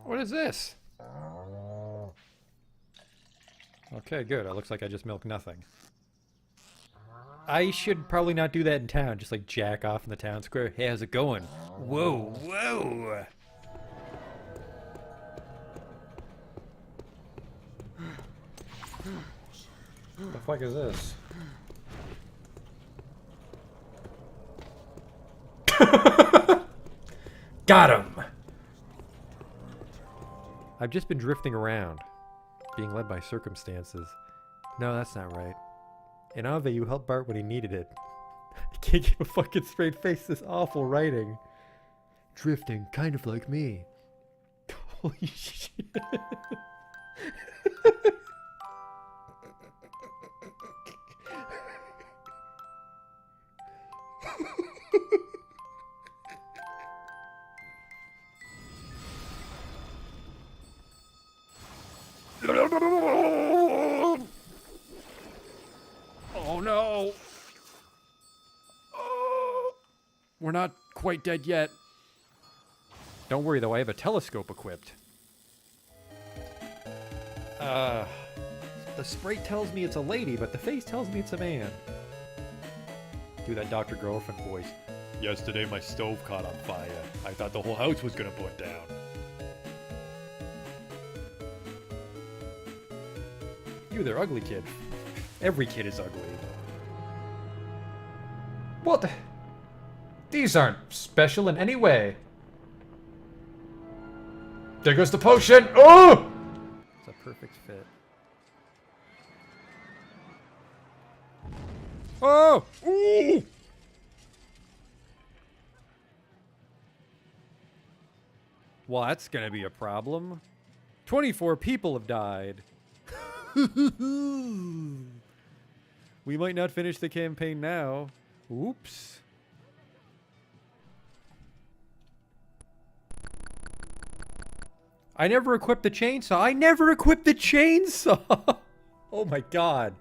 What is this? Okay, good. It looks like I just milked nothing. I should probably not do that in town. Just like jack off in the town square. Hey, how's it going? Whoa, whoa! What the fuck is this? Got him! I've just been drifting around, being led by circumstances. No, that's not right. In Ave, you helped Bart when he needed it. I can't keep a fucking straight face, this awful writing. Drifting, kind of like me. Holy shit. Oh no! Oh, we're not quite dead yet. Don't worry though, I have a telescope equipped. The sprite tells me it's a lady, but the face tells me it's a man. Do that Dr. Girlfriend voice. Yesterday my stove caught on fire. I thought the whole house was gonna burn down. You there, ugly kid. Every kid is ugly. What? These aren't special in any way. There goes the potion! Oh! It's a perfect fit. Oh! Ooh! Well, that's gonna be a problem. 24 people have died. We might not finish the campaign now. Oops. I never equipped the chainsaw. I never equipped the chainsaw! Oh my god.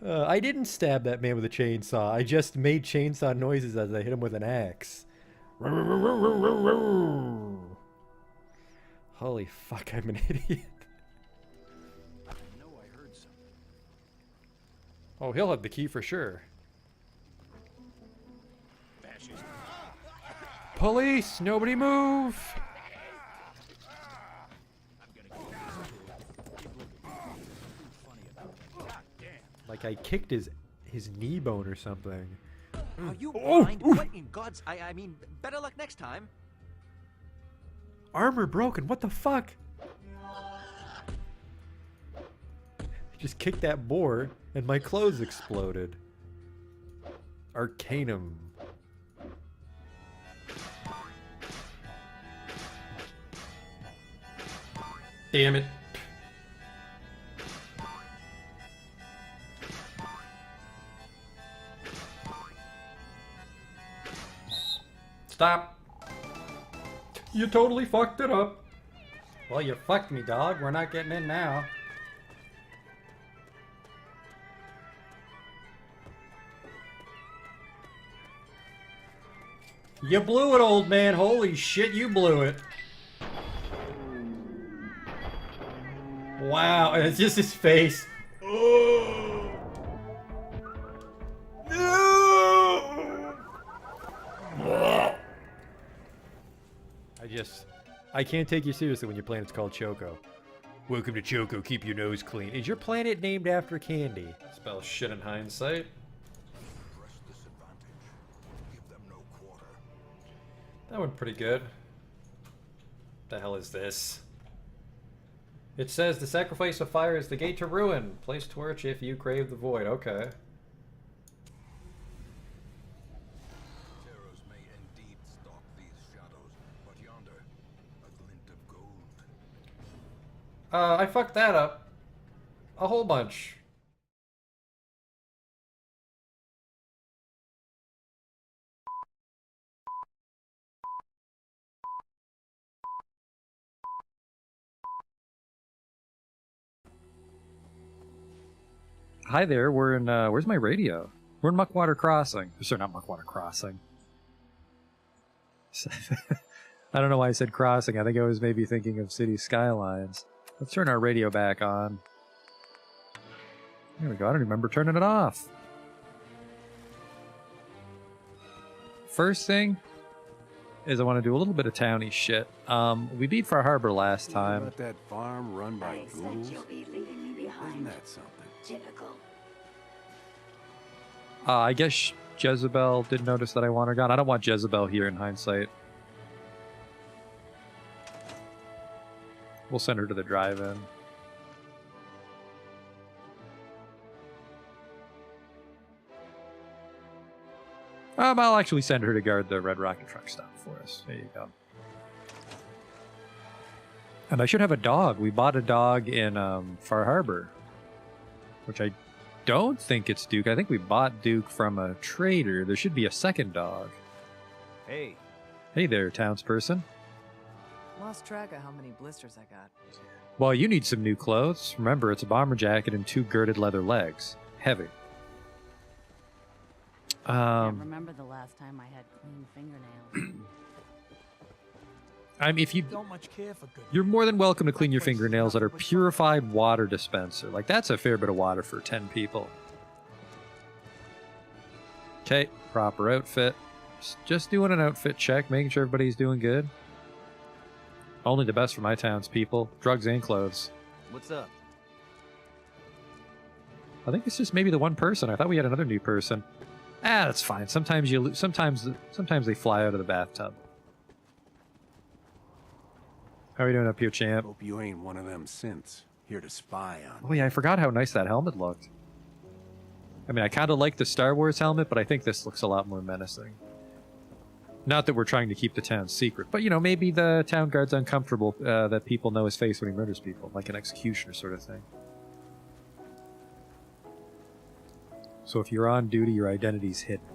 I didn't stab that man with a chainsaw. I just made chainsaw noises as I hit him with an axe. Holy fuck, I'm an idiot. Oh, he'll have the key for sure. Police! Nobody move! Like I kicked his knee bone or something. Are you blind? What in God's... I mean, better luck next time. Armor broken, what the fuck? Just kicked that boar and my clothes exploded. Arcanum. Damn it. Stop. You totally fucked it up. Well, you fucked me, dog. We're not getting in now. You blew it, old man. Holy shit, you blew it. Wow, and it's just his face. Oh. No! I can't take you seriously when your planet's called Choco. Welcome to Choco, keep your nose clean. Is your planet named after candy? Spell shit in hindsight. That went pretty good. The hell is this? It says the sacrifice of fire is the gate to ruin. Place torch if you crave the void. Okay. Terrors may indeed stalk these shadows, but yonder, a glint of gold. I fucked that up. A whole bunch. Hi there, we're in, where's my radio? We're in Muckwater Crossing. Sorry, not Muckwater Crossing. I don't know why I said crossing. I think I was maybe thinking of city skylines. Let's turn our radio back on. There we go. I don't remember turning it off. First thing is I want to do a little bit of towny shit. We beat Far Harbor last time. Let that farm run by I said ghouls? you'll be leaving me Isn't behind. that something? Typical. I guess Jezebel did notice that I want her gone. I don't want Jezebel here in hindsight. We'll send her to the drive-in. I'll actually send her to guard the Red Rocket truck stop for us. There you go. And I should have a dog. We bought a dog in Far Harbor, which I don't think it's Duke. I think we bought Duke from a trader. There should be a second dog. Hey, Hey there, townsperson. Lost track of how many blisters I got. Well, you need some new clothes. Remember, it's a bomber jacket and 2 girded leather legs. Heavy. Can't remember the last time I had clean fingernails. I mean, if you Don't much care for good. you're more than welcome to clean your fingernails at our purified water dispenser. Like, that's a fair bit of water for 10 people. Okay, proper outfit. Just doing an outfit check, making sure everybody's doing good. Only the best for my townspeople. Drugs and clothes. what's up? I think it's just maybe the one person. I thought we had another new person. That's fine. Sometimes sometimes they fly out of the bathtub. How are we doing up here, champ? Hope you ain't one of them synths here to spy on. Oh yeah, I forgot how nice that helmet looked. I mean, I kind of like the Star Wars helmet, but I think this looks a lot more menacing. Not that we're trying to keep the town secret, but, you know, maybe the town guard's uncomfortable that people know his face when he murders people, like an executioner sort of thing. So if you're on duty, your identity's hidden.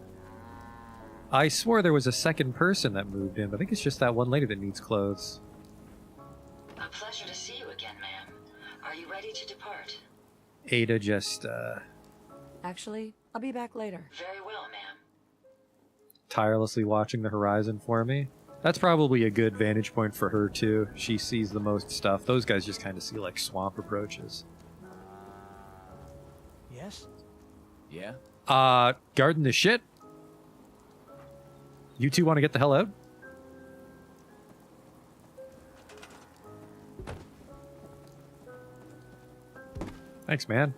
I swore there was a second person that moved in, but I think it's just that one lady that needs clothes. A pleasure to see you again, ma'am. Are you ready to depart? Ada just, Actually, I'll be back later. Very well, ma'am. tirelessly watching the horizon for me. That's probably a good vantage point for her, too. She sees the most stuff. Those guys just kind of see, like, swamp approaches. Yes? Yeah? Guarding the shit? You two want to get the hell out? Thanks, man.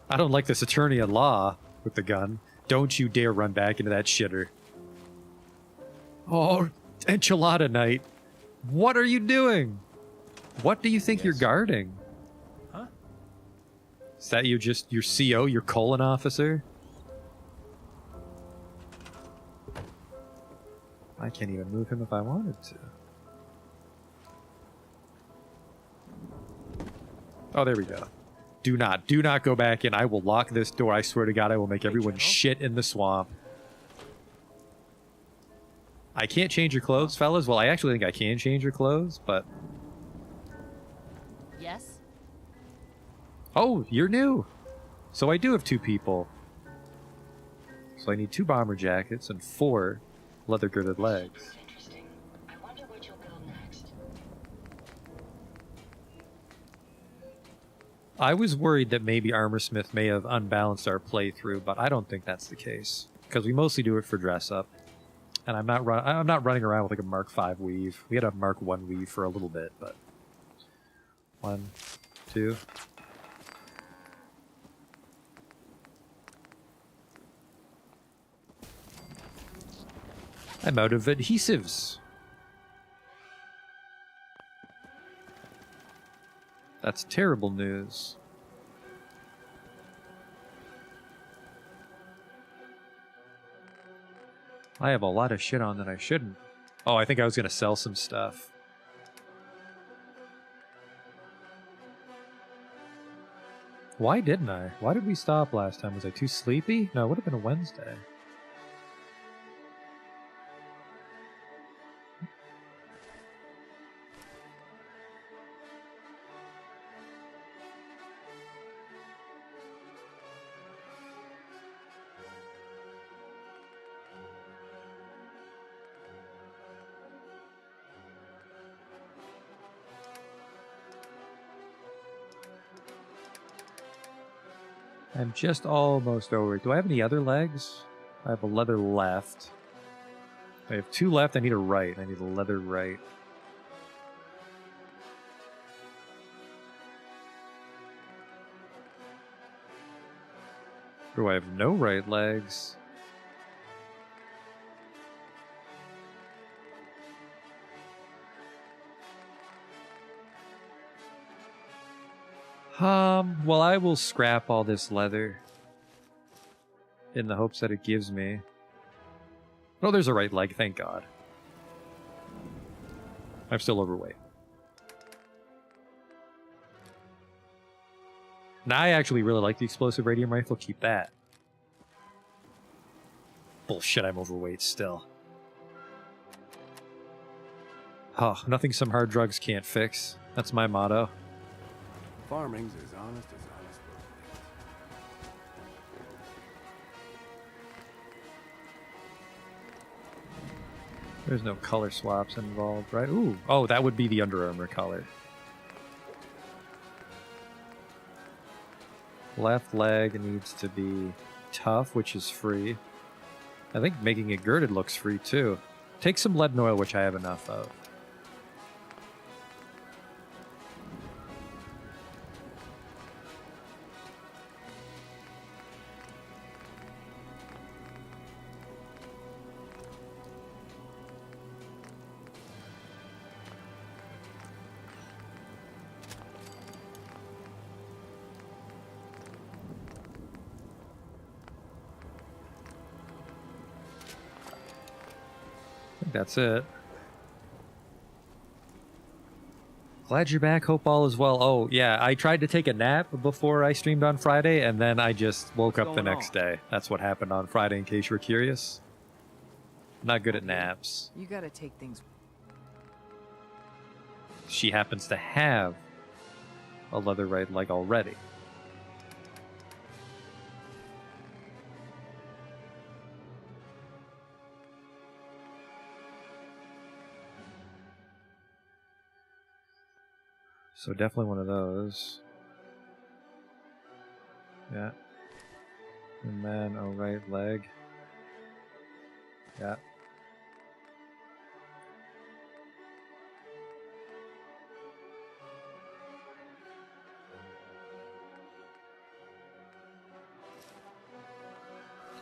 I don't like this attorney at law with the gun. Don't you dare run back into that shitter. Oh, enchilada night. What are you doing? What do you think you're guarding? Huh? Is that your CO, your colon officer? I can't even move him if I wanted to. Oh, there we go. Do not go back in. I will lock this door. I swear to God, I will make everyone General? shit in the swamp. I can't change your clothes, fellas. Well, I actually think I can change your clothes, but... Yes? Oh, you're new. So I do have 2 people. So I need 2 bomber jackets and 4 leather girded legs. Prove interesting. I wonder what you'll build next. I was worried that maybe Armorsmith may have unbalanced our playthrough, but I don't think that's the case. Because we mostly do it for dress up. And I'm not running around with like a Mark V weave. We had a Mark I weave for a little bit, but 1, 2. I'm out of adhesives. That's terrible news. I have a lot of shit on that I shouldn't. Oh, I think I was going to sell some stuff. Why didn't I? Why did we stop last time? Was I too sleepy? No, it would have been a Wednesday. I'm just almost over. Do I have any other legs? I have a leather left. I have 2 left. I need a right. I need a leather right. Do I have no right legs? Well, I will scrap all this leather in the hopes that it gives me. Oh, there's a right leg, thank God. I'm still overweight. Now, I actually really like the explosive radium rifle. Keep that. Bullshit, I'm overweight still. Oh, nothing some hard drugs can't fix. That's my motto. Farming's as honest as honest work. There's no color swaps involved, right? Ooh. Oh, that would be the Under Armour color. Left leg needs to be tough, which is free. I think making it girded looks free too. Take some lead and oil, which I have enough of. That's it. Glad you're back. Hope all is well. Oh, yeah. I tried to take a nap before I streamed on Friday, and then I just woke up the next day. That's what happened on Friday, in case you were curious. Not good at naps. You gotta take things. She happens to have a leather right leg already. So definitely one of those. Yeah. And then a right leg. Yeah.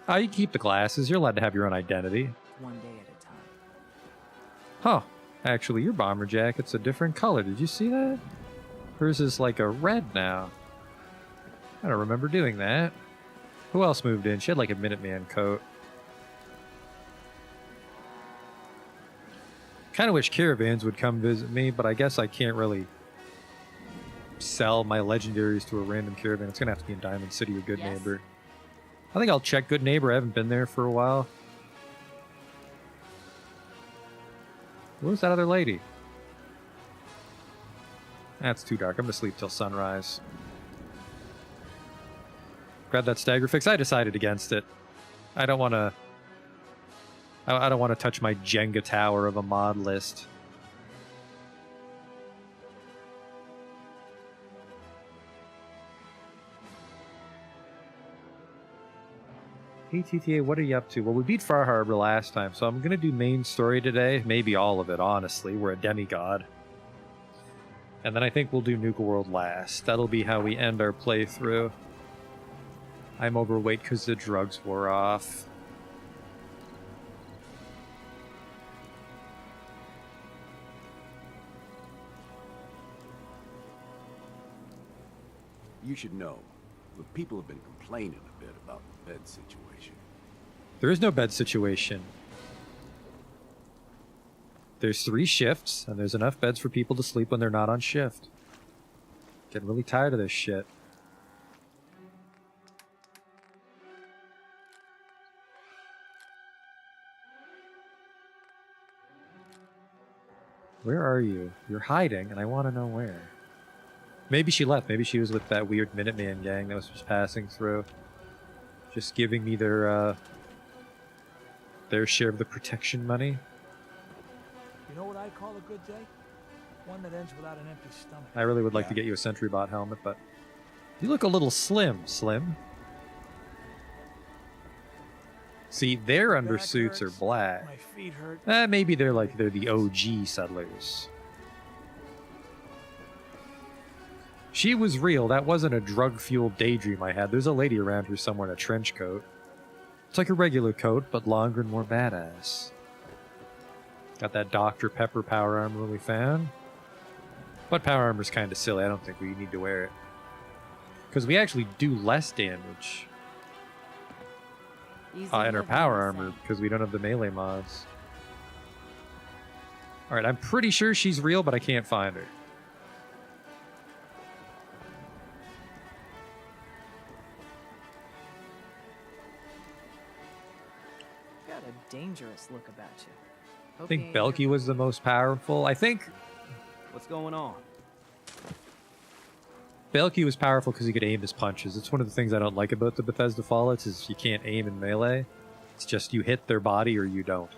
Oh, you keep the glasses. You're allowed to have your own identity. One day at a time. Huh. Actually, your bomber jacket's a different color. Did you see that? Hers is like a red now. I don't remember doing that. Who else moved in? She had like a Minuteman coat. Kind of wish caravans would come visit me, but I guess I can't really sell my legendaries to a random caravan. It's going to have to be in Diamond City or Good Neighbor. I think I'll check Good Neighbor. I haven't been there for a while. Where's that other lady? That's too dark. I'm going to sleep till sunrise. Grab that stagger fix. I decided against it. I don't want to... I don't want to touch my Jenga tower of a mod list. Hey TTA, what are you up to? Well, we beat Far Harbor last time, so I'm going to do main story today. Maybe all of it, honestly. We're a demigod. And then I think we'll do Nuka World last. That'll be how we end our playthrough. I'm overweight because the drugs wore off. You should know, but people have been complaining a bit about the bed situation. There is no bed situation. There's 3 shifts, and there's enough beds for people to sleep when they're not on shift. Getting really tired of this shit. Where are you? You're hiding, and I want to know where. Maybe she left. Maybe she was with that weird Minuteman gang that was just passing through. Just giving me their share of the protection money. You know what I call a good day? One that ends without an empty stomach. I really would like to get you a Sentry Bot helmet, but you look a little slim, Slim. See, their Back undersuits are hurts, black. My feet hurt. Maybe they're the OG settlers. She was real. That wasn't a drug-fueled daydream I had. There's a lady around here somewhere in a trench coat. It's like a regular coat, but longer and more badass. Got that Dr. Pepper power armor we found. But power armor's kind of silly. I don't think we need to wear it. Because we actually do less damage Easy in our living, power they armor say. because we don't have the melee mods. Alright, I'm pretty sure she's real, but I can't find her. Got a dangerous look about you. I Hope think you ain't Belky here was the most powerful. I think What's going on? Belky was powerful because he could aim his punches. It's one of the things I don't like about the Bethesda Fallouts is you can't aim in melee. It's just you hit their body or you don't.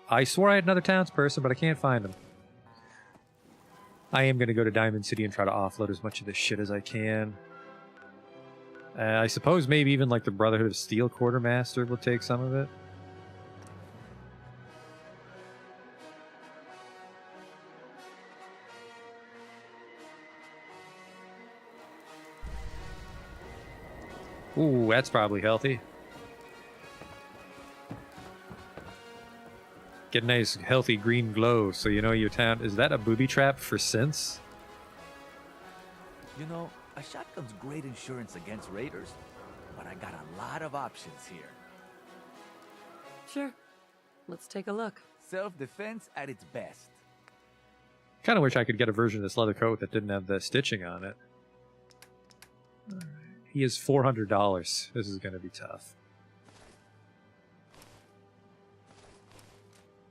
I swore I had another townsperson, but I can't find him. I am going to go to Diamond City and try to offload as much of this shit as I can. I suppose maybe even like the Brotherhood of Steel Quartermaster will take some of it. Ooh, that's probably healthy. Get a nice healthy green glow so you know your town. Is that a booby trap for synths? You know, a shotgun's great insurance against raiders, but I got a lot of options here. Sure. Let's take a look. Self-defense at its best. Kind of wish I could get a version of this leather coat that didn't have the stitching on it. He is $400. This is going to be tough.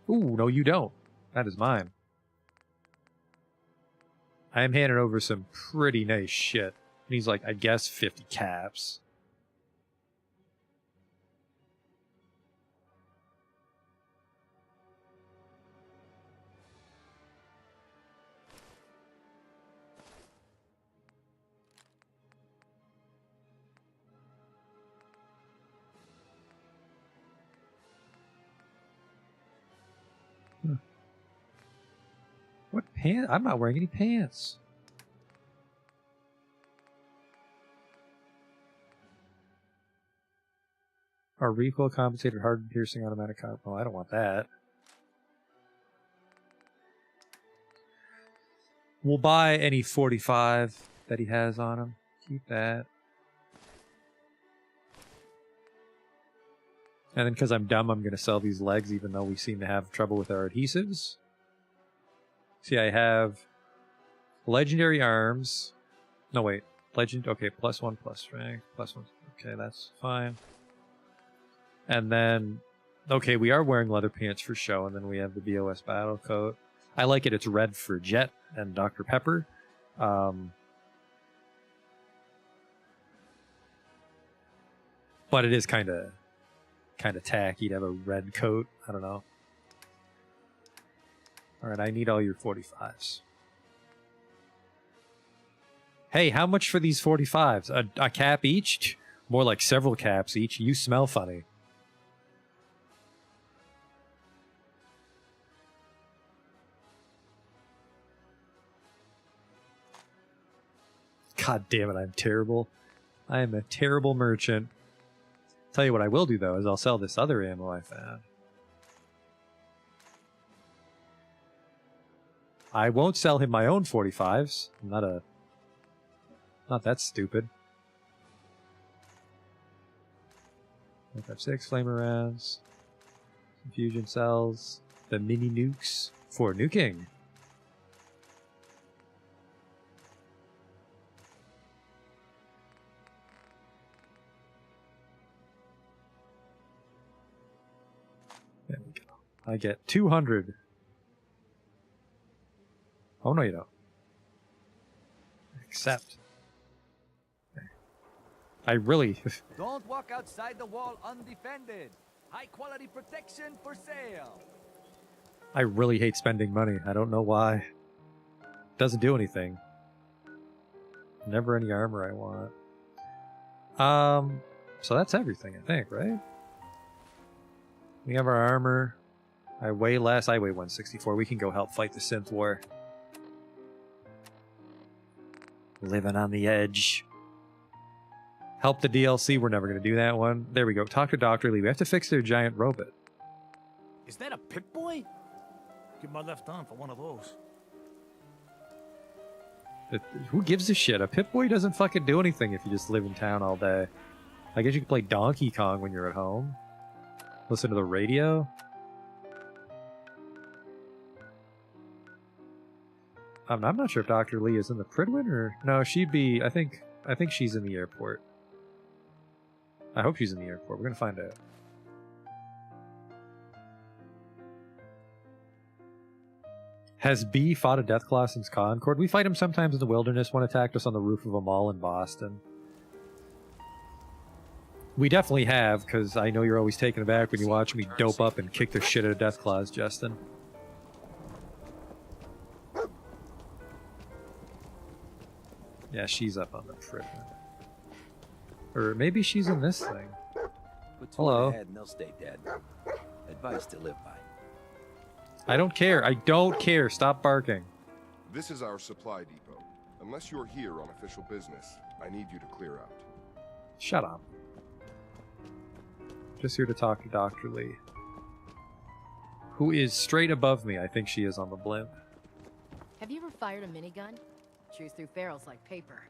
Ooh, no you don't. That is mine. I am handing over some pretty nice shit. And he's like, I guess 50 caps. What pants? I'm not wearing any pants. Our recoil compensated hard piercing automatic cop. Oh, I don't want that. We'll buy any 45 that he has on him. Keep that. And then because I'm dumb, I'm going to sell these legs even though we seem to have trouble with our adhesives. See, I have legendary arms. No, wait. Legend. Okay, +1 plus strength. +1. Okay, that's fine. And then, okay, we are wearing leather pants for show, and then we have the BOS battle coat. I like it. It's red for Jet and Dr. Pepper. But it is kind of tacky to have a red coat. I don't know. All right, I need all your 45s. Hey, how much for these 45s? A cap each? More like several caps each. You smell funny. God damn it, I'm terrible. I am a terrible merchant. Tell you what I will do, though, is I'll sell this other ammo I found. I won't sell him my own 45s. I'm not that stupid. 156 flamer rounds, infusion cells, the mini nukes for nuking. There we go. I get 200. Oh, no, you don't. Accept. I really... Don't walk outside the wall undefended. High quality protection for sale. I really hate spending money. I don't know why. Doesn't do anything. Never any armor I want. So that's everything, I think, right? We have our armor. I weigh less. I weigh 164. We can go help fight the synth war. Living on the edge. Help the DLC. We're never going to do that one. There we go. Talk to Dr. Lee. We have to fix their giant robot. Is that a Pip-Boy? Give my left arm for one of those. Who gives a shit? A Pip-Boy doesn't fucking do anything if you just live in town all day. I guess you can play Donkey Kong when you're at home. Listen to the radio. I'm not sure if Dr. Lee is in the Prydwen or... No, she'd be... I think she's in the airport. I hope she's in the airport. We're gonna find out. Has B fought a Deathclaw since Concord? We fight him sometimes in the wilderness. One attacked us on the roof of a mall in Boston. We definitely have, because I know you're always taken aback when you watch me dope up and kick the shit out of Deathclaws, Justin. Yeah, she's up on the Prydwen. Or maybe she's in this thing. Hello. And they'll stay dead. Advice to live by. I don't care. I don't care. Stop barking. This is our supply depot. Unless you're here on official business, I need you to clear out. Shut up. Just here to talk to Dr. Lee. Who is straight above me. I think she is on the blimp. Have you ever fired a minigun? Chews through barrels like paper.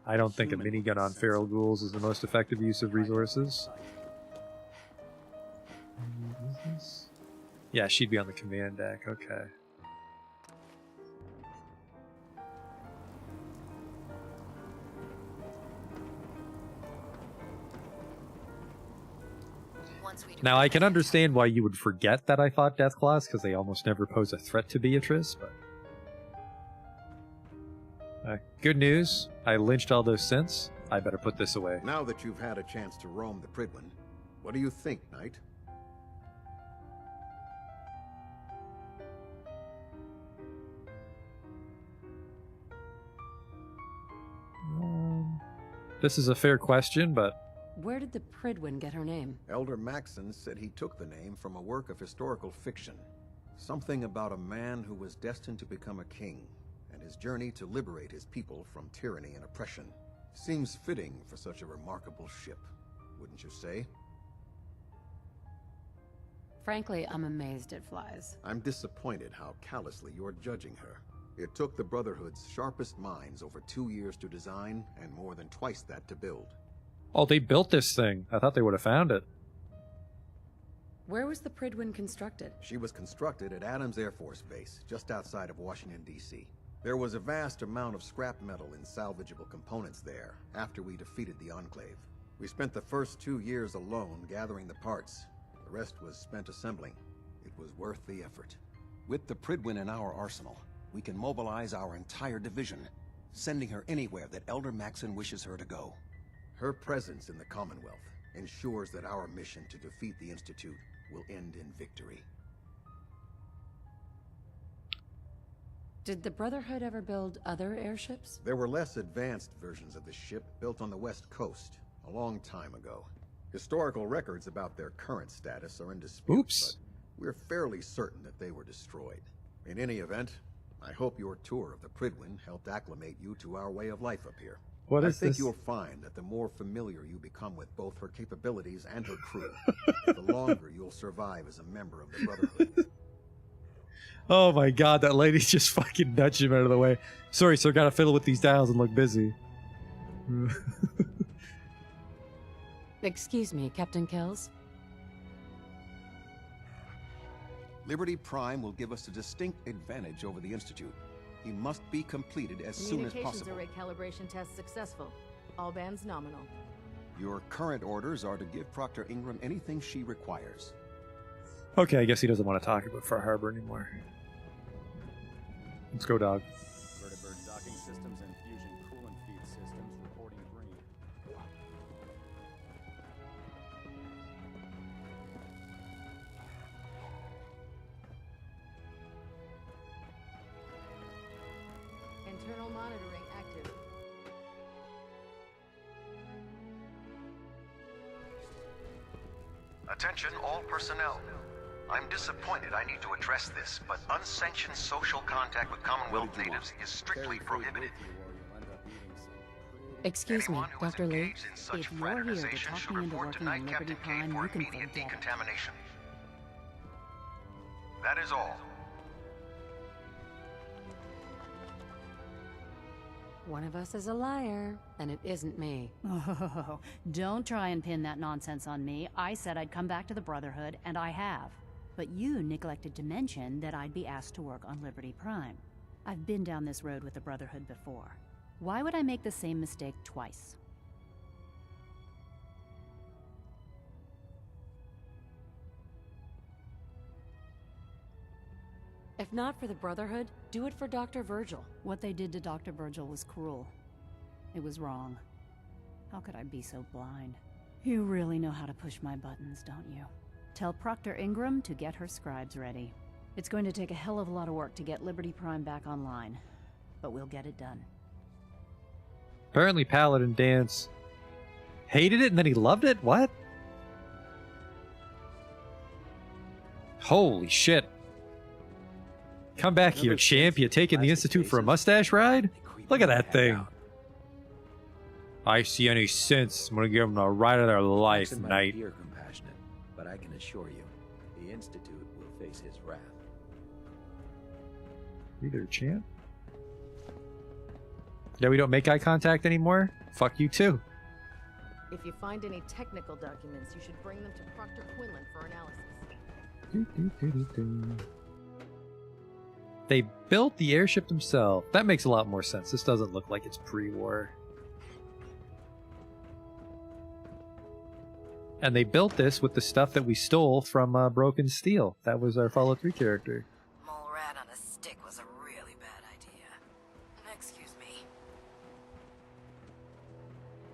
I don't think a minigun on feral ghouls is the most effective use of resources. Yeah, she'd be on the command deck. Okay. Now, I can understand why you would forget that I fought Deathclaws, because they almost never pose a threat to Beatrice, but... good news. I lynched all those synths. I better put this away. Now that you've had a chance to roam the Prydwen, what do you think, Knight? This is a fair question, but... Where did the Prydwen get her name? Elder Maxon said he took the name from a work of historical fiction. Something about a man who was destined to become a king, and his journey to liberate his people from tyranny and oppression. Seems fitting for such a remarkable ship, wouldn't you say? Frankly, I'm amazed it flies. I'm disappointed how callously you're judging her. It took the Brotherhood's sharpest minds over 2 years to design, and more than twice that to build. Oh, they built this thing. I thought they would have found it. Where was the Prydwen constructed? She was constructed at Adams Air Force Base, just outside of Washington, D.C. There was a vast amount of scrap metal and salvageable components there after we defeated the Enclave. We spent the first 2 years alone gathering the parts. The rest was spent assembling. It was worth the effort. With the Prydwen in our arsenal, we can mobilize our entire division, sending her anywhere that Elder Maxon wishes her to go. Her presence in the Commonwealth ensures that our mission to defeat the Institute will end in victory. Did the Brotherhood ever build other airships? There were less advanced versions of the ship built on the West Coast a long time ago. Historical records about their current status are in dispute. Oops. But we're fairly certain that they were destroyed. In any event, I hope your tour of the Prydwen helped acclimate you to our way of life up here. What I is think this? you'll find that the more familiar you become with both her capabilities and her crew, the longer you'll survive as a member of the Brotherhood. Oh my god, that lady's just fucking nudging him out of the way. Sorry, sir, gotta fiddle with these dials and look busy. Excuse me, Captain Kells? Liberty Prime will give us a distinct advantage over the Institute. He must be completed as soon as Communications possible. array calibration test successful. All bands nominal. Your current orders are to give Proctor Ingram anything she requires. Okay, I guess he doesn't want to talk about Far Harbor anymore. Let's go, dog. Vertibird docking systems and fusion coolant feed systems reporting green. Internal monitoring active. Attention all personnel. I'm disappointed I need to address this, but unsanctioned social contact with Commonwealth natives is strictly prohibited. Excuse me, Dr. Lee. If you're here to talk me into working on Liberty Prime, you can forget it. Decontamination. That is all. One of us is a liar, and it isn't me. Oh, don't try and pin that nonsense on me. I said I'd come back to the Brotherhood, and I have. But you neglected to mention that I'd be asked to work on Liberty Prime. I've been down this road with the Brotherhood before. Why would I make the same mistake twice? If not for the Brotherhood, do it for Dr. Virgil. What they did to Dr. Virgil was cruel. It was wrong. How could I be so blind? You really know how to push my buttons, don't you? Tell Proctor Ingram to get her scribes ready. It's going to take a hell of a lot of work to get Liberty Prime back online, but we'll get it done. Apparently Paladin Dance hated it and then he loved it? What? Holy shit. Come back here, champ. You taking the Institute for a mustache ride? Look at that thing. I see any sense. I'm gonna give them a ride of their life, knight. You're compassionate, but I can assure you, the Institute will face his wrath. Either champ. Yeah, we don't make eye contact anymore? Fuck you too. If you find any technical documents, you should bring them to Proctor Quinlan for analysis. They built the airship themselves. That makes a lot more sense. This doesn't look like it's pre-war. And they built this with the stuff that we stole from Broken Steel. That was our Fallout 3 character. Mole rat on a stick was a really bad idea. Excuse me.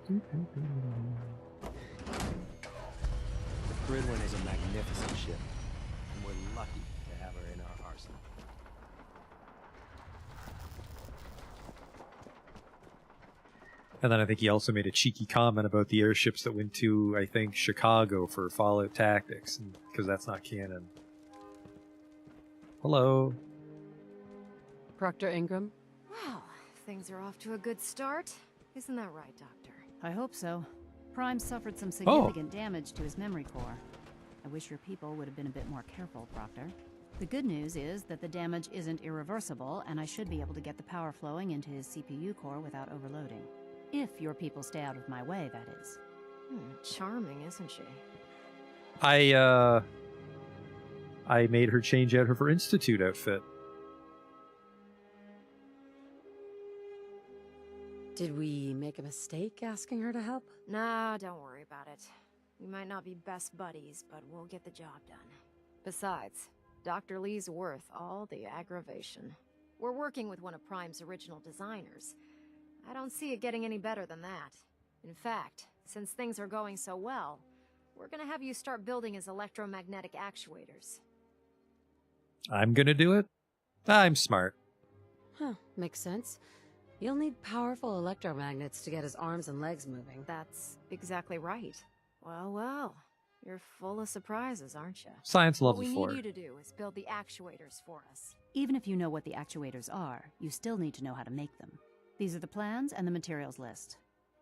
The Gridwin is a magnificent ship, and we're lucky to have her in our arsenal. And then I think he also made a cheeky comment about the airships that went to, I think, Chicago for Fallout Tactics, because that's not canon. Hello. Proctor Ingram? Well, things are off to a good start. Isn't that right, Doctor? I hope so. Prime suffered some significant damage to his memory core. I wish your people would have been a bit more careful, Proctor. The good news is that the damage isn't irreversible, and I should be able to get the power flowing into his CPU core without overloading. If your people stay out of my way, that is. Charming, isn't she? I made her change out of her Institute outfit. Did we make a mistake asking her to help? Nah, don't worry about it. We might not be best buddies, but we'll get the job done. Besides, Dr. Lee's worth all the aggravation. We're working with one of Prime's original designers. I don't see it getting any better than that. In fact, since things are going so well, we're gonna have you start building his electromagnetic actuators. I'm gonna do it? I'm smart. Huh, makes sense. You'll need powerful electromagnets to get his arms and legs moving. That's exactly right. Well, well, you're full of surprises, aren't you? Science level 4. What we need you to do is build the actuators for us. Even if you know what the actuators are, you still need to know how to make them. These are the plans and the materials list.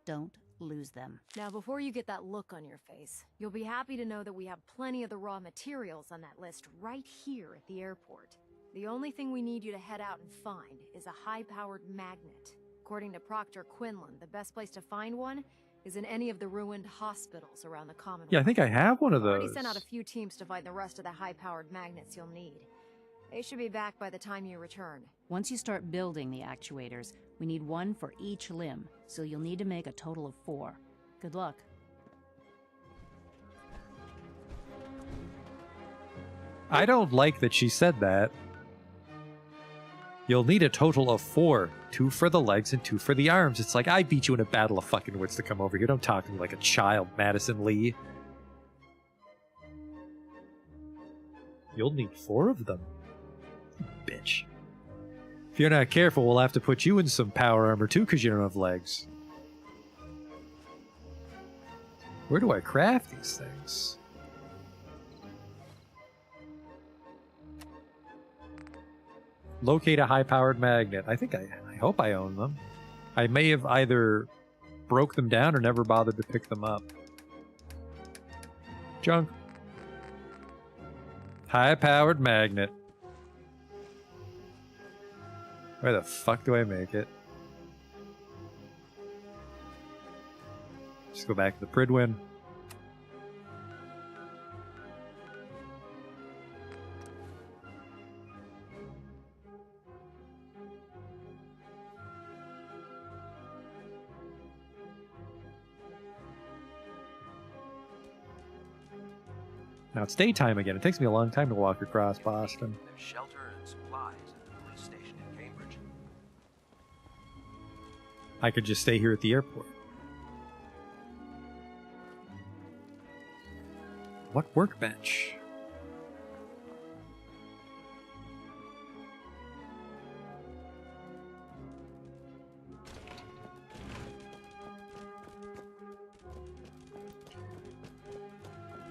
Don't lose them. Now, before you get that look on your face, you'll be happy to know that we have plenty of the raw materials on that list right here at the airport. The only thing we need you to head out and find is a high-powered magnet. According to Proctor Quinlan, the best place to find one is in any of the ruined hospitals around the Commonwealth. Yeah, I think I have one of I've already those. sent out a few teams to find the rest of the high-powered magnets you'll need. They should be back by the time you return. Once you start building the actuators, we need one for each limb, so you'll need to make a total of 4. Good luck. I don't like that she said that. You'll need a total of 4. 2 for the legs and 2 for the arms. It's like, I beat you in a battle of fucking wits to come over here. Don't talk to me like a child, Madison Lee. You'll need 4 of them. Bitch. If you're not careful, we'll have to put you in some power armor too, because you don't have legs. Where do I craft these things? Locate a high-powered magnet. I hope I own them. I may have either broke them down or never bothered to pick them up. Junk. High-powered magnet. Where the fuck do I make it? Just go back to the Pridwin. Now it's daytime again. It takes me a long time to walk across Boston. There's shelter and supplies at the police station in Cambridge. I could just stay here at the airport. What workbench?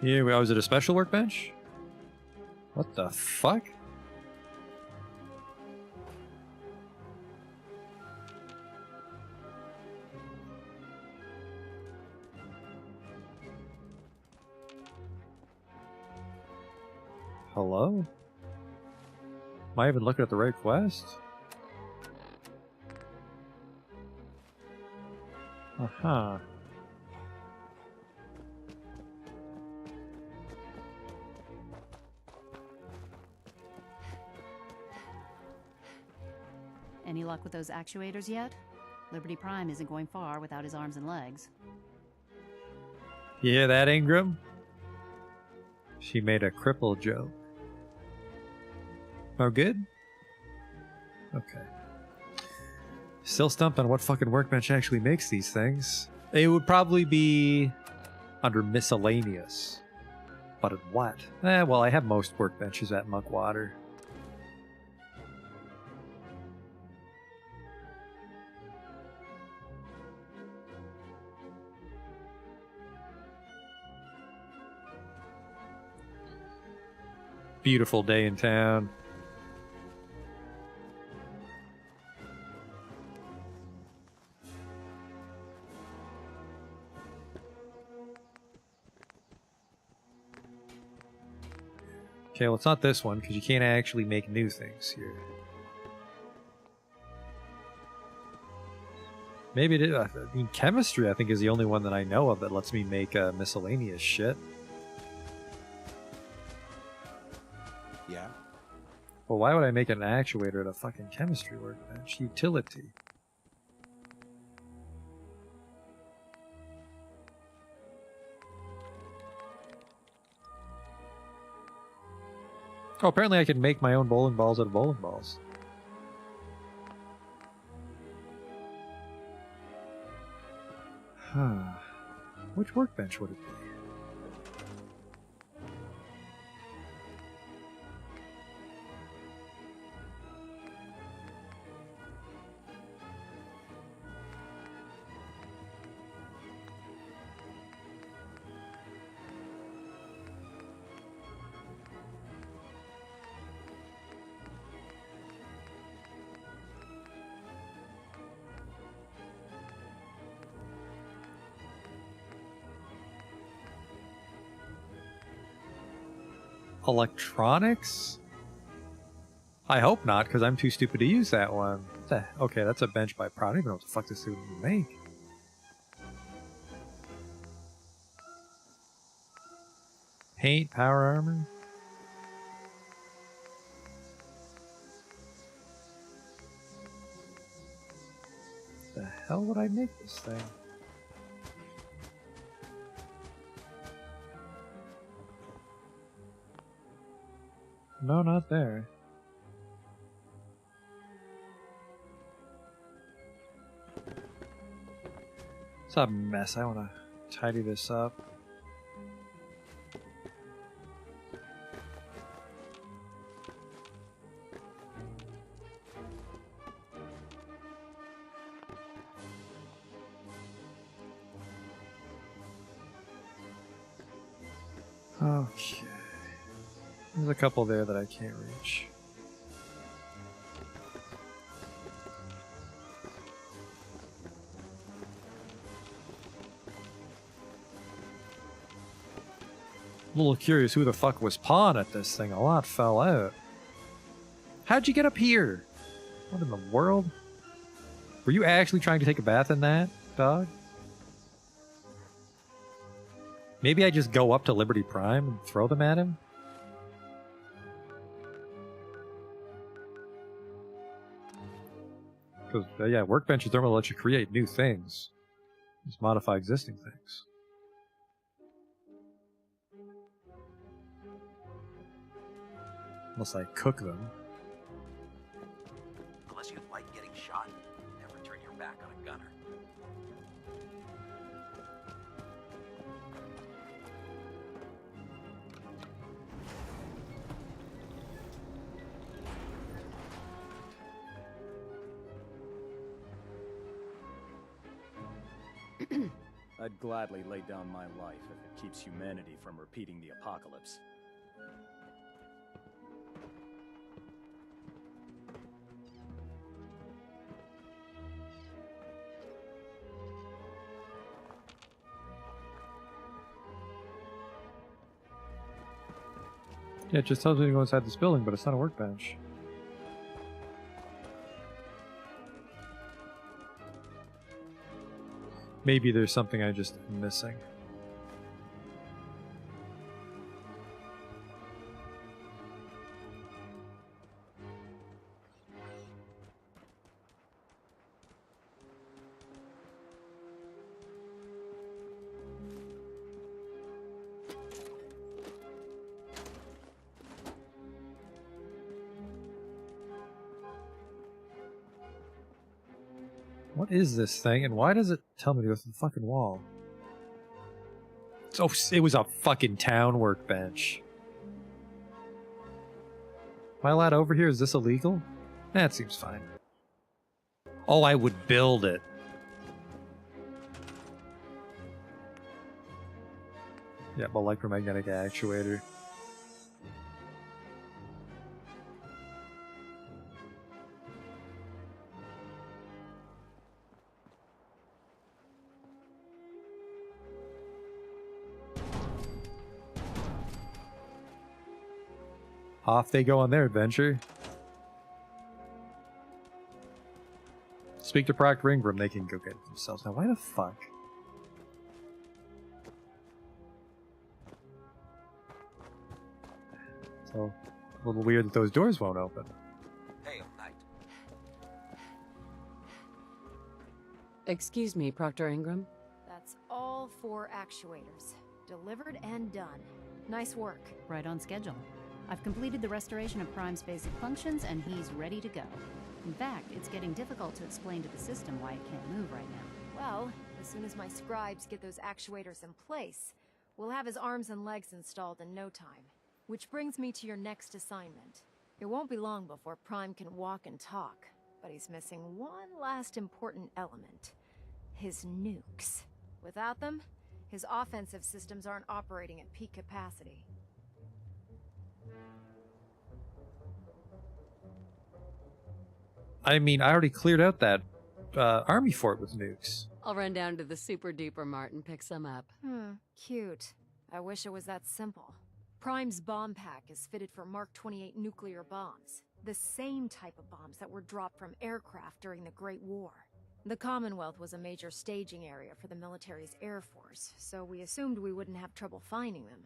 Yeah, was it a special workbench? What the fuck? Hello? Am I even looking at the right quest? Uh-huh. Any luck with those actuators yet? Liberty Prime isn't going far without his arms and legs. Yeah, that Ingram? She made a cripple joke. Oh, good? Okay. Still stumped on what fucking workbench actually makes these things. It would probably be under miscellaneous. But in what? Well, I have most workbenches at Muckwater. Beautiful day in town. Okay, well, it's not this one because you can't actually make new things here. Maybe it is. I mean, chemistry, I think, is the only one that I know of that lets me make miscellaneous shit. Yeah. Well, why would I make an actuator at a fucking chemistry workbench? Utility. Oh, apparently I can make my own bowling balls out of bowling balls. Huh. Which workbench would it be? Electronics? I hope not, because I'm too stupid to use that one. Okay, that's a bench by Prod. I don't even know what the fuck this thing would make. Paint, power armor? The hell would I make this thing? No, not there. It's a mess. I want to tidy this up. Okay. There's a couple there that I can't reach. A little curious who the fuck was pawing at this thing. A lot fell out. How'd you get up here? What in the world? Were you actually trying to take a bath in that, dog? Maybe I just go up to Liberty Prime and throw them at him? Because, yeah, workbenches don't let you create new things. Just modify existing things. Unless I cook them. Unless you like getting shot, never turn your back on a gunner. I'd gladly lay down my life if it keeps humanity from repeating the apocalypse. Yeah, it just tells me to go inside this building, but it's not a workbench. Maybe there's something I just am missing. What is this thing, and why does it tell me to go through the fucking wall? Oh, it was a fucking town workbench. Am I allowed over here? Is this illegal? That seems fine. Oh, I would build it. Yep, electromagnetic actuator. Off they go on their adventure. Speak to Proctor Ingram, they can go get it themselves. Now, why the fuck? So, a little weird that those doors won't open. Hail, Knight. Excuse me, Proctor Ingram. That's all 4 actuators. Delivered and done. Nice work. Right on schedule. I've completed the restoration of Prime's basic functions, and he's ready to go. In fact, it's getting difficult to explain to the system why it can't move right now. Well, as soon as my scribes get those actuators in place, we'll have his arms and legs installed in no time. Which brings me to your next assignment. It won't be long before Prime can walk and talk, but he's missing one last important element. His nukes. Without them, his offensive systems aren't operating at peak capacity. I mean, I already cleared out that army fort with nukes. I'll run down to the Super Duper Mart and pick some up. Cute. I wish it was that simple. Prime's bomb pack is fitted for Mark 28 nuclear bombs. The same type of bombs that were dropped from aircraft during the Great War. The Commonwealth was a major staging area for the military's air force, so we assumed we wouldn't have trouble finding them.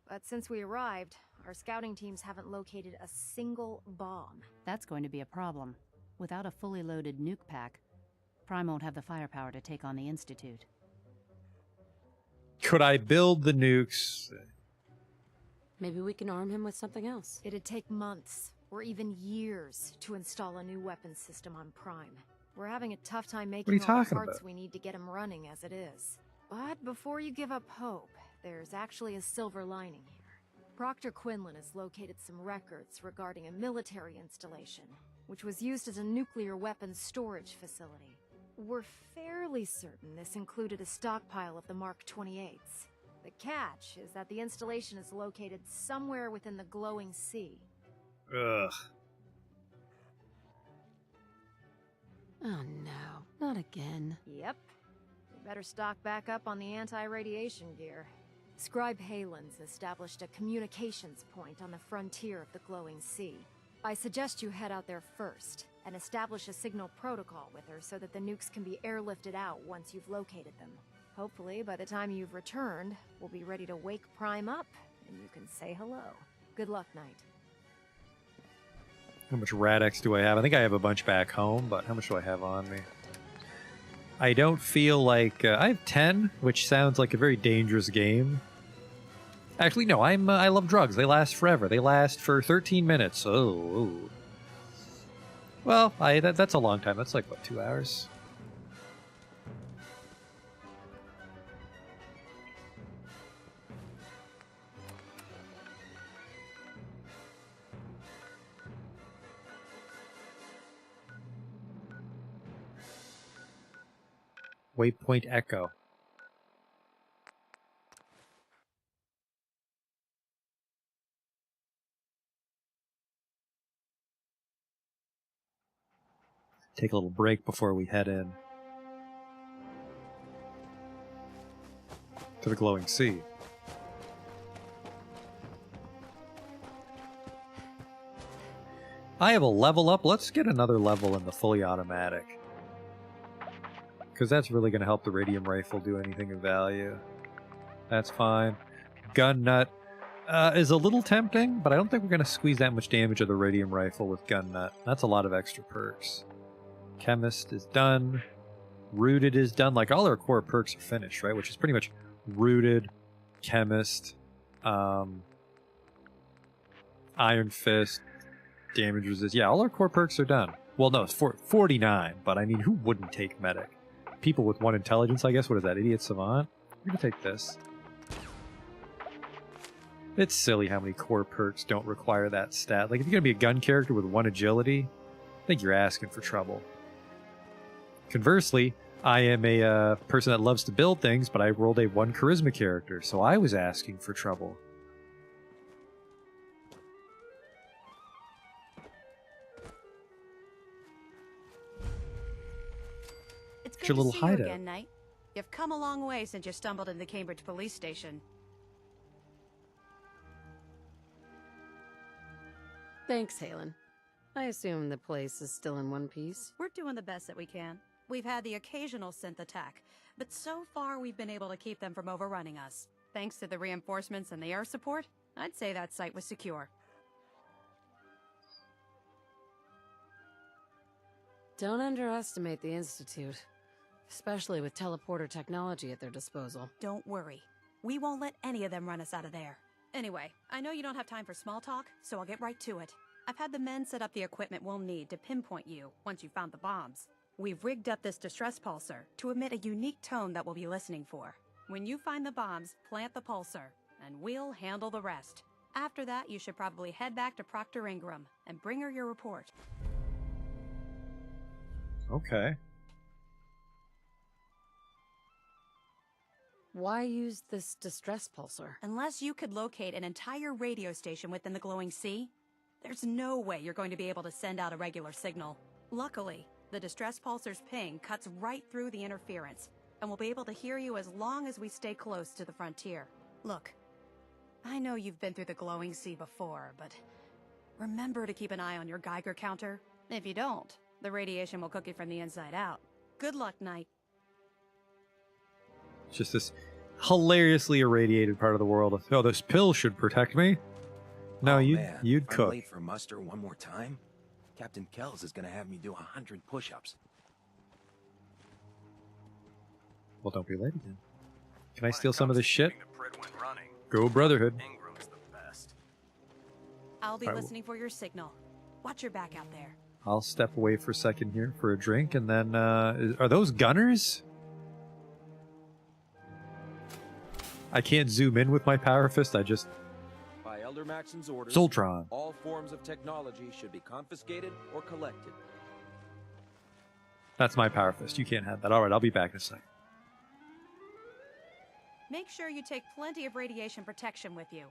But since we arrived, our scouting teams haven't located a single bomb. That's going to be a problem. Without a fully loaded nuke pack, Prime won't have the firepower to take on the Institute. Could I build the nukes? Maybe we can arm him with something else. It'd take months, or even years, to install a new weapons system on Prime. We're having a tough time making all the talking parts about? we need to get him running as it is. But before you give up hope, there's actually a silver lining here. Proctor Quinlan has located some records regarding a military installation, which was used as a nuclear weapons storage facility. We're fairly certain this included a stockpile of the Mark 28s. The catch is that the installation is located somewhere within the glowing sea. Ugh. Oh no, not again. Yep. We better stock back up on the anti-radiation gear. Scribe Halen's established a communications point on the frontier of the Glowing Sea. I suggest you head out there first, and establish a signal protocol with her so that the nukes can be airlifted out once you've located them. Hopefully, by the time you've returned, we'll be ready to wake Prime up, and you can say hello. Good luck, Knight. How much Rad-X do I have? I think I have a bunch back home, but how much do I have on me? I don't feel like... I have 10, which sounds like a very dangerous game. Actually, no, I love drugs. They last forever. They last for 13 minutes. Oh. Well, that's a long time. That's like, what, 2 hours? Waypoint Echo. Take a little break before we head in to the Glowing Sea. I have a level up. Let's get another level in the fully automatic, because that's really going to help the radium rifle do anything of value. That's fine. Gun nut is a little tempting, but I don't think we're going to squeeze that much damage of the radium rifle with gun nut. That's a lot of extra perks. Chemist is done. Rooted is done. Like, all our core perks are finished, right? Which is pretty much Rooted, Chemist, Iron Fist, Damage Resist. Yeah, all our core perks are done. Well, no, it's 49, but I mean, who wouldn't take Medic? People with 1 intelligence, I guess. What is that, Idiot Savant? I'm gonna take this. It's silly how many core perks don't require that stat. Like, if you're gonna be a gun character with 1 agility, I think you're asking for trouble. Conversely, I am a person that loves to build things, but I rolled a 1 charisma character, so I was asking for trouble. It's It's good your to little see you hideout. again, Knight. You've come a long way since you stumbled into the Cambridge police station. Thanks, Halen. I assume the place is still in one piece. We're doing the best that we can. We've had the occasional synth attack, but so far we've been able to keep them from overrunning us. Thanks to the reinforcements and the air support, I'd say that site was secure. Don't underestimate the Institute, especially with teleporter technology at their disposal. Don't worry. We won't let any of them run us out of there. Anyway, I know you don't have time for small talk, so I'll get right to it. I've had the men set up the equipment we'll need to pinpoint you once you've found the bombs. We've rigged up this distress pulsar to emit a unique tone that we'll be listening for. When you find the bombs, plant the pulsar, and we'll handle the rest. After that, you should probably head back to Proctor Ingram and bring her your report. Okay. Why use this distress pulsar? Unless you could locate an entire radio station within the Glowing Sea, there's no way you're going to be able to send out a regular signal. Luckily, the distress pulsar's ping cuts right through the interference, and we'll be able to hear you as long as we stay close to the frontier. Look, I know you've been through the Glowing Sea before, but remember to keep an eye on your Geiger counter. If you don't, the radiation will cook you from the inside out. Good luck, Knight. It's just this hilariously irradiated part of the world. Oh, this pill should protect me. No, Man, you'd if I'm cook. late for muster one more time, Captain Kells is gonna have me do 100 push-ups. Well, don't be late again. Can I steal some of this shit? Go Brotherhood. I'll be Alright, listening for your signal. Watch your back out there. I'll step away for a second here for a drink, and then, are those gunners? I can't zoom in with my power fist, I just... By Elder Maxon's orders, Soltron. all forms of technology should be confiscated or collected. That's my power fist, you can't have that. Alright, I'll be back in a second. Make sure you take plenty of radiation protection with you.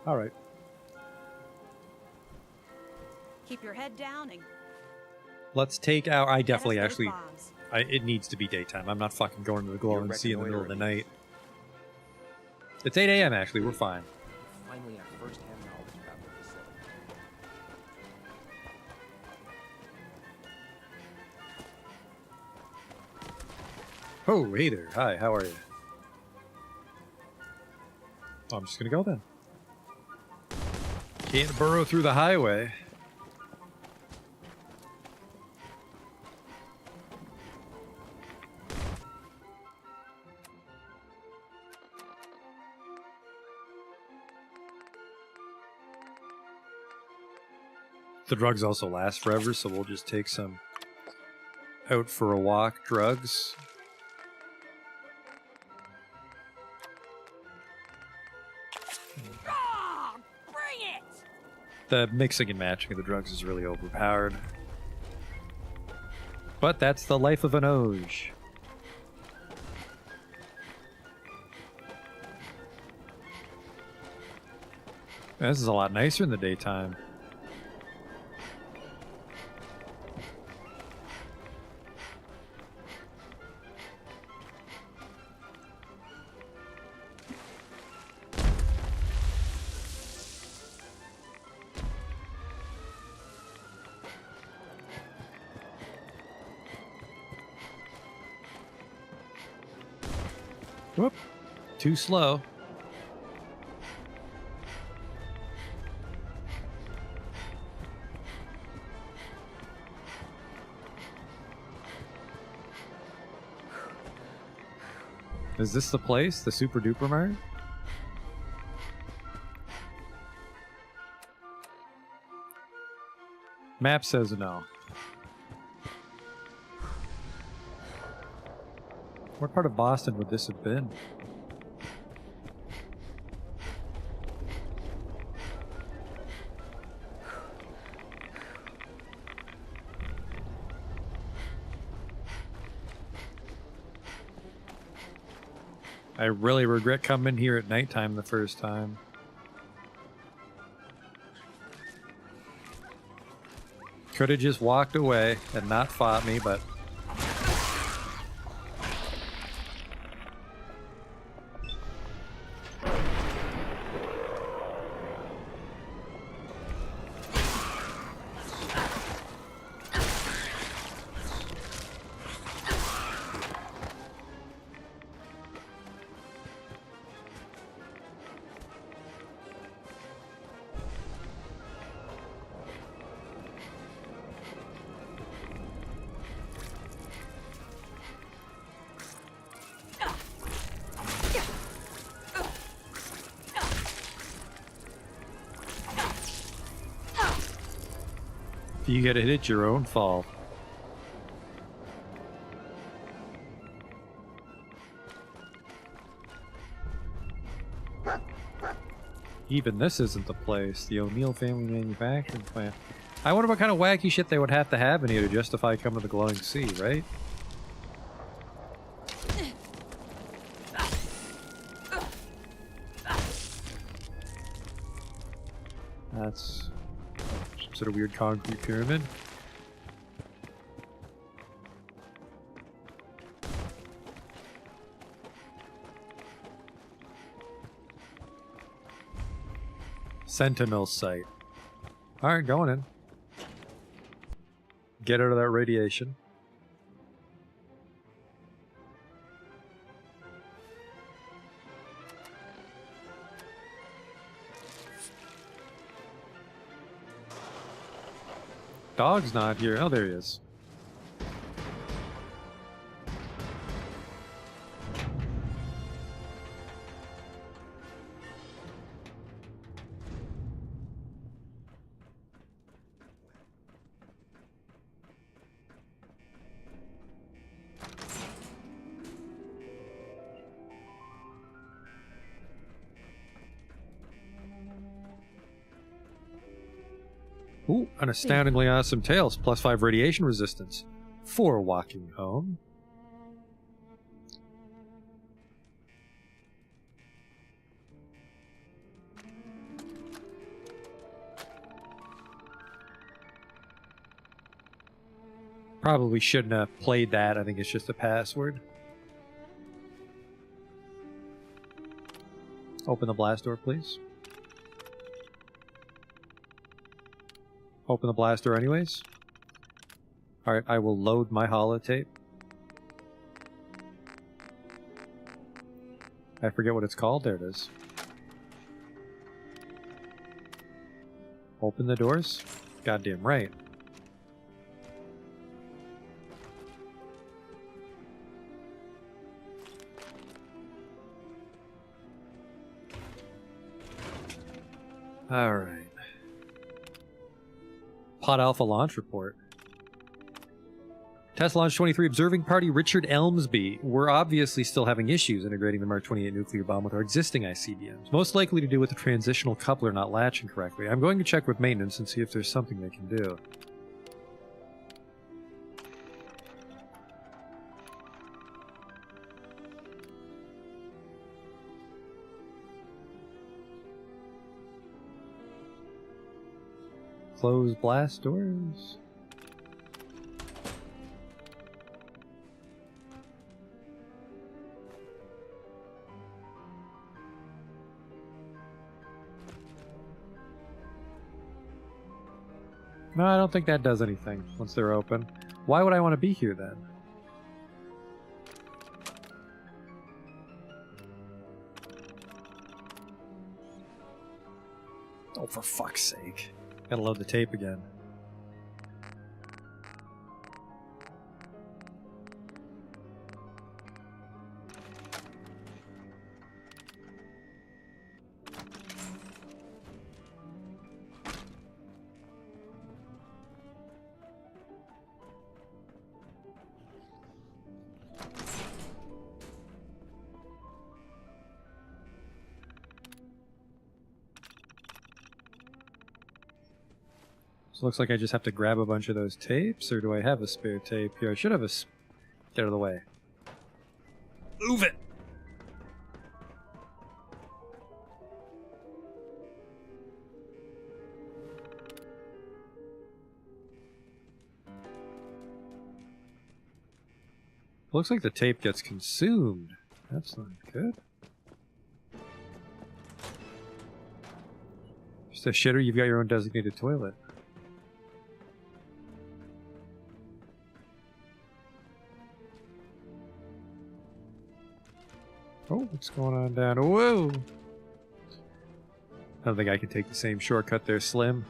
All right. Keep your head down and Let's take out. I get us definitely those actually. bombs. It needs to be daytime. I'm not fucking going to the glowing sea in the middle of the night. reconnoitering. It's 8 a.m. actually. We're fine. Finally have first-hand knowledge about the facility. Oh, hey there. Hi, how are you? Oh, I'm just gonna go then. Can't burrow through the highway. The drugs also last forever, so we'll just take some out for a walk drugs. Ah, bring it! The mixing and matching of the drugs is really overpowered. But that's the life of an Oge. This is a lot nicer in the daytime. Whoop. Too slow. Is this the place? The Super Duper Mart? Map says no. What part of Boston would this have been? I really regret coming here at nighttime the first time. Could have just walked away and not fought me, but if you get hit, it's your own fault. Even this isn't the place. The O'Neill Family Manufacturing Plant. I wonder what kind of wacky shit they would have to have in here to justify coming to the Glowing Sea, right? That's some sort of weird concrete pyramid. Sentinel site. Alright, going in. Get out of that radiation. Dog's not here. Oh, there he is. Ooh, an astoundingly awesome tails. +5 radiation resistance. For walking home. Probably shouldn't have played that. I think it's just a password. Open the blast door, please. Open the blast door anyways. Alright, I will load my holotape. I forget what it's called. There it is. Open the doors? Goddamn right. Alright. Pod Alpha launch report. Test Launch 23 observing party Richard Elmsby. We're obviously still having issues integrating the Mark 28 nuclear bomb with our existing ICBMs. Most likely to do with the transitional coupler not latching correctly. I'm going to check with maintenance and see if there's something they can do. Close blast doors. No, I don't think that does anything once they're open. Why would I want to be here then? Oh, for fuck's sake. Gotta load the tape again. So looks like I just have to grab a bunch of those tapes, or do I have a spare tape here? I should have a... Get out of the way. Move it! Looks like the tape gets consumed. That's not good. Just a shitter, you've got your own designated toilet. Oh, what's going on down? Whoa! I don't think I can take the same shortcut there, Slim.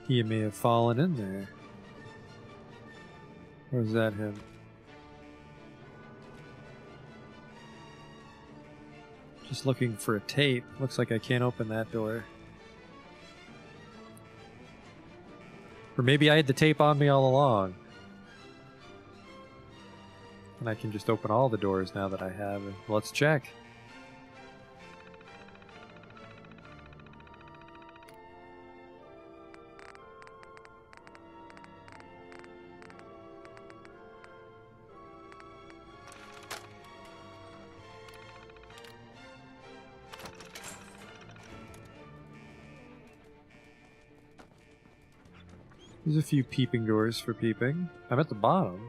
He may have fallen in there. Or is that him? Just looking for a tape. Looks like I can't open that door. Or maybe I had the tape on me all along. And I can just open all the doors now that I have it. Let's check. There's a few peeping doors for peeping. I'm at the bottom.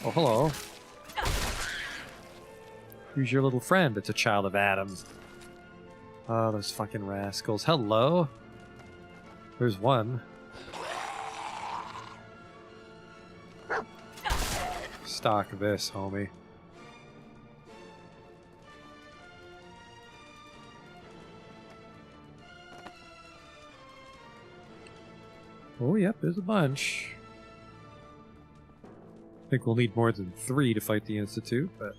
Oh, hello. Who's your little friend? It's a child of Adam. Oh, those fucking rascals. Hello? There's one. Stock this, homie. Oh, yep, there's a bunch. I think we'll need more than 3 to fight the Institute, but...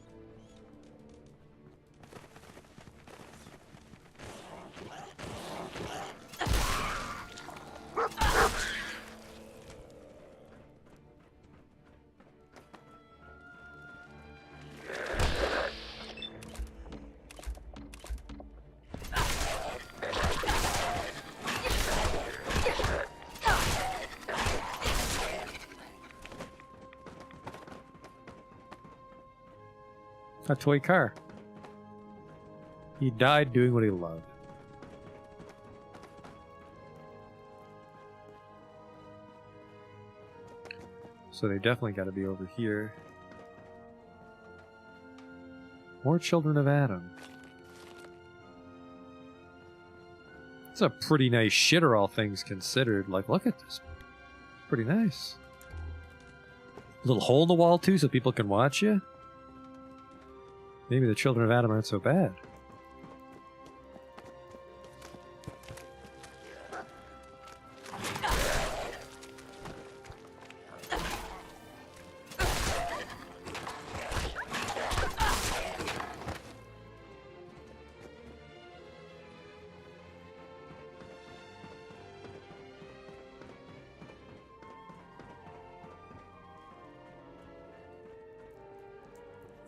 A toy car. He died doing what he loved. So they definitely got to be over here. More Children of Adam. It's a pretty nice shitter, all things considered. Like, look at this. Pretty nice. Little hole in the wall, too, so people can watch you. Maybe the Children of Adam aren't so bad.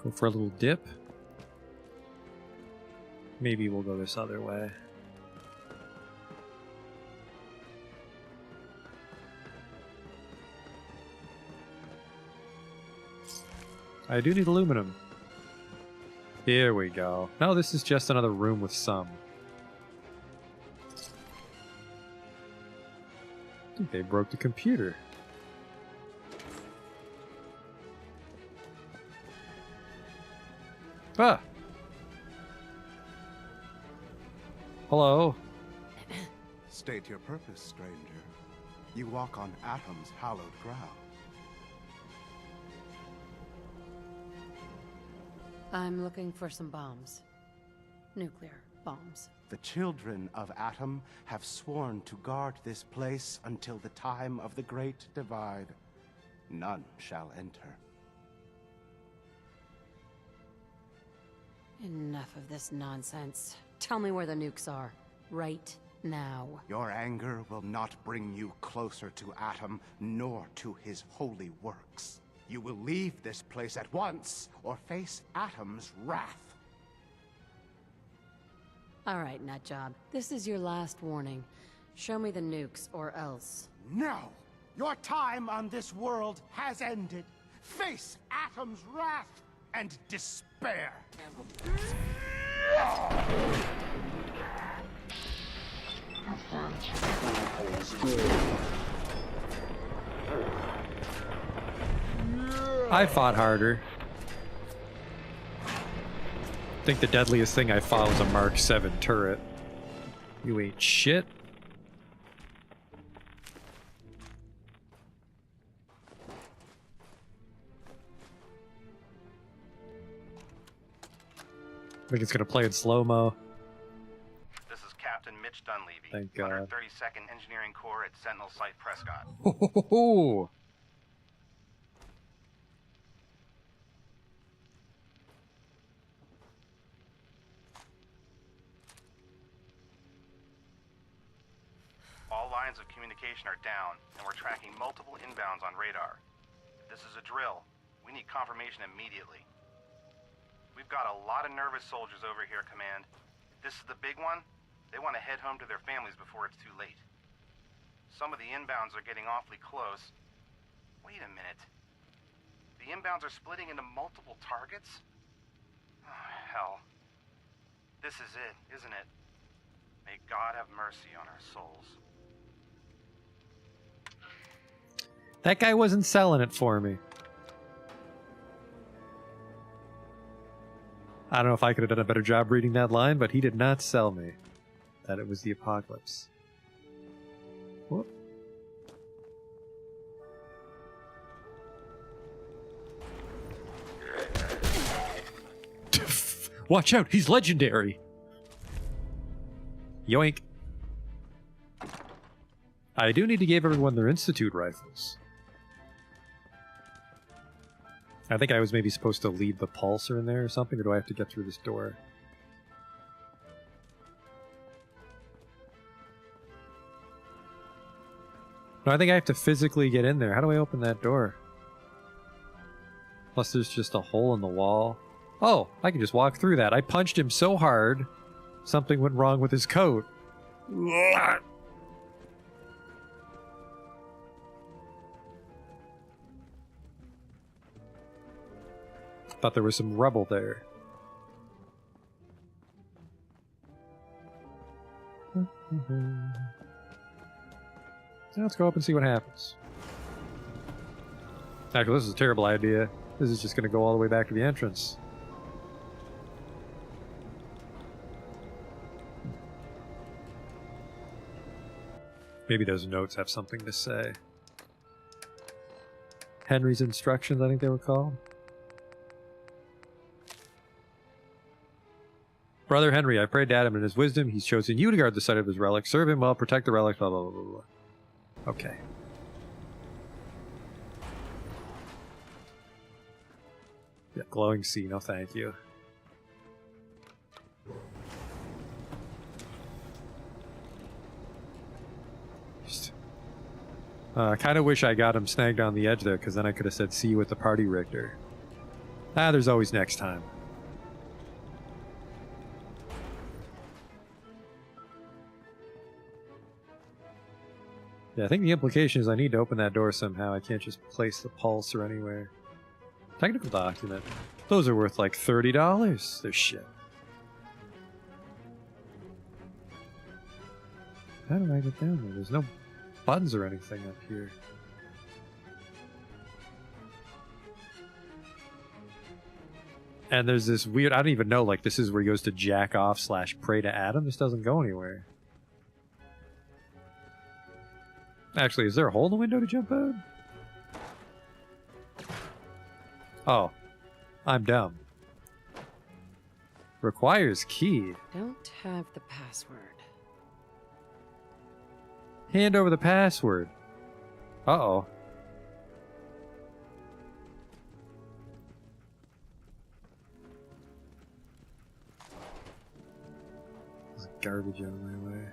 Go for a little dip. Maybe we'll go this other way. I do need aluminum. Here we go. No, this is just another room with some. I think they broke the computer. Ah! Hello? State your purpose, stranger. You walk on Atom's hallowed ground. I'm looking for some bombs. Nuclear bombs. The children of Atom have sworn to guard this place until the time of the Great Divide. None shall enter. Enough of this nonsense. Tell me where the nukes are. Right now. Your anger will not bring you closer to Atom, nor to his holy works. You will leave this place at once, or face Atom's wrath. All right, Nutjob. This is your last warning. Show me the nukes, or else. No! Your time on this world has ended. Face Atom's wrath and despair. I fought harder. I think the deadliest thing I fought was a Mark 7 turret. You ain't shit. I think it's gonna play in slow-mo. This is Captain Mitch Dunleavy, Thank God. 132nd Engineering Corps at Sentinel Site Prescott. Ho, ho, ho, ho. All lines of communication are down, and we're tracking multiple inbounds on radar. This is a drill. We need confirmation immediately. We've got a lot of nervous soldiers over here, Command. This is the big one. They want to head home to their families before it's too late. Some of the inbounds are getting awfully close. Wait a minute. The inbounds are splitting into multiple targets? Oh, hell. This is it, isn't it? May God have mercy on our souls. That guy wasn't selling it for me. I don't know if I could have done a better job reading that line, but he did not sell me that it was the apocalypse. Whoop. Watch out, he's legendary! Yoink. I do need to give everyone their Institute rifles. I think I was maybe supposed to leave the pulsar in there or something, or do I have to get through this door? No, I think I have to physically get in there. How do I open that door? Plus there's just a hole in the wall. Oh, I can just walk through that. I punched him so hard, something went wrong with his coat. Thought there was some rubble there. Let's go up and see what happens. Actually, this is a terrible idea. This is just going to go all the way back to the entrance. Maybe those notes have something to say. Henry's instructions, I think they were called. Brother Henry, I prayed to Adam in his wisdom. He's chosen you to guard the site of his relic. Serve him well, protect the relic, blah, blah, blah, blah, blah. Okay. Yeah, glowing sea, no thank you. I kind of wish I got him snagged on the edge there, because then I could have said, see you at the party, Richter. Ah, there's always next time. Yeah, I think the implication is I need to open that door somehow. I can't just place the pulsar anywhere. Technical document. Those are worth like $30. They're shit. How do I get down there? There's no buttons or anything up here. And there's this weird, I don't even know, like this is where he goes to jack off / pray to Adam. This doesn't go anywhere. Actually, is there a hole in the window to jump out? Oh, I'm dumb. Requires key. Don't have the password. Hand over the password. Uh-oh. There's garbage out of my way.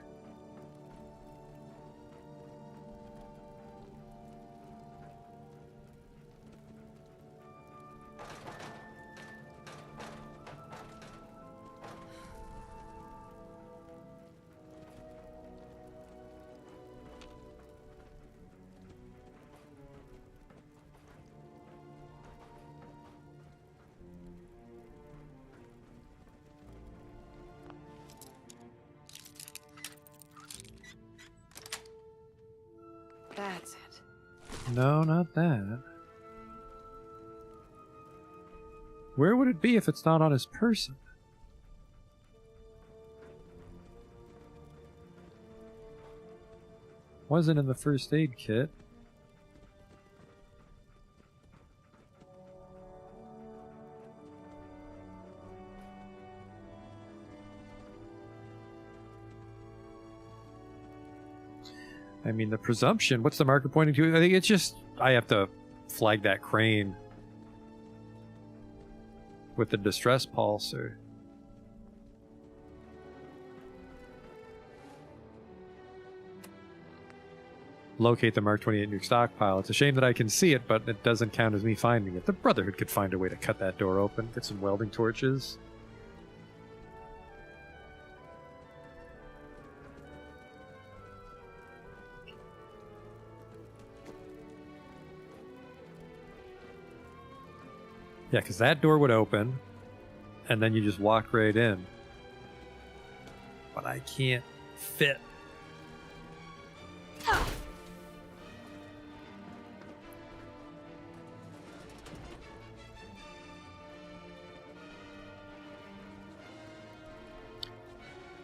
That's it. No, not that. Where would it be if it's not on his person? Wasn't in the first aid kit. I mean, the presumption, what's the marker pointing to? I think it's just, I have to flag that crane with the distress pulsar. Locate the Mark 28 nuke stockpile. It's a shame that I can see it, but it doesn't count as me finding it. The Brotherhood could find a way to cut that door open, get some welding torches. Yeah, because that door would open, and then you just walk right in. But I can't fit.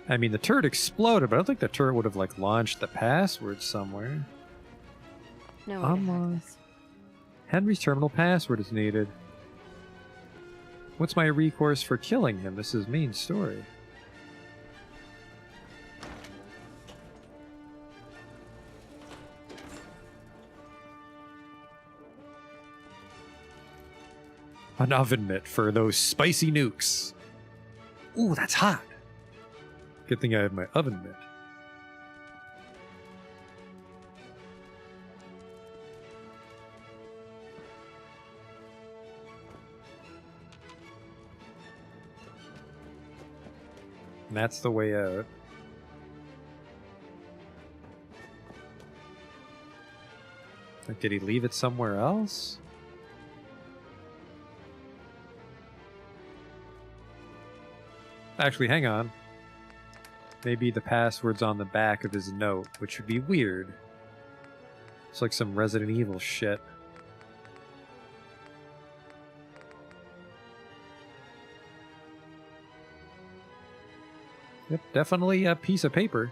I mean, the turret exploded, but I don't think the turret would have, like, launched the password somewhere. No way to hack this. Henry's terminal password is needed. What's my recourse for killing him? This is main story. An oven mitt for those spicy nukes. Ooh, that's hot. Good thing I have my oven mitt. And that's the way out. Like, did he leave it somewhere else? Actually, hang on. Maybe the password's on the back of his note, which would be weird. It's like some Resident Evil shit. Yep, definitely a piece of paper.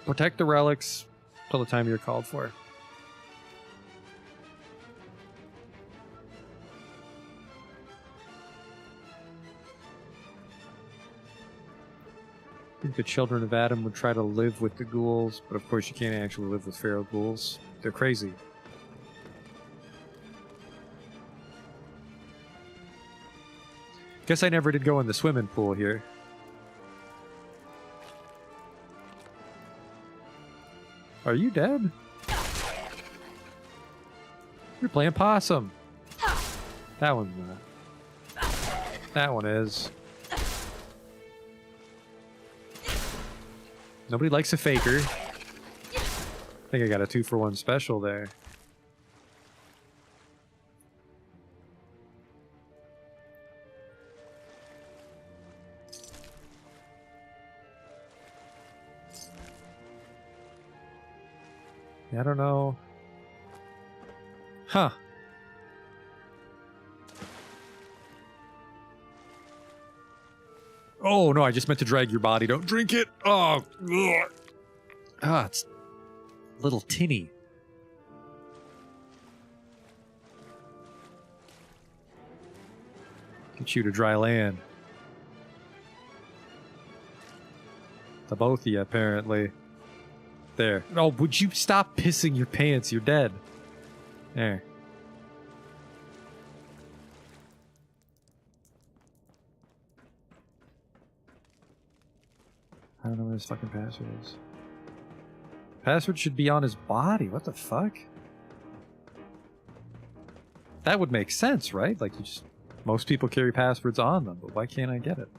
Protect the relics till the time you're called for. I think the children of Adam would try to live with the ghouls, but of course you can't actually live with feral ghouls. They're crazy. Guess I never did go in the swimming pool here. Are you dead? You're playing possum. That one's not. That one is. Nobody likes a faker. I think I got a 2-for-1 special there. I don't know. Huh. Oh, no, I just meant to drag your body. Don't drink it. Oh. Ugh. Ah, it's a little tinny. Get you to dry land. The both of you, apparently. There. Oh, would you stop pissing your pants? You're dead. There. I don't know where his fucking password is. Password should be on his body. What the fuck? That would make sense, right? Like, you just... Most people carry passwords on them, but why can't I get it?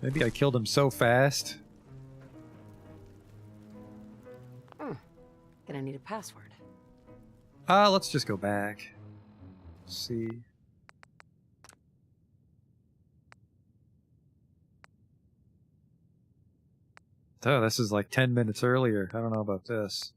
Maybe I killed him so fast. Gonna need a password. Let's just go back. Let's see. Oh, this is like 10 minutes earlier. I don't know about this.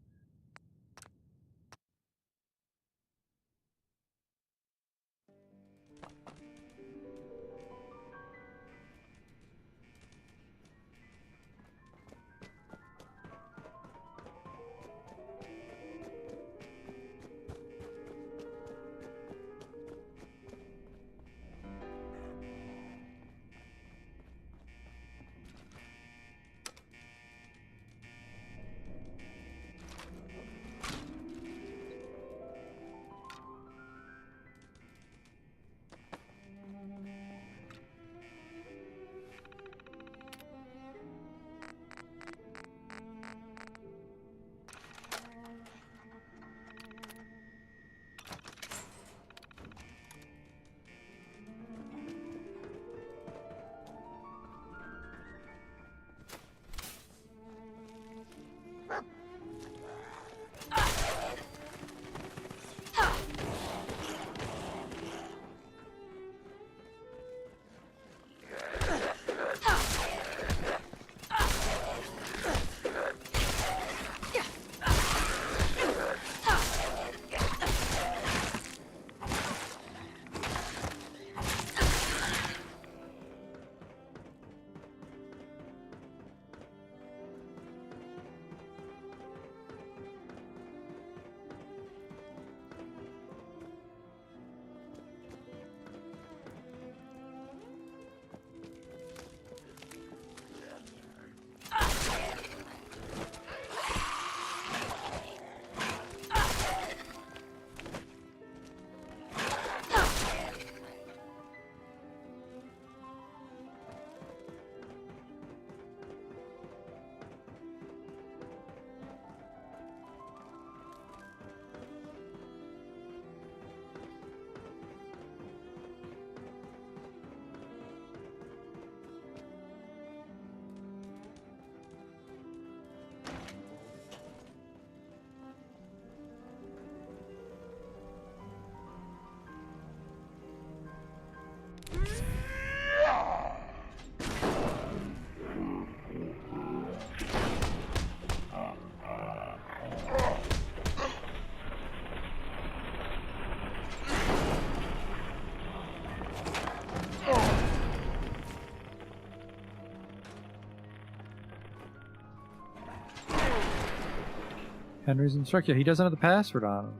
Henry's instructor. He doesn't have the password on him.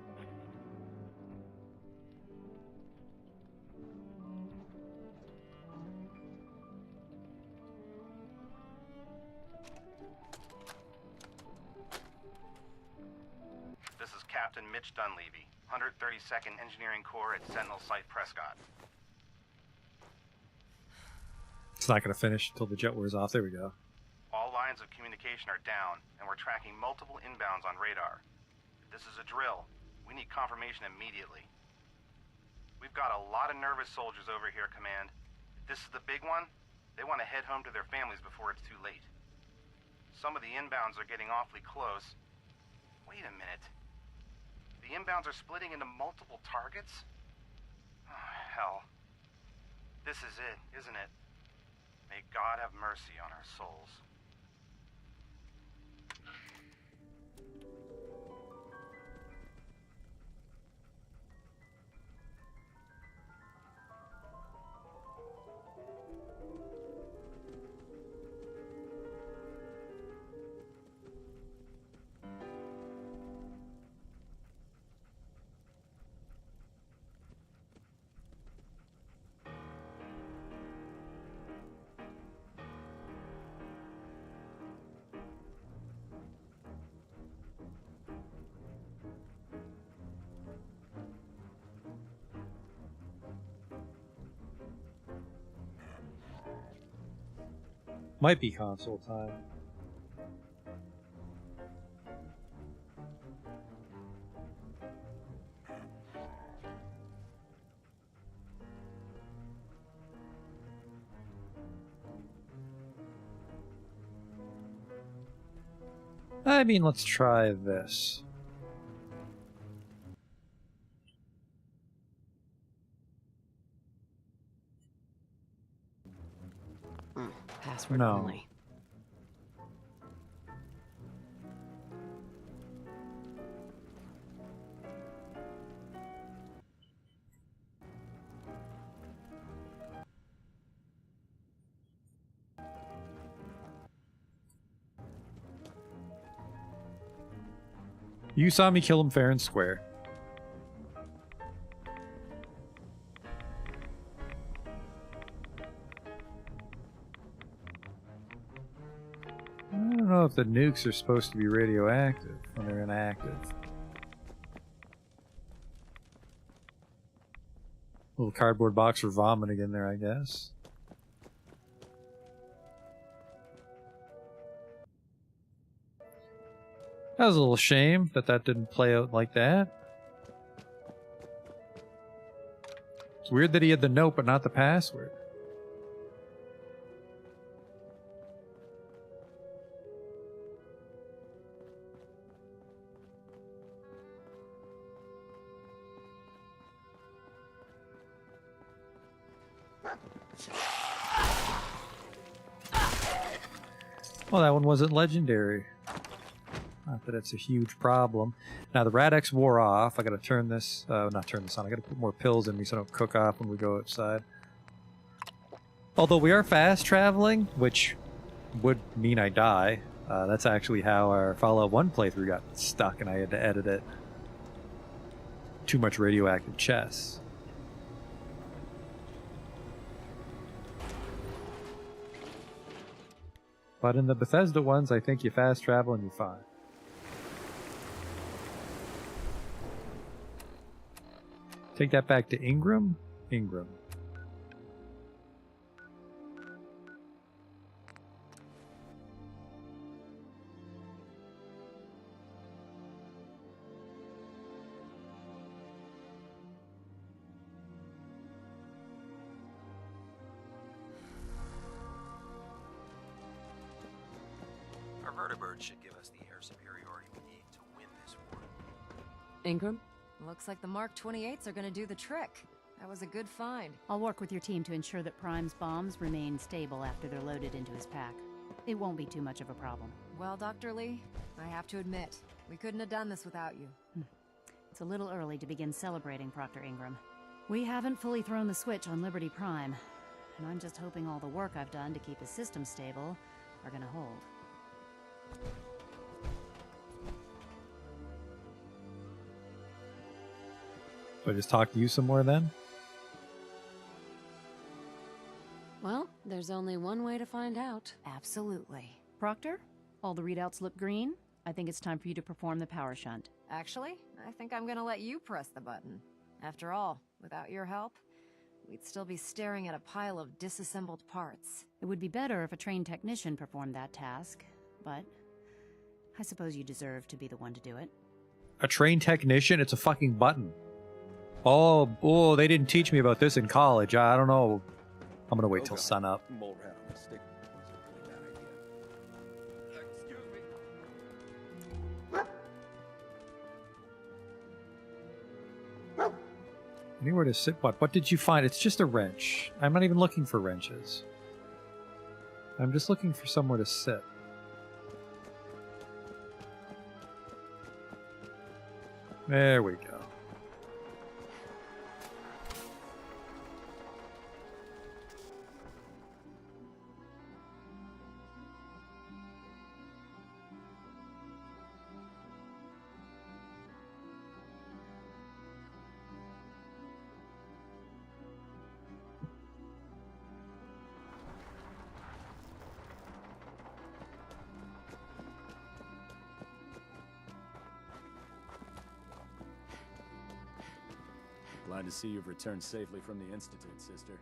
This is Captain Mitch Dunleavy, 132nd Engineering Corps at Sentinel Site Prescott. It's not going to finish until the jet wears off. There we go. All lines of communication are down, and we're tracking multiple inbounds on radar. This is a drill. We need confirmation immediately. We've got a lot of nervous soldiers over here, Command. If this is the big one, they want to head home to their families before it's too late. Some of the inbounds are getting awfully close. Wait a minute. The inbounds are splitting into multiple targets? Oh, hell. This is it, isn't it? May God have mercy on our souls. Might be console time. I mean, let's try this. Password No. only. You saw me kill him fair and square. I don't know if the nukes are supposed to be radioactive when they're inactive. Little cardboard box for vomiting in there, I guess. That was a little shame that that didn't play out like that. It's weird that he had the note but not the password. Well, that one wasn't legendary. Not that it's a huge problem. Now the Rad-X wore off. I gotta turn this, not turn this on. I gotta put more pills in me so I don't cook off when we go outside. Although we are fast traveling, which would mean I die. That's actually how our Fallout 1 playthrough got stuck and I had to edit it. Too much radioactive chess. But in the Bethesda ones, I think you fast travel and you're fine. Take that back to Ingram? Ingram. Our vertibird should give us the air superiority we need to win this war. Ingram? Looks like the Mark 28s are gonna do the trick. That was a good find. I'll work with your team to ensure that Prime's bombs remain stable after they're loaded into his pack. It won't be too much of a problem. Well, Dr. Lee, I have to admit, we couldn't have done this without you. It's a little early to begin celebrating, Proctor Ingram. We haven't fully thrown the switch on Liberty Prime, and I'm just hoping all the work I've done to keep his system stable are gonna hold. So I just talk to you some more then? Well, there's only one way to find out. Absolutely. Proctor, all the readouts look green. I think it's time for you to perform the power shunt. Actually, I think I'm gonna let you press the button. After all, without your help, we'd still be staring at a pile of disassembled parts. It would be better if a trained technician performed that task, but I suppose you deserve to be the one to do it. A trained technician? It's a fucking button. Oh, they didn't teach me about this in college. I don't know. I'm gonna wait till sun up. Mole rat on the stick was a really bad idea. Excuse me. Anywhere to sit? What did you find? It's just a wrench. I'm not even looking for wrenches. I'm just looking for somewhere to sit. There we go. Glad to see you've returned safely from the Institute, sister.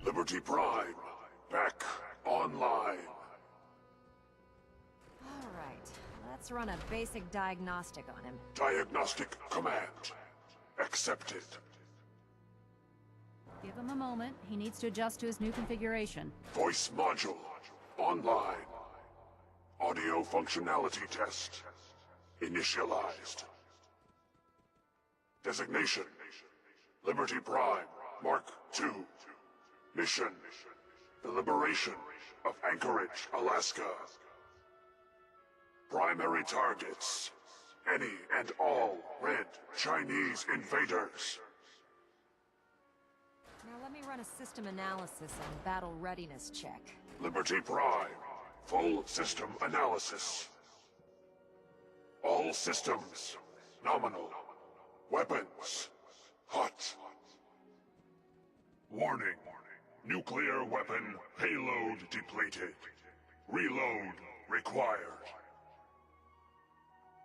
Liberty Prime, back online. All right, let's run a basic diagnostic on him. Diagnostic command accepted. Give him a moment. He needs to adjust to his new configuration. Voice module online. Audio functionality test initialized. Designation: Liberty Prime, Mark II. Mission: the liberation of Anchorage, Alaska. Primary targets: any and all red Chinese invaders. Now let me run a system analysis and battle readiness check. Liberty Prime, full system analysis. All systems nominal. Weapons hot. Warning. Nuclear weapon payload depleted. Reload required.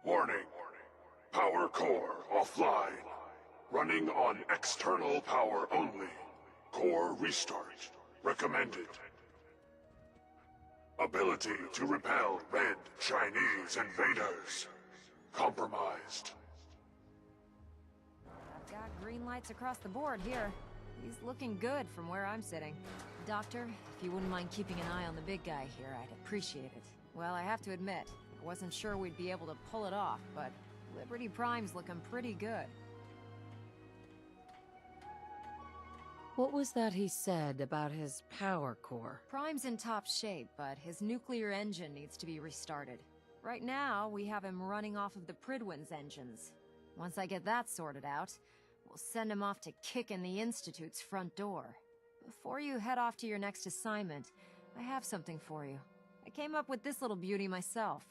Warning. Power core offline. Running on external power only. Core restart recommended. Ability to repel red Chinese invaders compromised. I've got green lights across the board here. He's looking good from where I'm sitting. Doctor, if you wouldn't mind keeping an eye on the big guy here, I'd appreciate it. Well, I have to admit, I wasn't sure we'd be able to pull it off, but Liberty Prime's looking pretty good. What was that he said about his power core? Prime's in top shape, but his nuclear engine needs to be restarted. Right now, we have him running off of the Prydwen's engines. Once I get that sorted out, we'll send him off to kick in the Institute's front door. Before you head off to your next assignment, I have something for you. I came up with this little beauty myself.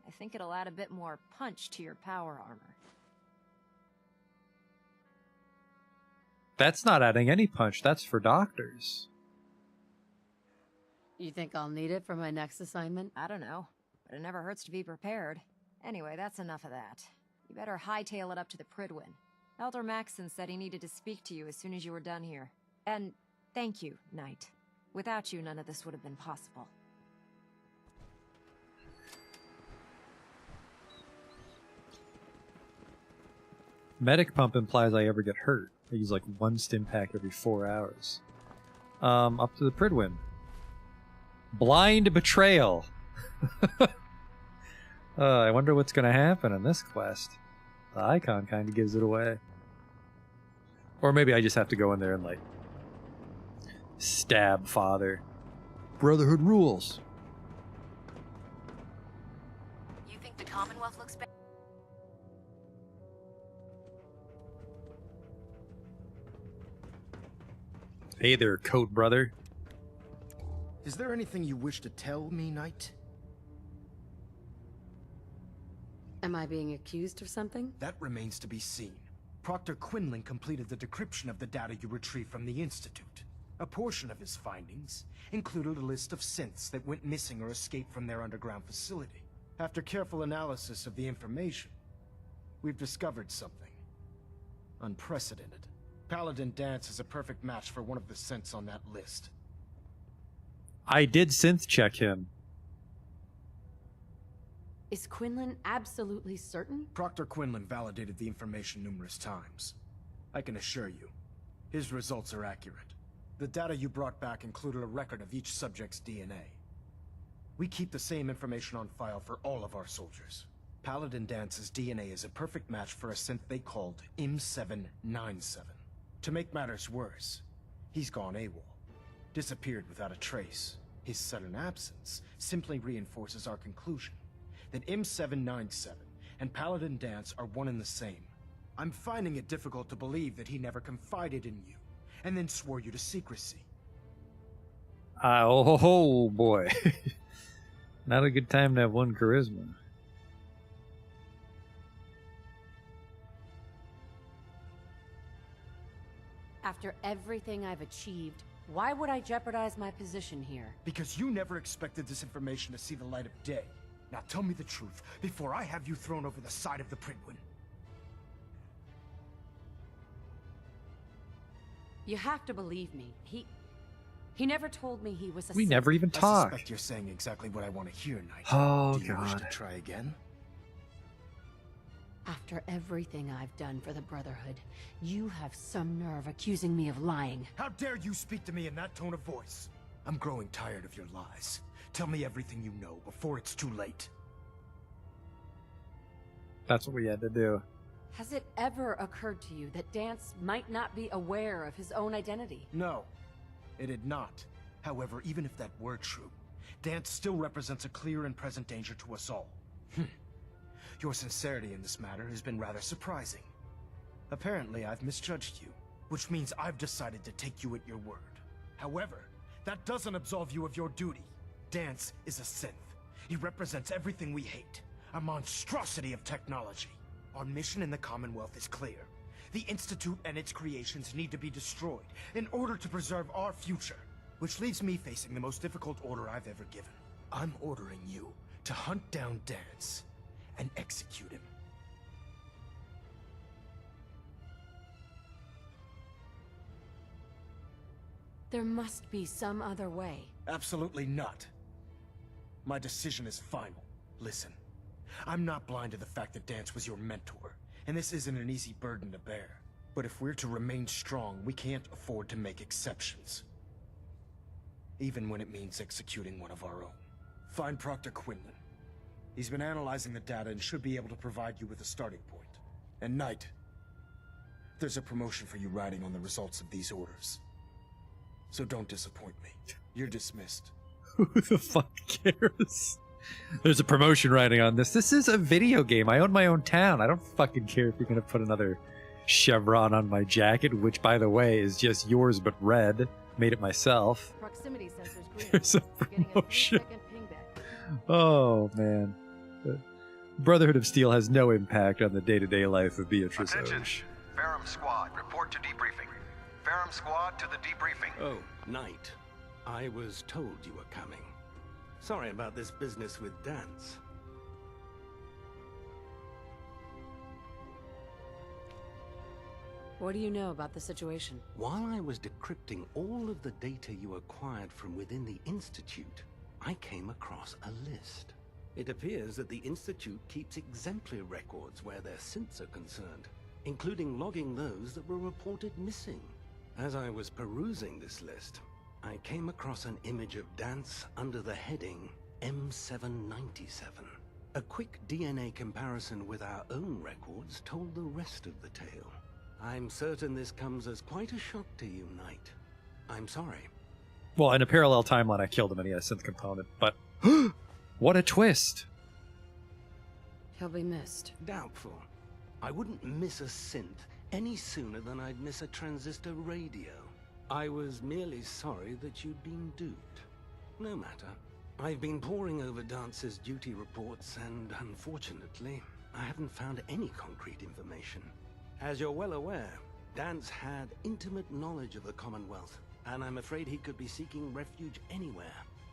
I think it'll add a bit more punch to your power armor. That's not adding any punch. That's for doctors. You think I'll need it for my next assignment? I don't know, but it never hurts to be prepared. Anyway, that's enough of that. You better hightail it up to the Prydwen. Elder Maxson said he needed to speak to you as soon as you were done here. And thank you, Knight. Without you, none of this would have been possible. Medic pump implies I ever get hurt. I use like one stim pack every 4 hours. Up to the Prydwen. Blind betrayal. I wonder what's going to happen in this quest. The icon kind of gives it away. Or maybe I just have to go in there and like stab Father. Brotherhood rules. You think the Commonwealth looks better? Hey there, Coat Brother. Is there anything you wish to tell me, Knight? Am I being accused of something? That remains to be seen. Proctor Quinlan completed the decryption of the data you retrieved from the Institute. A portion of his findings included a list of synths that went missing or escaped from their underground facility. After careful analysis of the information, we've discovered something unprecedented. Paladin Danse is a perfect match for one of the synths on that list. I did synth check him. Is Quinlan absolutely certain? Proctor Quinlan validated the information numerous times. I can assure you, his results are accurate. The data you brought back included a record of each subject's DNA. We keep the same information on file for all of our soldiers. Paladin Dance's DNA is a perfect match for a synth they called M797. To make matters worse, he's gone AWOL. Disappeared without a trace. His sudden absence simply reinforces our conclusion that M797 and Paladin Danse are one and the same. I'm finding it difficult to believe that he never confided in you, and then swore you to secrecy. Oh boy. Not a good time to have one charisma. After everything I've achieved, why would I jeopardize my position here? Because you never expected this information to see the light of day. Now tell me the truth, before I have you thrown over the side of the Prydwen. You have to believe me. He never told me he was a We synth. never even I talked. suspect you're saying exactly what I want to hear, Knight. Oh, Do you wish God. to try again? After everything I've done for the Brotherhood, you have some nerve accusing me of lying. How dare you speak to me in that tone of voice? I'm growing tired of your lies. Tell me everything you know before it's too late. That's what we had to do. Has it ever occurred to you that Danse might not be aware of his own identity? No, it did not. However, even if that were true, Danse still represents a clear and present danger to us all. Your sincerity in this matter has been rather surprising. Apparently, I've misjudged you, which means I've decided to take you at your word. However, that doesn't absolve you of your duty. Danse is a synth. He represents everything we hate, a monstrosity of technology. Our mission in the Commonwealth is clear. The Institute and its creations need to be destroyed in order to preserve our future, which leaves me facing the most difficult order I've ever given. I'm ordering you to hunt down Danse and execute him. There must be some other way. Absolutely not. My decision is final. Listen, I'm not blind to the fact that Danse was your mentor, and this isn't an easy burden to bear. But if we're to remain strong, we can't afford to make exceptions. Even when it means executing one of our own. Find Proctor Quinlan. He's been analyzing the data and should be able to provide you with a starting point. And Knight, there's a promotion for you riding on the results of these orders. So don't disappoint me. You're dismissed. Who the fuck cares? There's a promotion riding on this. This is a video game. I own my own town. I don't fucking care if you're gonna put another chevron on my jacket, which, by the way, is just yours but red. Made it myself. Proximity sensors green. There's a Getting a promotion. 3-second pingback. Oh, man. The Brotherhood of Steel has no impact on the day-to-day life of Beatrice Attention. Oge. Ferrum Squad, report to debriefing. Ferrum Squad to the debriefing. Oh, Knight. I was told you were coming. Sorry about this business with Danse. What do you know about the situation? While I was decrypting all of the data you acquired from within the Institute, I came across a list. It appears that the Institute keeps exemplary records where their synths are concerned, including logging those that were reported missing. As I was perusing this list, I came across an image of Danse under the heading M797. A quick DNA comparison with our own records told the rest of the tale. I'm certain this comes as quite a shock to you, Knight. I'm sorry. Well, in a parallel timeline, I killed him and he had a synth component, but what a twist! He'll be missed. Doubtful. I wouldn't miss a synth any sooner than I'd miss a transistor radio. I was merely sorry that you'd been duped. No matter. I've been poring over Dance's duty reports, and unfortunately, I haven't found any concrete information. As you're well aware, Dance had intimate knowledge of the Commonwealth, and I'm afraid he could be seeking refuge anywhere.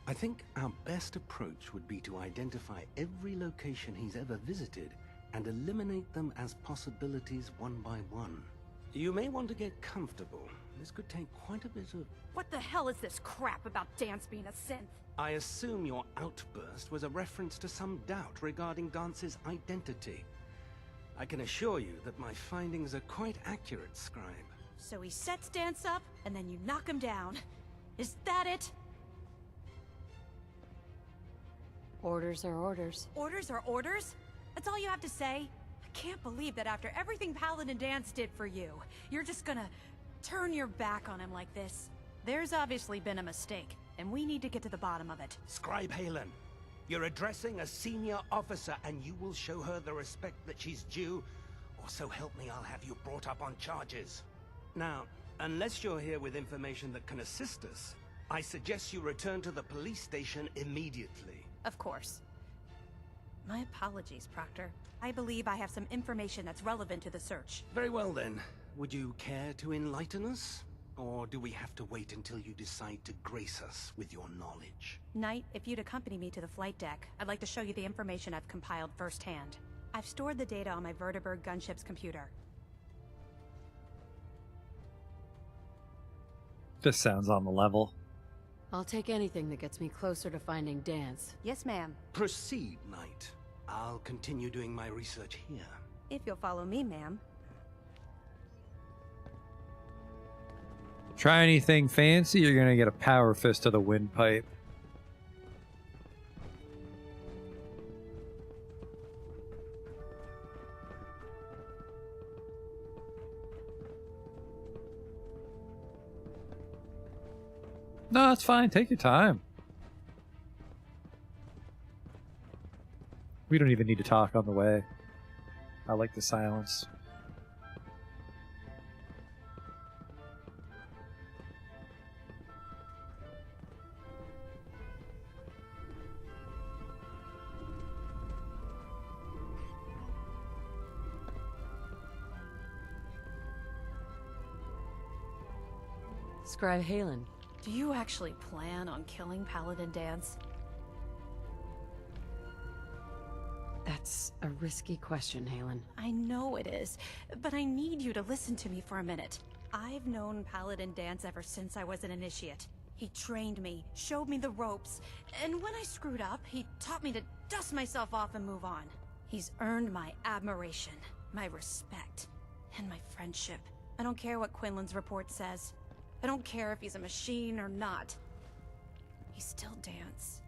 I think our best approach would be to identify every location he's ever visited and eliminate them as possibilities one by one. You may want to get comfortable. This could take quite a bit of... What the hell is this crap about Dance being a synth? I assume your outburst was a reference to some doubt regarding Dance's identity. I can assure you that my findings are quite accurate, Scribe. So he sets Dance up, and then you knock him down. Is that it? Orders are orders. Orders are orders? That's all you have to say? I can't believe that after everything Paladin Dance did for you, you're just gonna turn your back on him like this. There's obviously been a mistake, and we need to get to the bottom of it. Scribe Halen, you're addressing a senior officer, and you will show her the respect that she's due, or so help me, I'll have you brought up on charges. Now, unless you're here with information that can assist us, I suggest you return to the police station immediately. Of course. My apologies, Proctor. I believe I have some information that's relevant to the search. Very well then. Would you care to enlighten us? Or do we have to wait until you decide to grace us with your knowledge? Knight, if you'd accompany me to the flight deck, I'd like to show you the information I've compiled firsthand. I've stored the data on my Vertibird gunship's computer. This sounds on the level. I'll take anything that gets me closer to finding Dance. Yes, ma'am. Proceed, Knight. I'll continue doing my research here. If you'll follow me, ma'am. Try anything fancy, you're gonna get a power fist to the windpipe. No, it's fine. Take your time. We don't even need to talk on the way. I like the silence. Scribe Halen. Do you actually plan on killing Paladin Dance? That's a risky question, Halen. I know it is, but I need you to listen to me for a minute. I've known Paladin Dance ever since I was an initiate. He trained me, showed me the ropes, and when I screwed up, he taught me to dust myself off and move on. He's earned my admiration, my respect, and my friendship. I don't care what Quinlan's report says. I don't care if he's a machine or not. He's still Dance.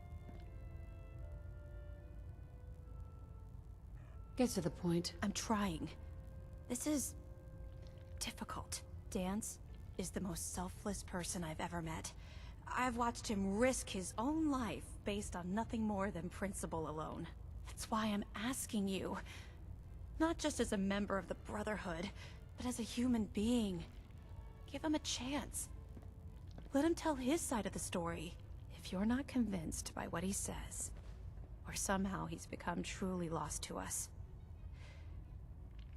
Get to the point. I'm trying. This is difficult. Dance is the most selfless person I've ever met. I've watched him risk his own life based on nothing more than principle alone. That's why I'm asking you, not just as a member of the Brotherhood, but as a human being. Give him a chance. Let him tell his side of the story. If you're not convinced by what he says, or somehow he's become truly lost to us,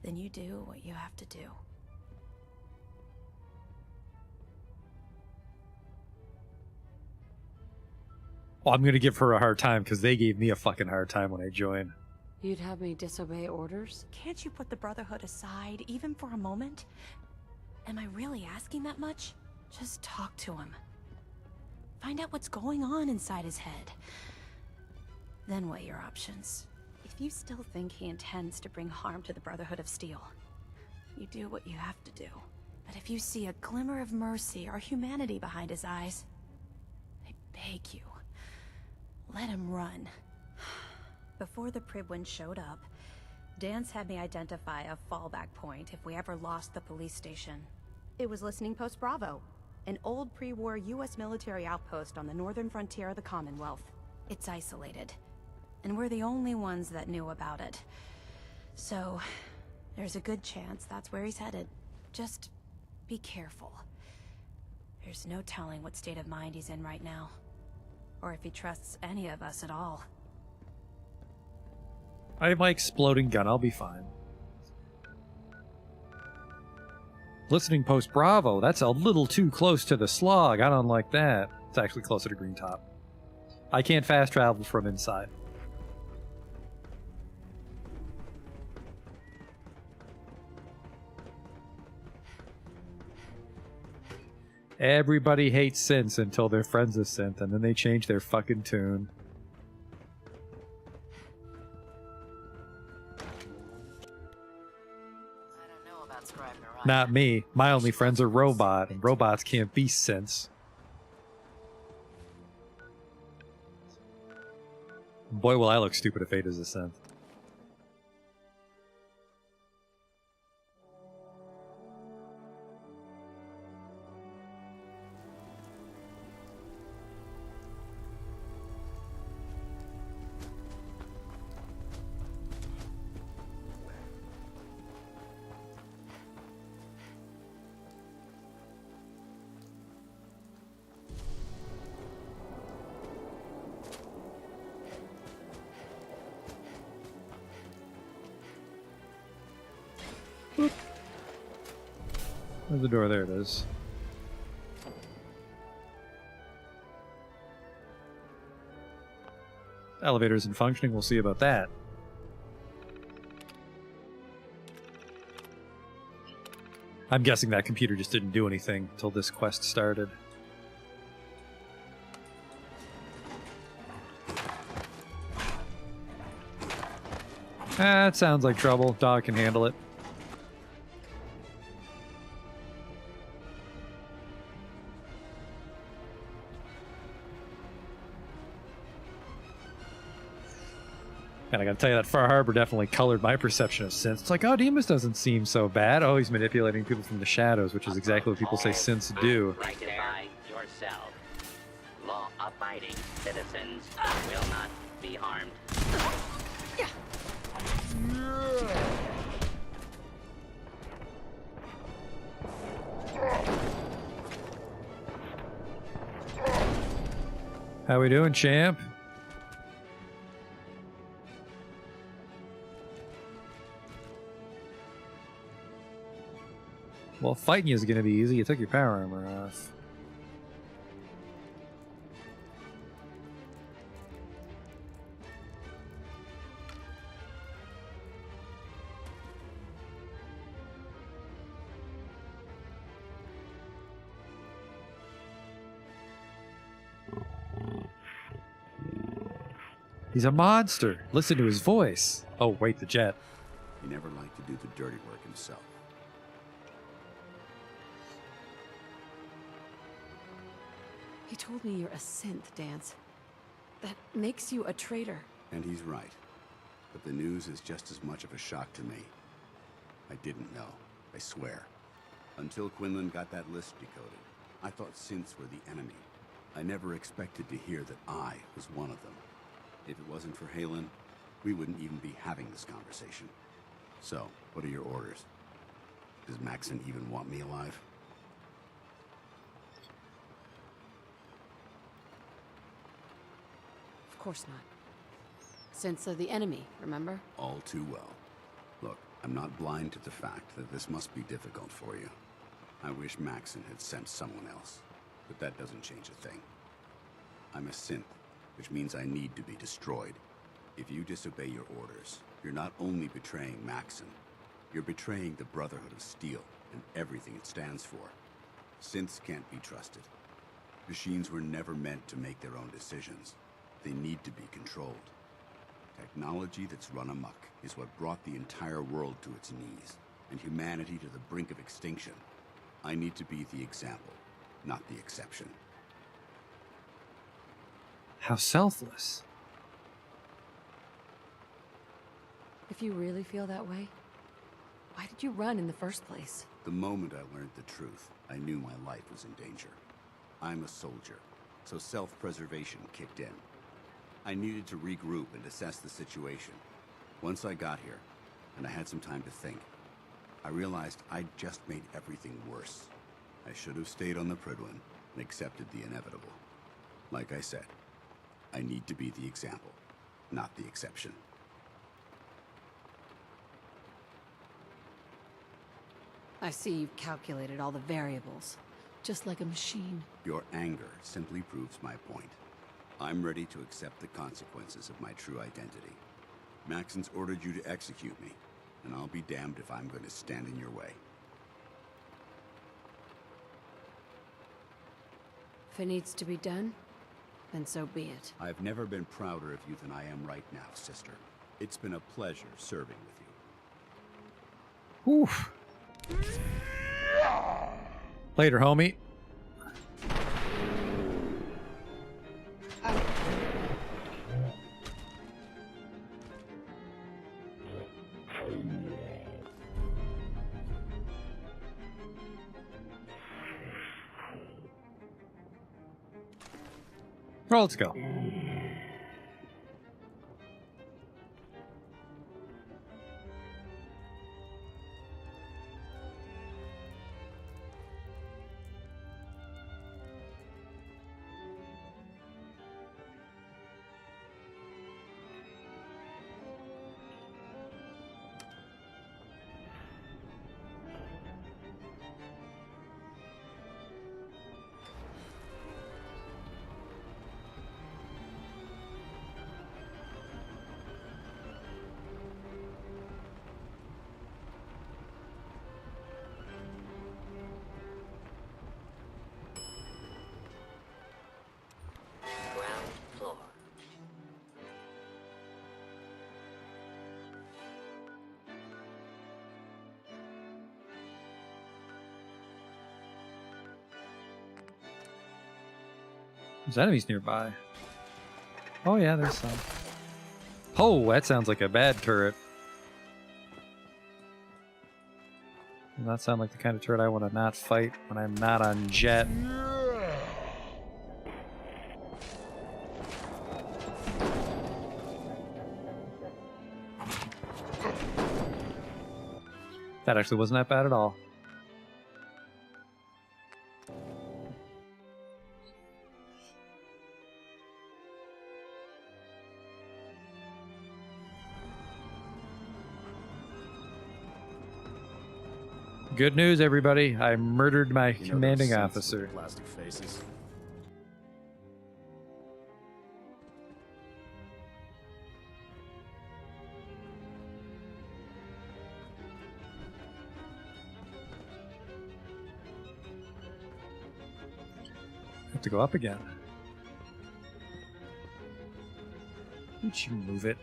then you do what you have to do. Well, I'm gonna give her a hard time because they gave me a fucking hard time when I joined. You'd have me disobey orders? Can't you put the Brotherhood aside, even for a moment? Am I really asking that much? Just talk to him. Find out what's going on inside his head. Then weigh your options. If you still think he intends to bring harm to the Brotherhood of Steel, you do what you have to do. But if you see a glimmer of mercy or humanity behind his eyes, I beg you, let him run. Before the Pribwin showed up, Dance had me identify a fallback point if we ever lost the police station. It was Listening Post Bravo, an old pre-war US military outpost on the northern frontier of the Commonwealth. It's isolated, and we're the only ones that knew about it. So, there's a good chance that's where he's headed. Just be careful. There's no telling what state of mind he's in right now. or if he trusts any of us at all. I have my exploding gun, I'll be fine. Listening post Bravo, that's a little too close to the slog. I don't like that. It's actually closer to Green Top. I can't fast travel from inside. Everybody hates synths until they're friends with synth, and then they change their fucking tune. Not me. My only friends are robot, and robots can't be synths. Boy, will I look stupid if Ada's a synth. Where's the door? There it is. Elevator isn't functioning. We'll see about that. I'm guessing that computer just didn't do anything until this quest started. That sounds like trouble. Dog can handle it. And I gotta tell you, that Far Harbor definitely colored my perception of synths. It's like, oh, Demas doesn't seem so bad. Oh, he's manipulating people from the shadows, which is exactly what people say synths do. Rectify yourself. Law-abiding citizens will not be harmed. How we doing, champ? Well, fighting you is going to be easy. You took your power armor off. He's a monster. Listen to his voice. Oh, wait, the jet. He never liked to do the dirty work himself. He told me you're a synth, Danse. That makes you a traitor. And he's right. But the news is just as much of a shock to me. I didn't know, I swear. Until Quinlan got that list decoded, I thought synths were the enemy. I never expected to hear that I was one of them. If it wasn't for Haylen, we wouldn't even be having this conversation. So, what are your orders? Does Maxson even want me alive? Of course not. Synths are the enemy, remember? All too well. Look, I'm not blind to the fact that this must be difficult for you. I wish Maxson had sent someone else, but that doesn't change a thing. I'm a synth, which means I need to be destroyed. If you disobey your orders, you're not only betraying Maxson, you're betraying the Brotherhood of Steel and everything it stands for. Synths can't be trusted. Machines were never meant to make their own decisions. They need to be controlled. Technology that's run amok is what brought the entire world to its knees, and humanity to the brink of extinction. I need to be the example, not the exception. How selfless. If you really feel that way, why did you run in the first place? The moment I learned the truth, I knew my life was in danger. I'm a soldier, so self-preservation kicked in. I needed to regroup and assess the situation. Once I got here, and I had some time to think, I realized I'd just made everything worse. I should have stayed on the Prydwen and accepted the inevitable. Like I said, I need to be the example, not the exception. I see you've calculated all the variables, just like a machine. Your anger simply proves my point. I'm ready to accept the consequences of my true identity. Maxon's ordered you to execute me, and I'll be damned if I'm going to stand in your way. If it needs to be done, then so be it. I've never been prouder of you than I am right now, sister. It's been a pleasure serving with you. Oof. Later, homie. Well, let's go. There's enemies nearby. Oh yeah, there's some. Oh, that sounds like a bad turret. Does that sound like the kind of turret I want to not fight when I'm not on jet? That actually wasn't that bad at all. Good news, everybody. I murdered my commanding officer. Plastic faces. Have to go up again. Don't you move it?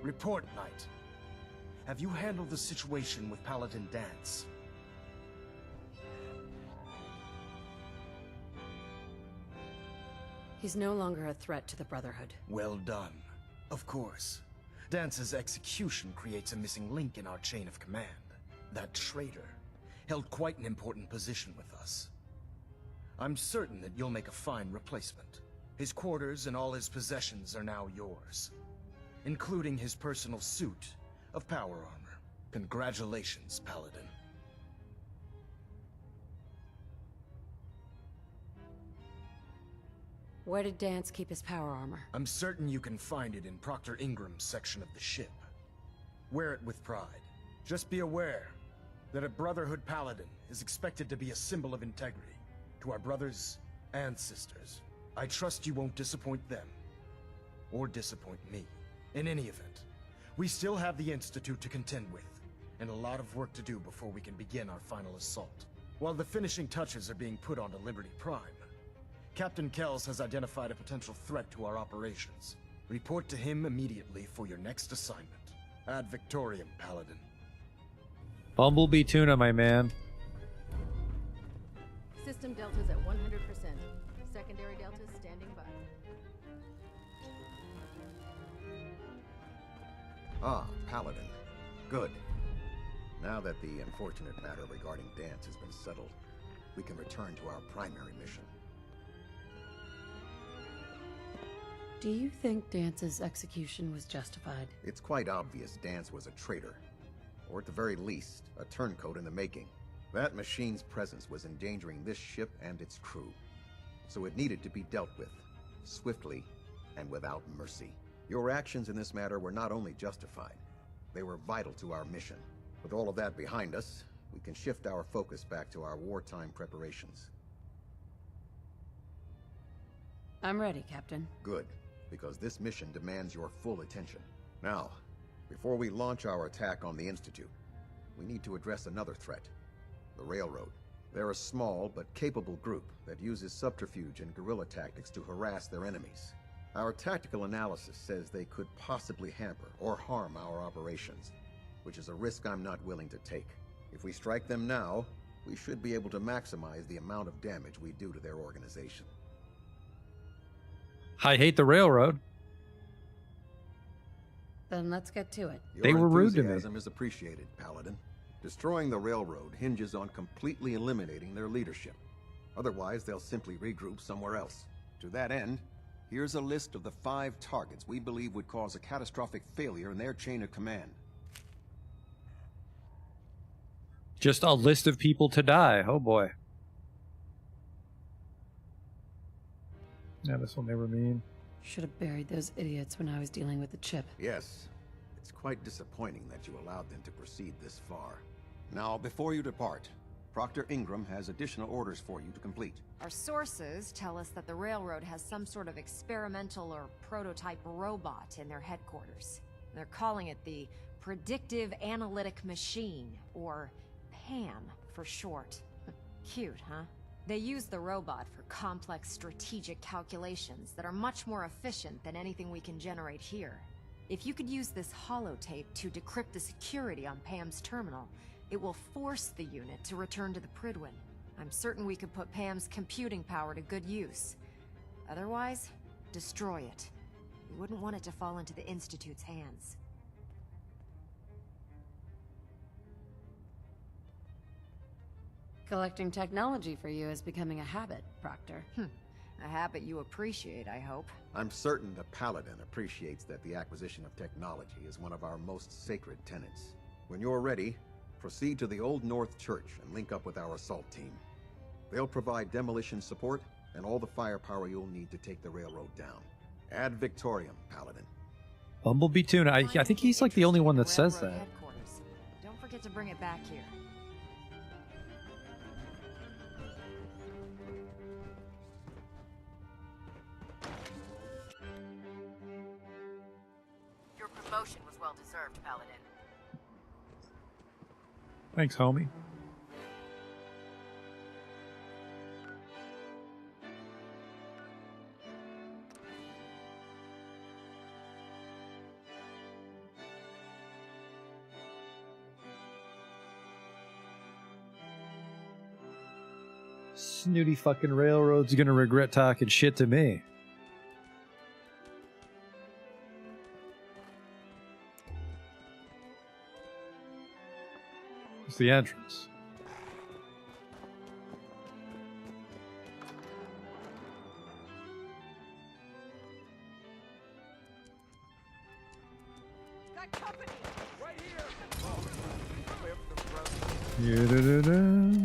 Report, Knight. Have you handled the situation with Paladin Danse? He's no longer a threat to the Brotherhood. Well done. Of course. Dance's execution creates a missing link in our chain of command. That traitor held quite an important position with us. I'm certain that you'll make a fine replacement. His quarters and all his possessions are now yours, including his personal suit of power armor. Congratulations, Paladin. Where did Danse keep his power armor? I'm certain you can find it in Proctor Ingram's section of the ship. Wear it with pride. Just be aware that a Brotherhood Paladin is expected to be a symbol of integrity to our brothers and sisters. I trust you won't disappoint them, or disappoint me. In any event, we still have the Institute to contend with, and a lot of work to do before we can begin our final assault. While the finishing touches are being put onto Liberty Prime, Captain Kells has identified a potential threat to our operations. Report to him immediately for your next assignment. Ad Victoriam, Paladin. Bumblebee tuna, my man. System deltas at 100%. Secondary deltas standing by. Ah, Paladin. Good. Now that the unfortunate matter regarding Danse has been settled, we can return to our primary mission. Do you think Dance's execution was justified? It's quite obvious Danse was a traitor. or at the very least, a turncoat in the making. That machine's presence was endangering this ship and its crew. So it needed to be dealt with, swiftly and without mercy. Your actions in this matter were not only justified, they were vital to our mission. With all of that behind us, we can shift our focus back to our wartime preparations. I'm ready, Captain. Good, because this mission demands your full attention. Now, before we launch our attack on the Institute, we need to address another threat, the Railroad. They're a small but capable group that uses subterfuge and guerrilla tactics to harass their enemies. Our tactical analysis says they could possibly hamper or harm our operations, which is a risk I'm not willing to take. If we strike them now, we should be able to maximize the amount of damage we do to their organization. I hate the Railroad. Then let's get to it. They were rude to me. Your enthusiasm is appreciated, Paladin. Destroying the Railroad hinges on completely eliminating their leadership. Otherwise, they'll simply regroup somewhere else. To that end, here's a list of the 5 targets we believe would cause a catastrophic failure in their chain of command. Just a list of people to die. Oh boy. Yeah, this one they were mean. Should have buried those idiots when I was dealing with the chip. Yes. It's quite disappointing that you allowed them to proceed this far. Now, before you depart, Proctor Ingram has additional orders for you to complete. Our sources tell us that the Railroad has some sort of experimental or prototype robot in their headquarters. They're calling it the Predictive Analytic Machine, or PAM for short. Cute, huh? They use the robot for complex strategic calculations that are much more efficient than anything we can generate here. If you could use this holotape to decrypt the security on PAM's terminal, it will force the unit to return to the Prydwen. I'm certain we could put PAM's computing power to good use. Otherwise, destroy it. We wouldn't want it to fall into the Institute's hands. Collecting technology for you is becoming a habit, Proctor. A habit you appreciate, I hope. I'm certain the Paladin appreciates that the acquisition of technology is one of our most sacred tenets. When you're ready, proceed to the Old North Church and link up with our assault team. They'll provide demolition support and all the firepower you'll need to take the railroad down. Ad Victoriam, Paladin. Bumblebee Tuna. I think he's like the only one that says that. Headquarters. Don't forget to bring it back here. Your promotion was well deserved, Paladin. Thanks, homie. Snooty fucking Railroad's gonna regret talking shit to me. It's the entrance. Got company! Right here! Yeah-da-da-da.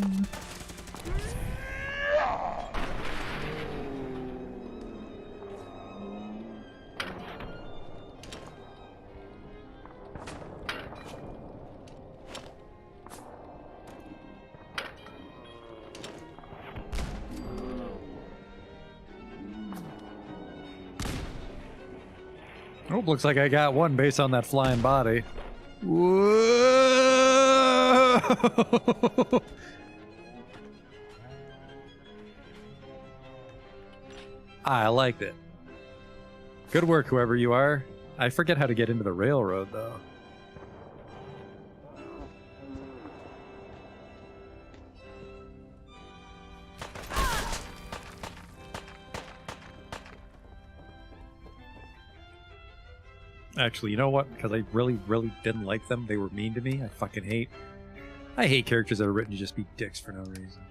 Oh, looks like I got one based on that flying body. Whoa! I liked it. Good work, whoever you are. I forget how to get into the railroad, though. Actually, you know what? Because I really, really didn't like them. They were mean to me. I hate characters that are written to just be dicks for no reason.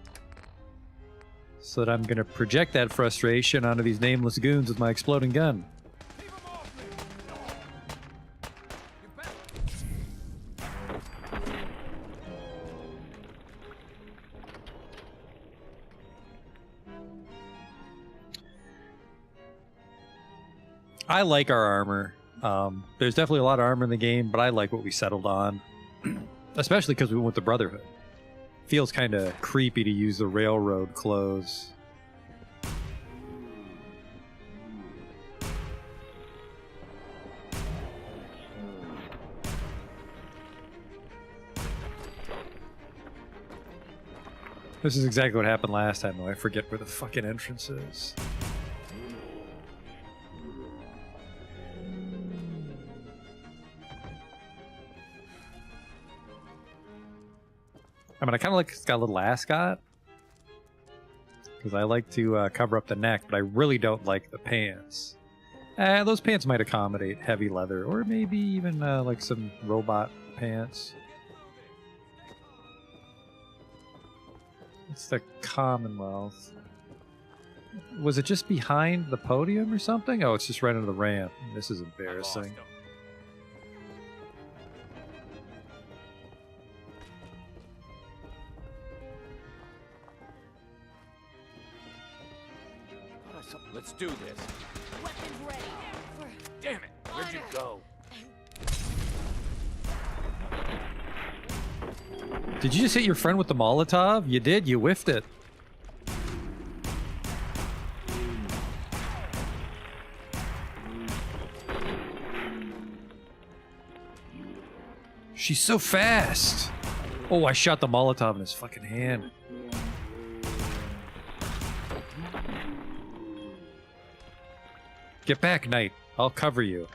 So that I'm going to project that frustration onto these nameless goons with my exploding gun. I like our armor. There's definitely a lot of armor in the game, but I like what we settled on. Especially because we went with the Brotherhood. Feels kind of creepy to use the railroad clothes. This is exactly what happened last time, though. I forget where the fucking entrance is. I mean, I kind of like it's got a little ascot. Because I like to cover up the neck, but I really don't like the pants. Those pants might accommodate heavy leather, or maybe even like some robot pants. It's the Commonwealth. Was it just behind the podium or something? Oh, it's just right under the ramp. This is embarrassing. Let's do this. Weapons ready. Damn it! Where'd you go? Did you just hit your friend with the Molotov? You did. You whiffed it. She's so fast. Oh, I shot the Molotov in his fucking hand. Get back, Knight. I'll cover you.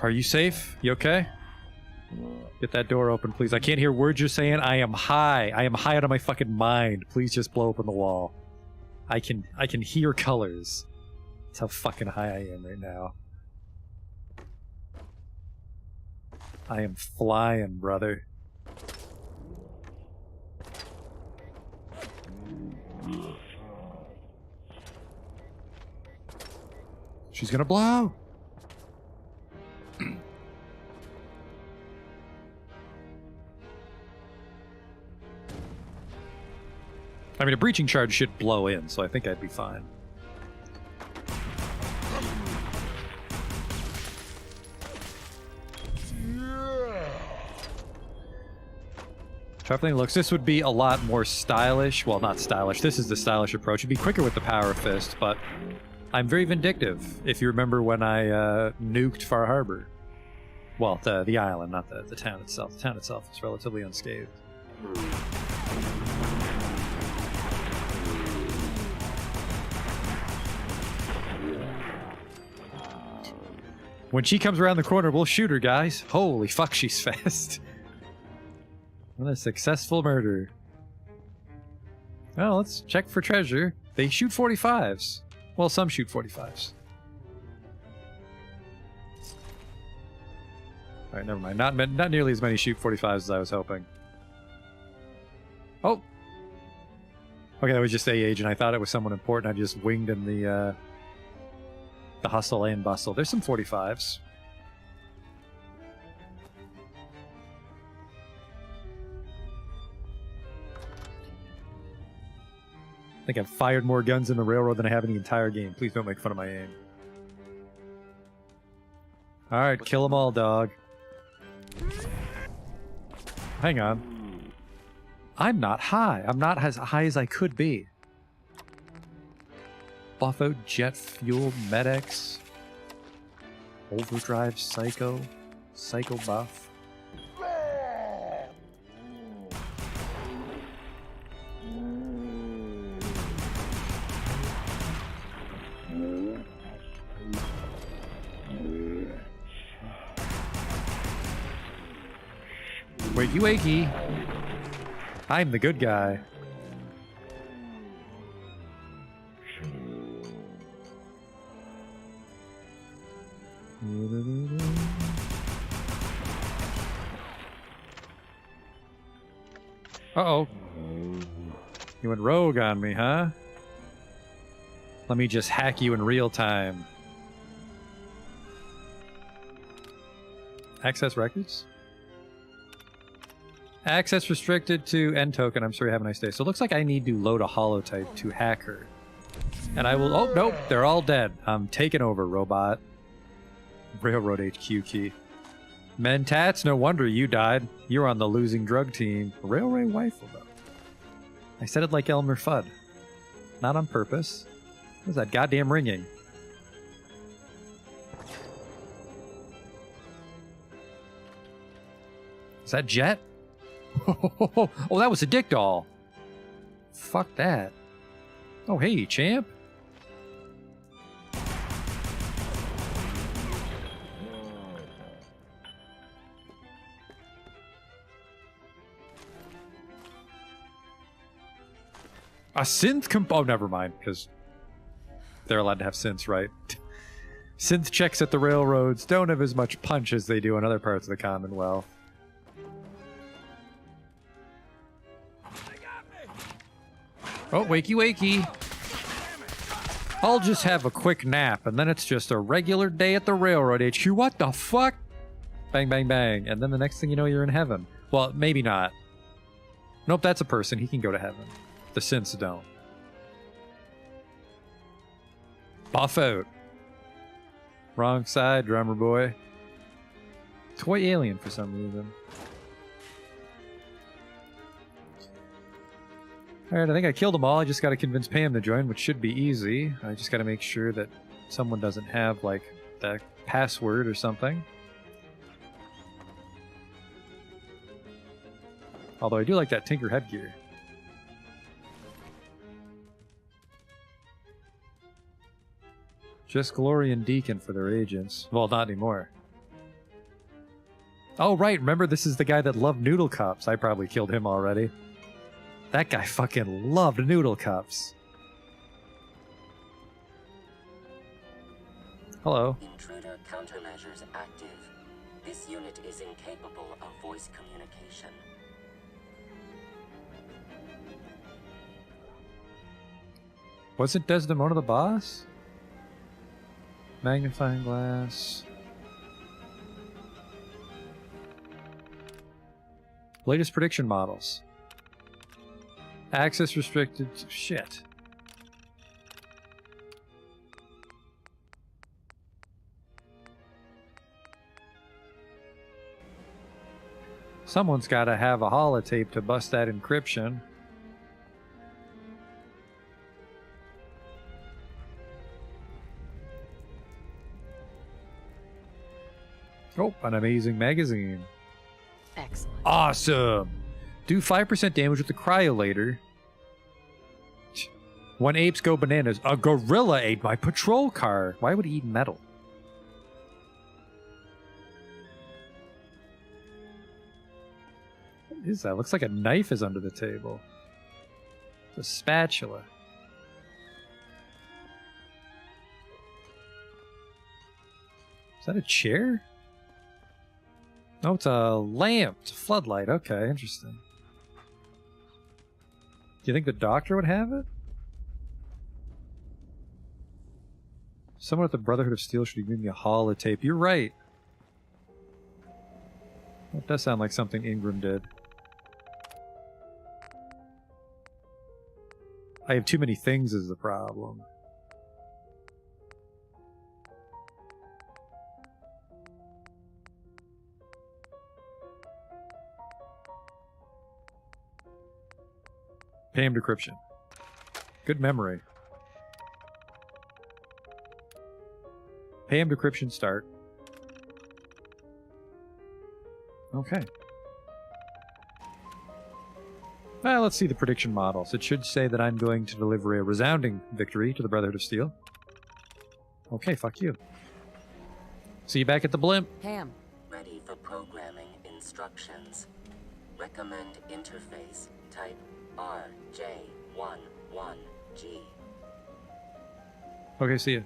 Are you safe? You okay? Get that door open, please. I can't hear words you're saying. I am high. I am high out of my fucking mind. Please just blow open the wall. I can hear colors. That's how fucking high I am right now. I am flying, brother. She's gonna blow. I mean, a breaching charge should blow in, so I think I'd be fine. Trifling looks. This would be a lot more stylish. Well, not stylish. This is the stylish approach. It'd be quicker with the Power Fist, but I'm very vindictive. If you remember when I nuked Far Harbor. Well, the island, not the town itself. The town itself is relatively unscathed. When she comes around the corner, we'll shoot her, guys. Holy fuck, she's fast. What a successful murder. Well, let's check for treasure. They shoot 45s. Well, some shoot 45s. Alright, never mind. Not nearly as many shoot 45s as I was hoping. Oh! Okay, that was just A agent. I thought it was someone important. I just winged in the hustle and bustle. There's some 45s. I think I've fired more guns in the railroad than I have in the entire game. Please don't make fun of my aim. Alright, kill them all, dog. Hang on. I'm not high. I'm not as high as I could be. Buffo, jet fuel, Med-X, overdrive, psycho, psycho buff. Wait, you achy. I'm the good guy. Uh-oh. You went rogue on me, huh? Let me just hack you in real time. Access records? Access restricted to end token. I'm sorry, have a nice day. So it looks like I need to load a holotype to hack her. And I will... Oh, nope. They're all dead. I'm taking over, robot. Railroad HQ key. Mentats, no wonder you died. You're on the losing drug team. Railway rifle, though. I said it like Elmer Fudd. Not on purpose. What was that goddamn ringing? Is that Jet? Oh, that was a dick doll. Fuck that. Oh, hey, champ. A synth oh, never mind, because they're allowed to have synths, right? Synth checks at the railroads don't have as much punch as they do in other parts of the Commonwealth. Oh, wakey wakey. I'll just have a quick nap, and then it's just a regular day at the Railroad HQ. What the fuck? Bang, bang, bang. And then the next thing you know, you're in heaven. Well, maybe not. Nope, that's a person. He can go to heaven. The synths don't. Buff out. Wrong side, drummer boy. Toy alien for some reason. Alright, I think I killed them all. I just gotta convince Pam to join, which should be easy. I just gotta make sure that someone doesn't have, like, the password or something. Although I do like that Tinker headgear. Just Glory and Deacon for their agents. Well, not anymore. Oh, right. Remember, this is the guy that loved noodle cups. I probably killed him already. That guy fucking loved noodle cups. Hello. Intruder countermeasures active. This unit is incapable of voice communication. Wasn't Desdemona the boss? Magnifying glass. Latest prediction models. Access restricted. Shit. Someone's got to have a holotape to bust that encryption. Oh, an amazing magazine. Excellent. Awesome. Do 5% damage with the cryolator. When apes go bananas, a gorilla ate my patrol car. Why would he eat metal? What is that? Looks like a knife is under the table. It's a spatula. Is that a chair? Oh, it's a lamp. It's a floodlight. Okay, interesting. Do you think the doctor would have it? Someone at the Brotherhood of Steel should give me a holotape. You're right. That does sound like something Ingram did. I have too many things is the problem. PAM decryption. Good memory. PAM decryption start. Okay. Well, let's see the prediction models. It should say that I'm going to deliver a resounding victory to the Brotherhood of Steel. Okay, fuck you. See you back at the blimp. Pam. Ready for programming instructions. Recommend interface type RJ11G. Okay, see you.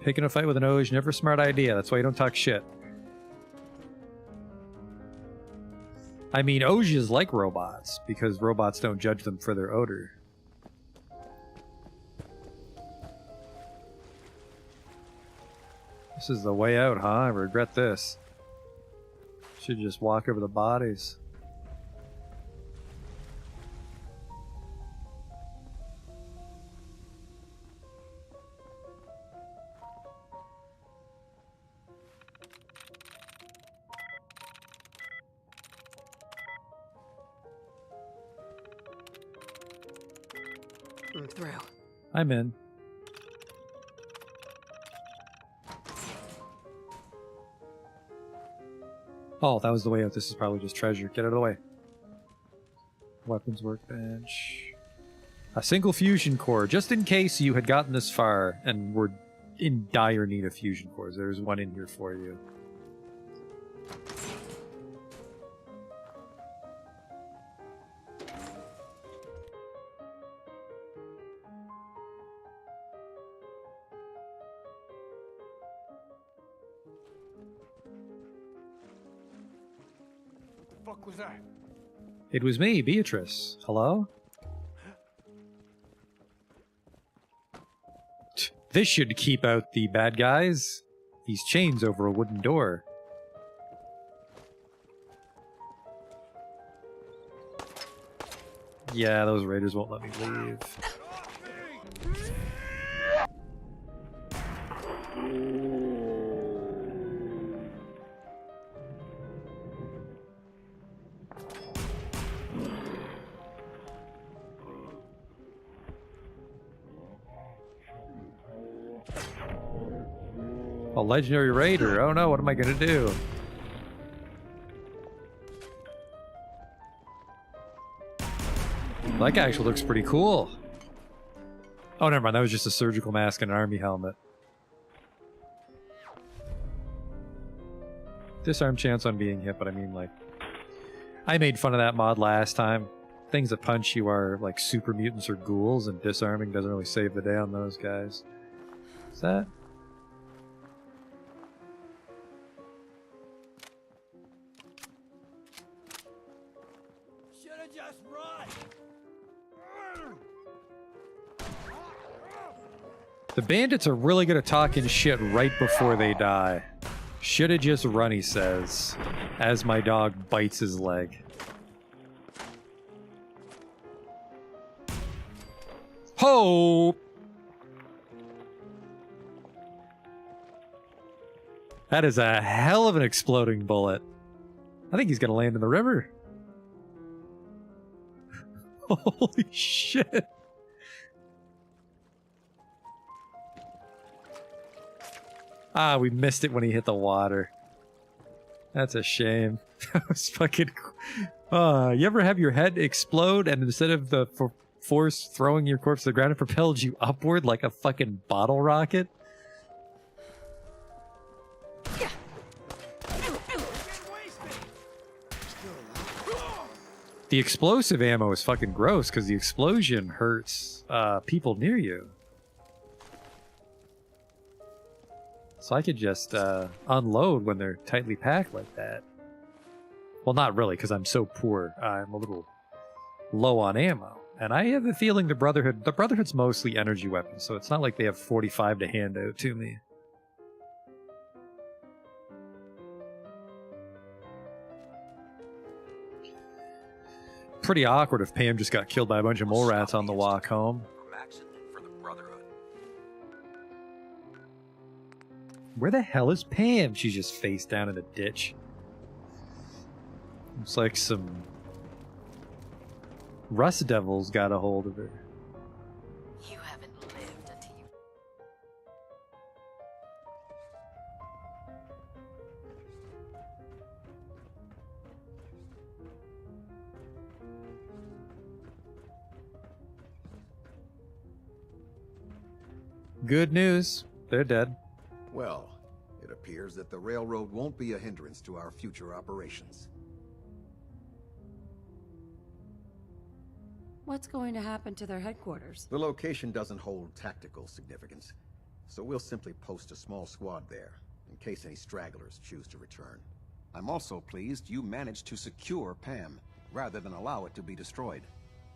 Picking a fight with an Oge, never a smart idea. That's why you don't talk shit. I mean, Oges like robots, because robots don't judge them for their odor. This is the way out, huh? I regret this. Should just walk over the bodies. I'm through. I'm in. Oh, that was the way out. This is probably just treasure. Get out of the way. Weapons workbench. A single fusion core, just in case you had gotten this far and were in dire need of fusion cores. There's one in here for you. What was that? It was me, Beatrice. Hello? This should keep out the bad guys. These chains over a wooden door. Yeah, those raiders won't let me leave. A legendary raider. Oh no, what am I gonna do? That guy actually looks pretty cool. Oh, never mind. That was just a surgical mask and an army helmet. Disarm chance on being hit, but I mean, like, I made fun of that mod last time. Things that punch you are like super mutants or ghouls, and disarming doesn't really save the day on those guys. Is that? Should've just run. The bandits are really good at talking shit right before they die. Shoulda just run, he says, as my dog bites his leg. Ho! That is a hell of an exploding bullet. I think he's gonna land in the river. Holy shit. Ah, we missed it when he hit the water. That's a shame. That was fucking... you ever have your head explode and instead of the force throwing your corpse to the ground, it propelled you upward like a fucking bottle rocket? The explosive ammo is fucking gross because the explosion hurts people near you. So I could just unload when they're tightly packed like that. Well, not really, because I'm so poor. I'm a little low on ammo. And I have a feeling the Brotherhood's mostly energy weapons, so it's not like they have 45 to hand out to me. Pretty awkward if Pam just got killed by a bunch of mole rats on the walk home. Where the hell is Pam? She's just face down in a ditch. Looks like some rust devils got a hold of her. You haven't lived until you... Good news. They're dead. Well, it appears that the railroad won't be a hindrance to our future operations. What's going to happen to their headquarters? The location doesn't hold tactical significance. so we'll simply post a small squad there, in case any stragglers choose to return. I'm also pleased you managed to secure Pam, rather than allow it to be destroyed.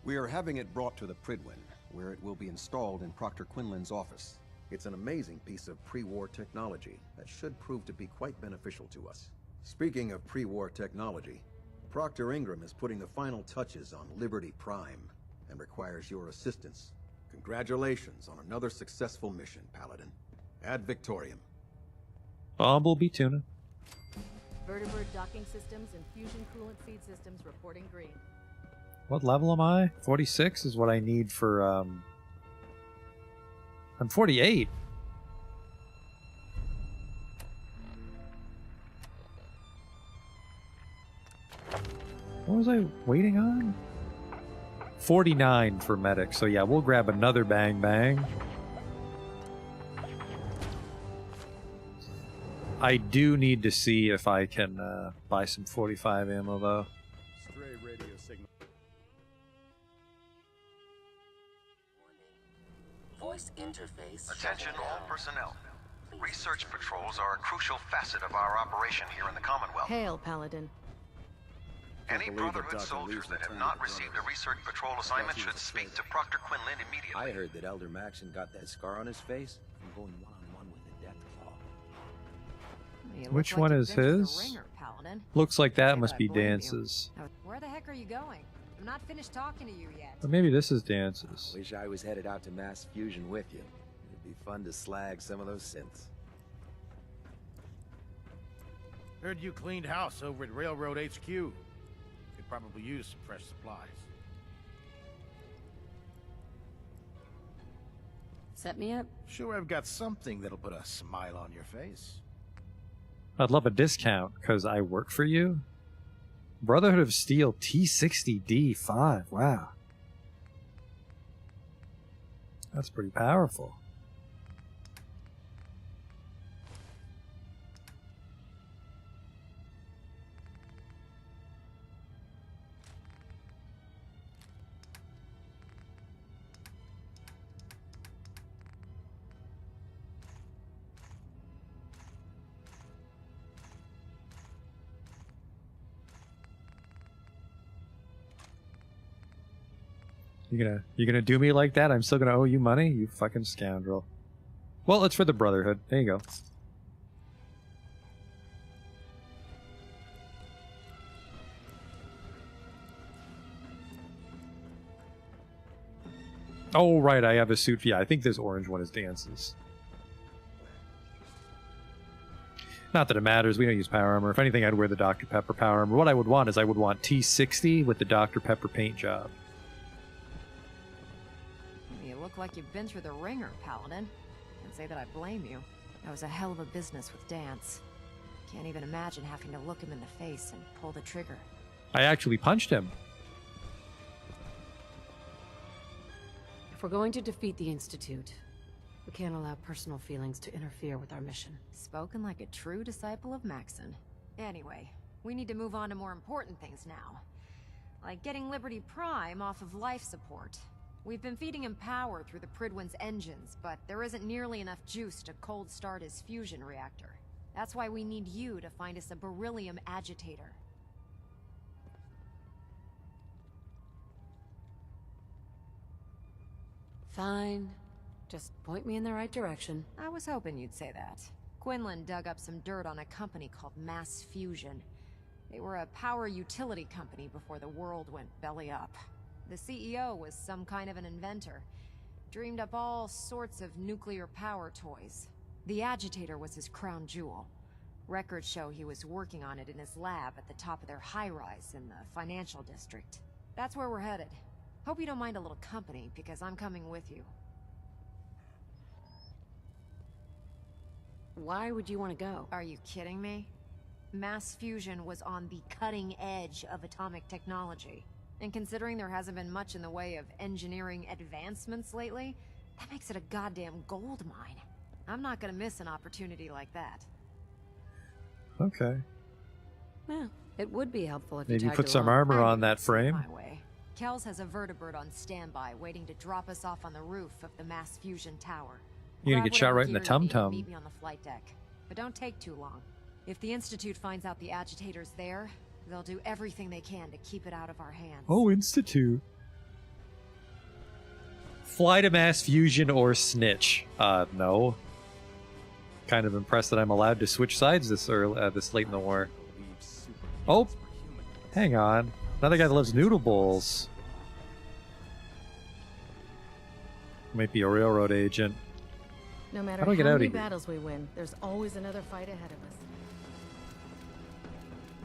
We are having it brought to the Pridwin, where it will be installed in Proctor Quinlan's office. It's an amazing piece of pre-war technology that should prove to be quite beneficial to us. Speaking of pre-war technology, Proctor Ingram is putting the final touches on Liberty Prime, and requires your assistance. Congratulations on another successful mission, Paladin. Ad Victoriam. Bumblebee tuna. Vertibird docking systems and fusion coolant feed systems reporting green. What level am I? 46 is what I need for, I'm 48. What was I waiting on? 49 for medic. So yeah, we'll grab another bang bang. I do need to see if I can buy some 45 ammo though. Stray radio signal. Voice interface. Attention all personnel. Research patrols are a crucial facet of our operation here in the Commonwealth. Hail, Paladin. Any Brotherhood soldiers that have not received a research patrol assignment should speak to Proctor Quinlan immediately. I heard that Elder Maxon got that scar on his face from going one-on-one with the Deathclaw. Which one is his? Looks like that must be Dance's. Where the heck are you going? I'm not finished talking to you yet. Or maybe this is Dance's. Wish I was headed out to mass fusion with you. It'd be fun to slag some of those synths. Heard you cleaned house over at Railroad HQ. Could probably use some fresh supplies. Set me up? Sure, I've got something that'll put a smile on your face. I'd love a discount because I work for you. Brotherhood of Steel T60D5. Wow. That's pretty powerful. You gonna do me like that? I'm still gonna owe you money, you fucking scoundrel. Well, it's for the Brotherhood. There you go. Oh, right, I have a suit. Yeah, I think this orange one is Dance's. Not that it matters, we don't use power armor. If anything, I'd wear the Dr. Pepper power armor. What I would want is I would want T60 with the Dr. Pepper paint job. You look like you've been through the ringer, Paladin. Can't say that I blame you. That was a hell of a business with Dance. Can't even imagine having to look him in the face and pull the trigger. I actually punched him. If we're going to defeat the Institute, we can't allow personal feelings to interfere with our mission. Spoken like a true disciple of Maxon. Anyway, we need to move on to more important things now. Like getting Liberty Prime off of life support. We've been feeding him power through the Pridwin's engines, but there isn't nearly enough juice to cold start his fusion reactor. That's why we need you to find us a beryllium agitator. Fine. Just point me in the right direction. I was hoping you'd say that. Quinlan dug up some dirt on a company called Mass Fusion. They were a power utility company before the world went belly up. The CEO was some kind of an inventor. Dreamed up all sorts of nuclear power toys. The agitator was his crown jewel. Records show he was working on it in his lab at the top of their high-rise in the financial district. That's where we're headed. Hope you don't mind a little company, because I'm coming with you. Why would you want to go? Are you kidding me? Mass fusion was on the cutting edge of atomic technology. And considering there hasn't been much in the way of engineering advancements lately, that makes it a goddamn gold mine. I'm not gonna miss an opportunity like that. Okay. Well, it would be helpful if Maybe you put some armor on that frame. My way. Kells has a vertibird on standby, waiting to drop us off on the roof of the Mass Fusion Tower. You're gonna Grab get shot whatever right in the gear you need and tum-tum. Meet me on the flight deck. But don't take too long. If the Institute finds out the agitator's there, they'll do everything they can to keep it out of our hands. Oh, Institute. Fly to mass fusion or snitch? No. Kind of impressed that I'm allowed to switch sides this early, this late in the war. Oh, hang on. Another guy that loves noodle bowls. Might be a railroad agent. No matter How do how I get out of many here? battles we win, there's always another fight ahead of us.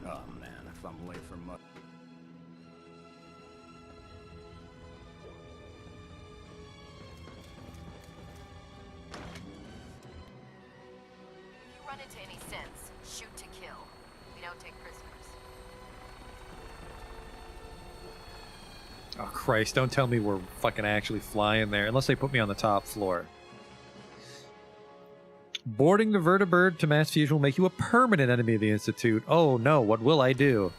Oh man, if I'm late for much. If you run into any sense, shoot to kill. We don't take prisoners. Oh, Christ, don't tell me we're fucking actually flying there, unless they put me on the top floor. Boarding the vertibird to mass fusion will make you a permanent enemy of the Institute. Oh no, what will I do?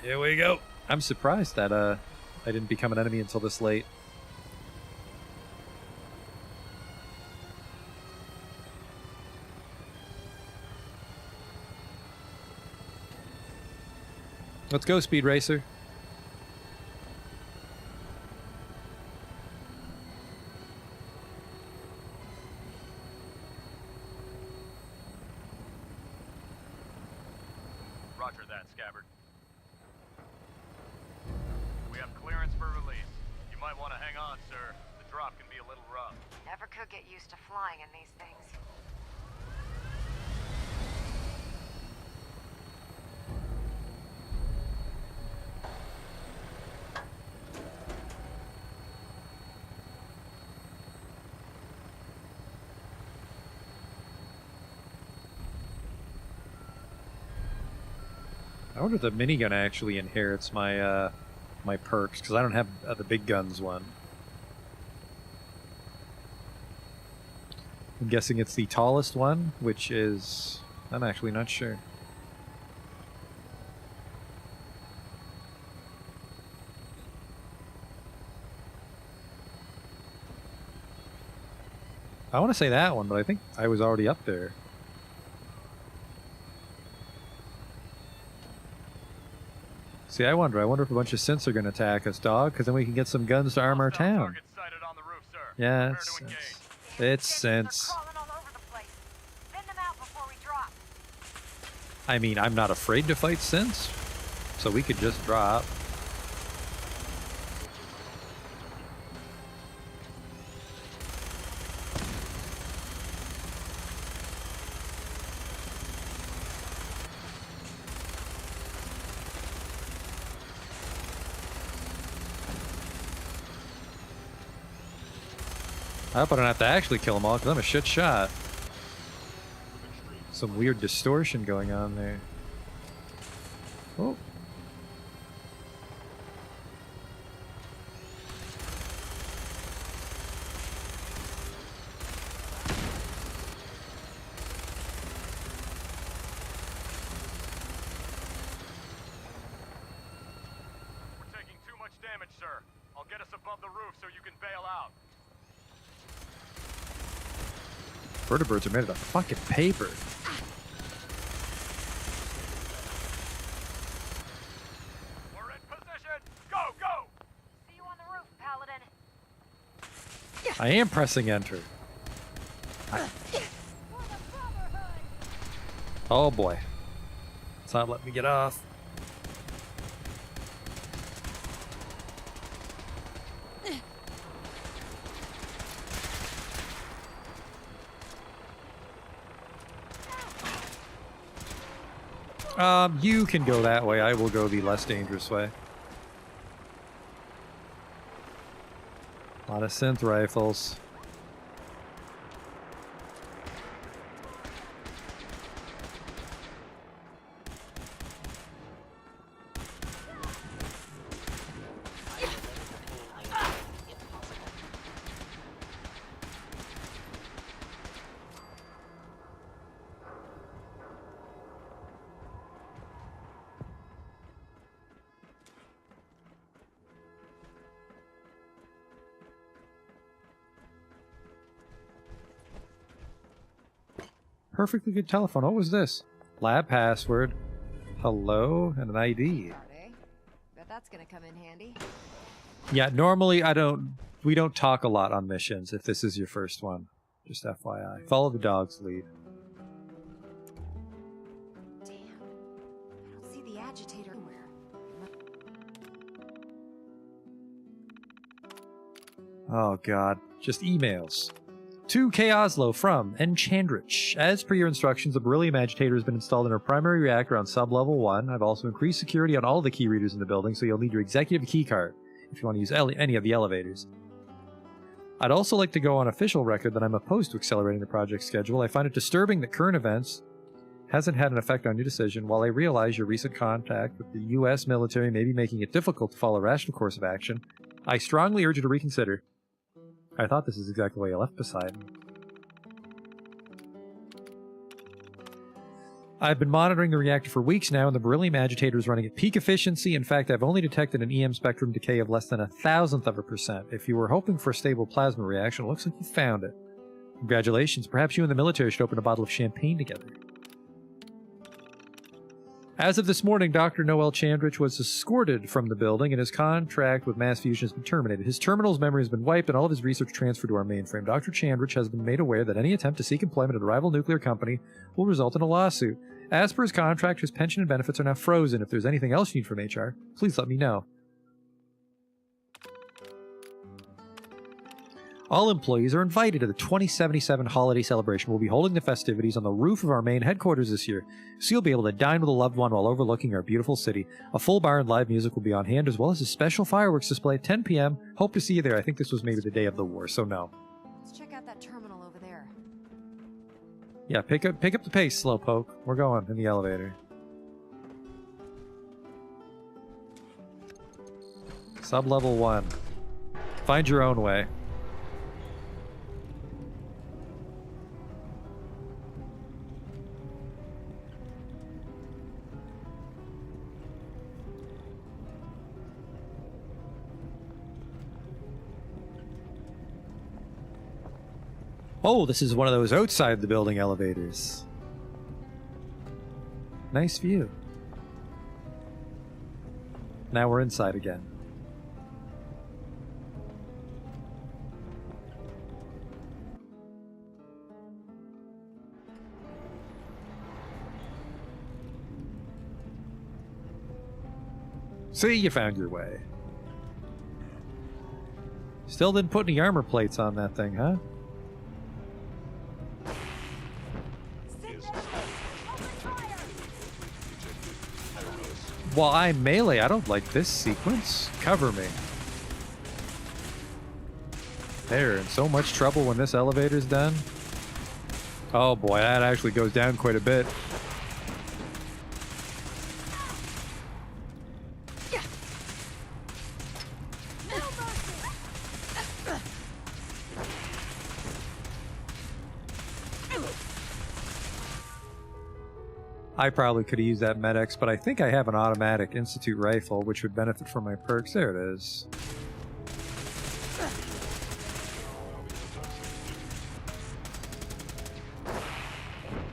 Here we go. I'm surprised that I didn't become an enemy until this late. Let's go, Speed Racer. Roger that, Scabbard. We have clearance for release. You might want to hang on, sir. The drop can be a little rough. Never could get used to flying in these things. I wonder if the minigun actually inherits my my perks, because I don't have the big guns one. I'm guessing it's the tallest one, which is... I'm actually not sure. I want to say that one, but I think I was already up there. See, I wonder if a bunch of synths are going to attack us, dog, because then we can get some guns to arm our town. Yeah, it's synths. I mean, I'm not afraid to fight synths, so we could just drop. I hope I don't have to actually kill them all, because I'm a shit shot. Some weird distortion going on there. Oh. We're taking too much damage, sir. I'll get us above the roof so you can bail out. Vertibirds are made out of fucking paper. We're in position. Go, go! See you on the roof, Paladin. I am pressing enter. Oh boy. It's not letting me get off. You can go that way. I will go the less dangerous way. A lot of synth rifles. Perfectly good telephone. What was this? Lab password. Hello and an ID. Bet that's gonna come in handy. Yeah, normally we don't talk a lot on missions if this is your first one. Just FYI. Follow the dog's lead. Damn. I don't see the agitator anywhere. Oh god. Just emails. To K. Oslo from Enchandrich. As per your instructions, the beryllium agitator has been installed in our primary reactor on sub-level 1. I've also increased security on all the key readers in the building, so you'll need your executive key card if you want to use any of the elevators. I'd also like to go on official record that I'm opposed to accelerating the project schedule. I find it disturbing that current events hasn't had an effect on your decision. While I realize your recent contact with the U.S. military may be making it difficult to follow a rational course of action, I strongly urge you to reconsider. I thought this is exactly why you left Poseidon. I've been monitoring the reactor for weeks now, and the beryllium agitator is running at peak efficiency. In fact, I've only detected an EM spectrum decay of less than 0.001%. If you were hoping for a stable plasma reaction, it looks like you found it. Congratulations. Perhaps you and the military should open a bottle of champagne together. As of this morning, Dr. Noel Chandrich was escorted from the building, and his contract with Mass Fusion has been terminated. His terminal's memory has been wiped, and all of his research transferred to our mainframe. Dr. Chandrich has been made aware that any attempt to seek employment at a rival nuclear company will result in a lawsuit. As per his contract, his pension and benefits are now frozen. If there's anything else you need from HR, please let me know. All employees are invited to the 2077 holiday celebration. We'll be holding the festivities on the roof of our main headquarters this year, so you'll be able to dine with a loved one while overlooking our beautiful city. A full bar and live music will be on hand, as well as a special fireworks display at 10 p.m. Hope to see you there. I think this was maybe the day of the war, so no. Let's check out that terminal over there. Yeah, pick up the pace, Slowpoke. We're going in the elevator. Sub-level 1. Find your own way. Oh, this is one of those outside the building elevators. Nice view. Now we're inside again. See, you found your way. Still didn't put any armor plates on that thing, huh? Well, I'm melee. I don't like this sequence. Cover me. They're in so much trouble when this elevator's done. Oh boy, that actually goes down quite a bit. I probably could have used that Med-X, but I think I have an automatic Institute rifle, which would benefit from my perks. There it is.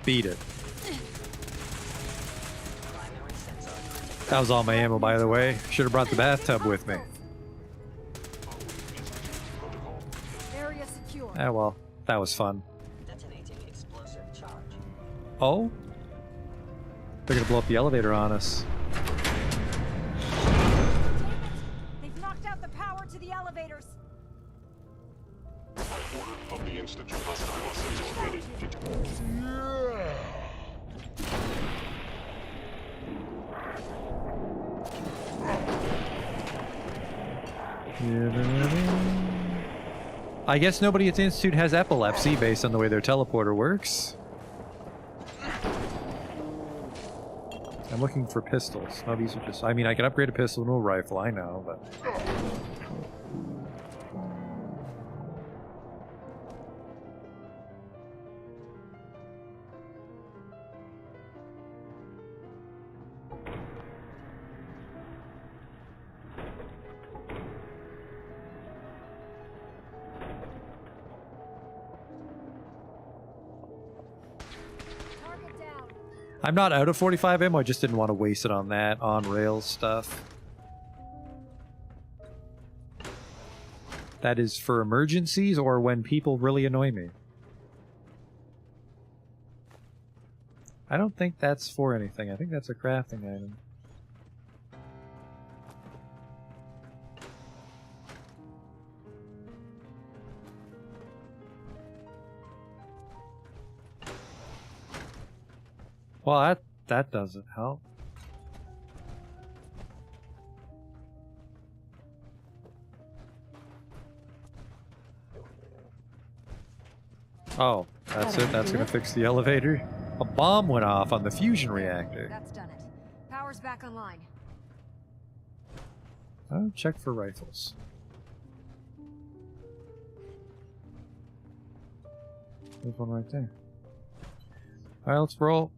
Beat it. That was all my ammo, by the way. Should have brought the bathtub with me. Area secure. Ah, well, that was fun. Oh? They're gonna blow up the elevator on us. They've knocked out the power to the elevators. Order of the Institute hostile sensor ready. I guess nobody at the Institute has epilepsy based on the way their teleporter works. I'm looking for pistols. No, these are just... I mean, I can upgrade a pistol to a rifle, I know, but... I'm not out of 45 ammo, I just didn't want to waste it on that on-rails stuff. That is for emergencies or when people really annoy me. I don't think that's for anything. I think that's a crafting item. Well, that doesn't help. Oh, that's it? That's gonna fix the elevator? A bomb went off on the fusion reactor. That's done it. Power's back online. Oh, check for rifles. There's one right there. Alright, let's roll.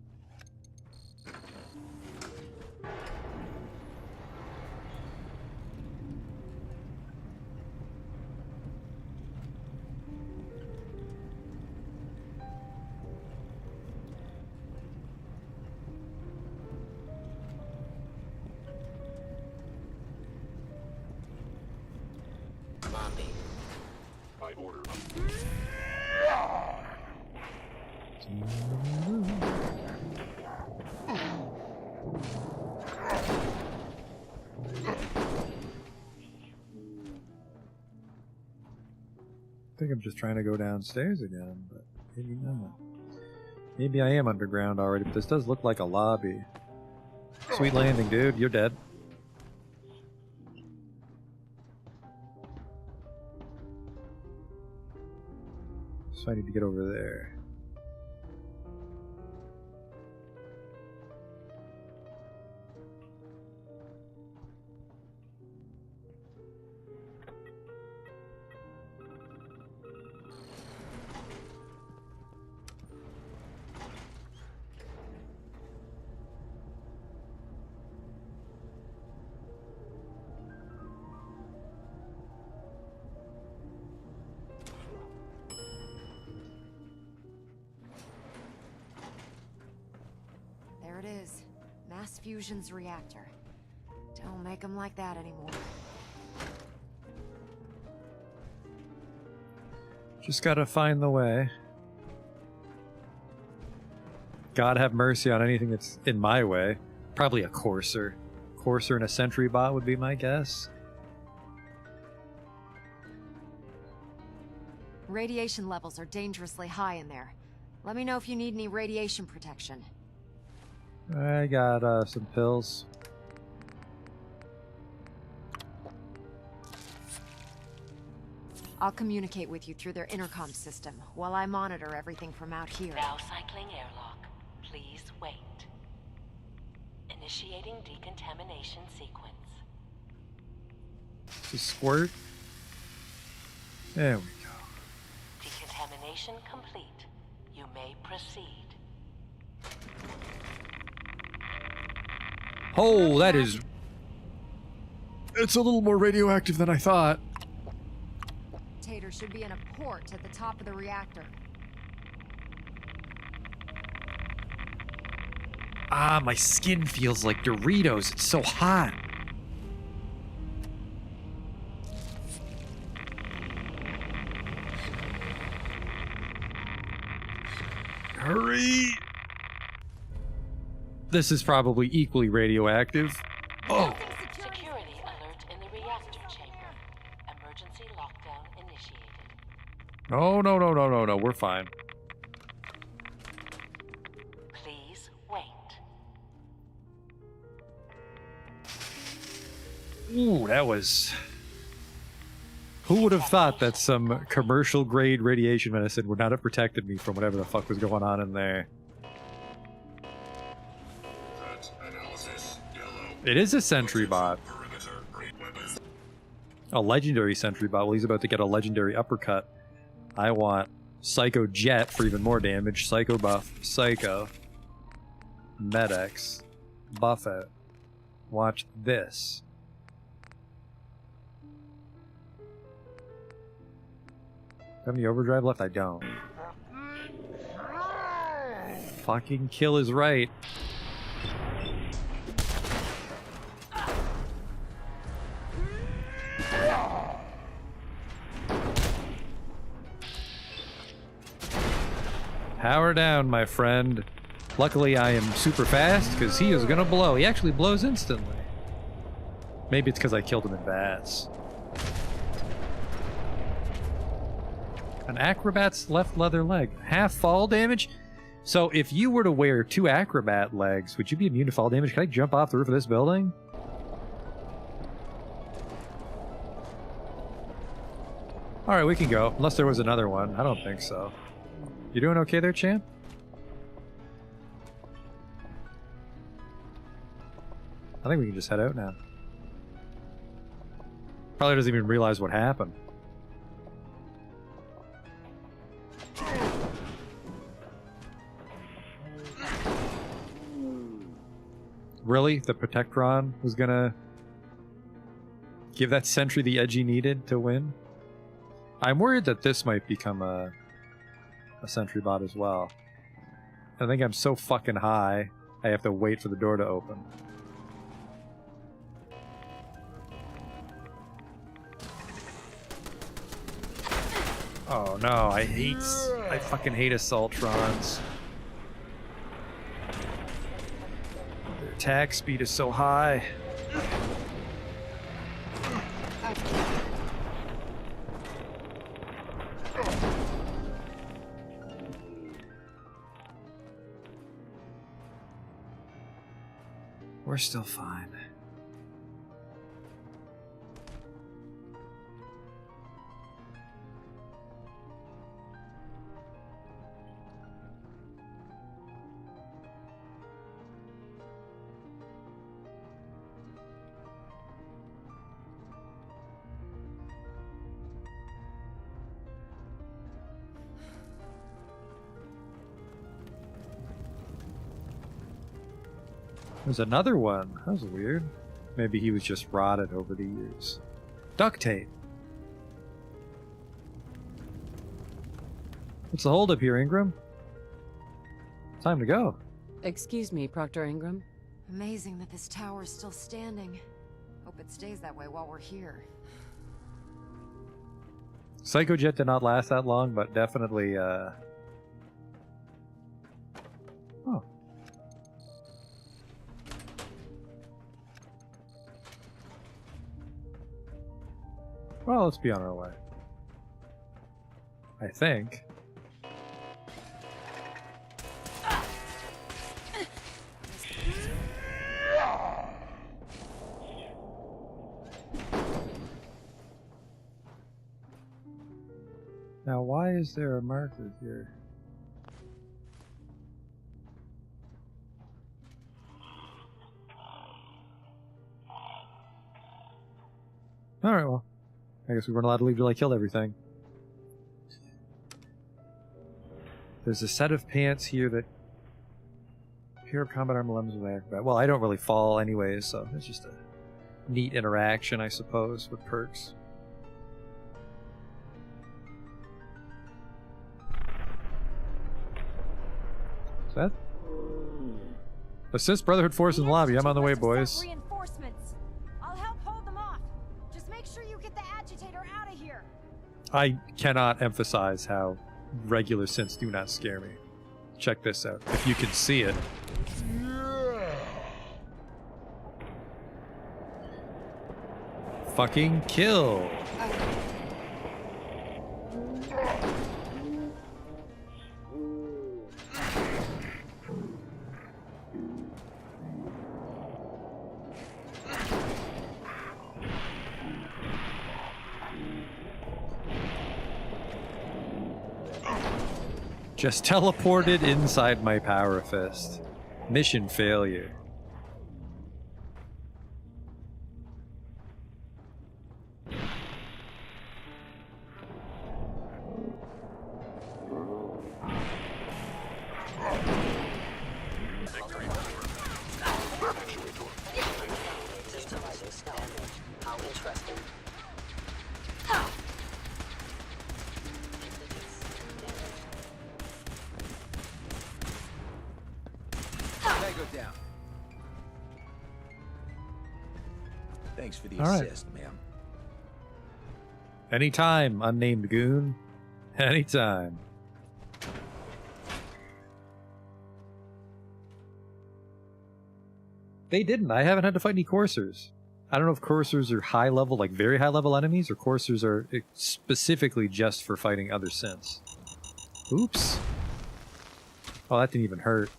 By order. I think I'm just trying to go downstairs again, but maybe not. Maybe I am underground already, but this does look like a lobby. Sweet landing, dude. You're dead. So I need to get over there. There it is. Mass Fusion's reactor. Don't make them like that anymore. Just gotta find the way. God have mercy on anything that's in my way. Probably a Courser. Courser and a Sentry bot would be my guess. Radiation levels are dangerously high in there. Let me know if you need any radiation protection. I got some pills. I'll communicate with you through their intercom system while I monitor everything from out here. Now cycling airlock. Please wait. Initiating decontamination sequence. Just squirt. There we go. Decontamination complete. You may proceed. Oh, that is... It's a little more radioactive than I thought. Tater should be in a port at the top of the reactor. Ah, my skin feels like Doritos. It's so hot. Hurry! This is probably equally radioactive. Oh! Security alert in the reactor chamber. Emergency lockdown initiated. No, no, no, no, no, no. We're fine. Please wait. Ooh, that was... Who would have thought that some commercial-grade radiation medicine would not have protected me from whatever the fuck was going on in there? It is a sentry bot. A legendary sentry bot. Well, he's about to get a legendary uppercut. I want Psycho Jet for even more damage. Psycho buff. Psycho. Med-X. Buffet. Watch this. Have any overdrive left? I don't. Fucking kill is right. Power down, my friend. Luckily, I am super fast, because he is gonna blow. He actually blows instantly. Maybe it's because I killed him in bats. An acrobat's left leather leg. Half fall damage? So if you were to wear 2 acrobat legs, would you be immune to fall damage? Can I jump off the roof of this building? Alright, we can go. Unless there was another one. I don't think so. You doing okay there, champ? I think we can just head out now. Probably doesn't even realize what happened. Really? The Protectron was gonna give that sentry the edge he needed to win? I'm worried that this might become a sentry bot as well. I think I'm so fucking high, I have to wait for the door to open. Oh no, I fucking hate Assaultrons. Their attack speed is so high. We're still fine. There's another one. That was weird. Maybe he was just rotted over the years. Duct tape. What's the holdup here, Ingram? Time to go. Excuse me, Proctor Ingram. Amazing that this tower is still standing. Hope it stays that way while we're here. Psychojet did not last that long, but definitely, Oh. Well, let's be on our way. I think. Now, why is there a marker here? Alright, well. I guess we weren't allowed to leave till I killed everything. There's a set of pants here that pair of combat armor lemons with acrobat. Well, I don't really fall anyways, so it's just a neat interaction, I suppose, with perks. Is that? Assist Brotherhood Force in the lobby. I'm on the way, boys. Reinforcements. I'll help hold them off. Just make sure you get the agitator out of here. I cannot emphasize how regular synths do not scare me. Check this out. If you can see it. Fucking kill. Just teleported inside my power fist. Mission failure. How interesting. Tango down. Thanks for the All right. assist, ma'am. Anytime, unnamed goon. Anytime. They didn't. I haven't had to fight any coursers. I don't know if coursers are high level, like very high level enemies, or coursers are specifically just for fighting other synths. Oops. Oh, that didn't even hurt.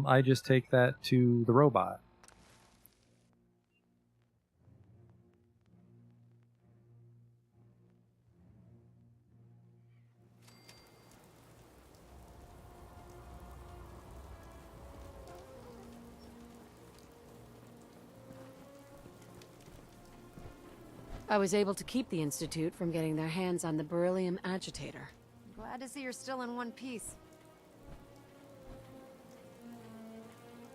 I just take that to the robot. I was able to keep the Institute from getting their hands on the beryllium agitator. Glad to see you're still in one piece.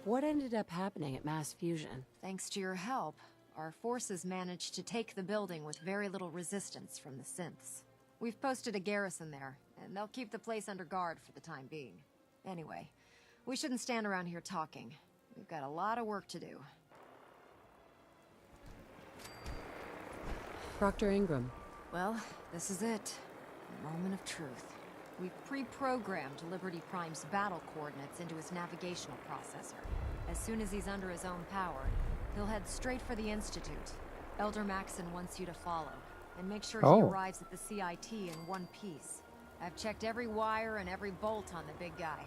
What ended up happening at Mass Fusion? Thanks to your help, our forces managed to take the building with very little resistance from the synths. We've posted a garrison there, and they'll keep the place under guard for the time being. Anyway, we shouldn't stand around here talking. We've got a lot of work to do. Proctor Ingram. Well, this is it. The moment of truth. We've pre-programmed Liberty Prime's battle coordinates into his navigational processor. As soon as he's under his own power, he'll head straight for the Institute. Elder Maxon wants you to follow, and make sure he arrives at the CIT in one piece. I've checked every wire and every bolt on the big guy.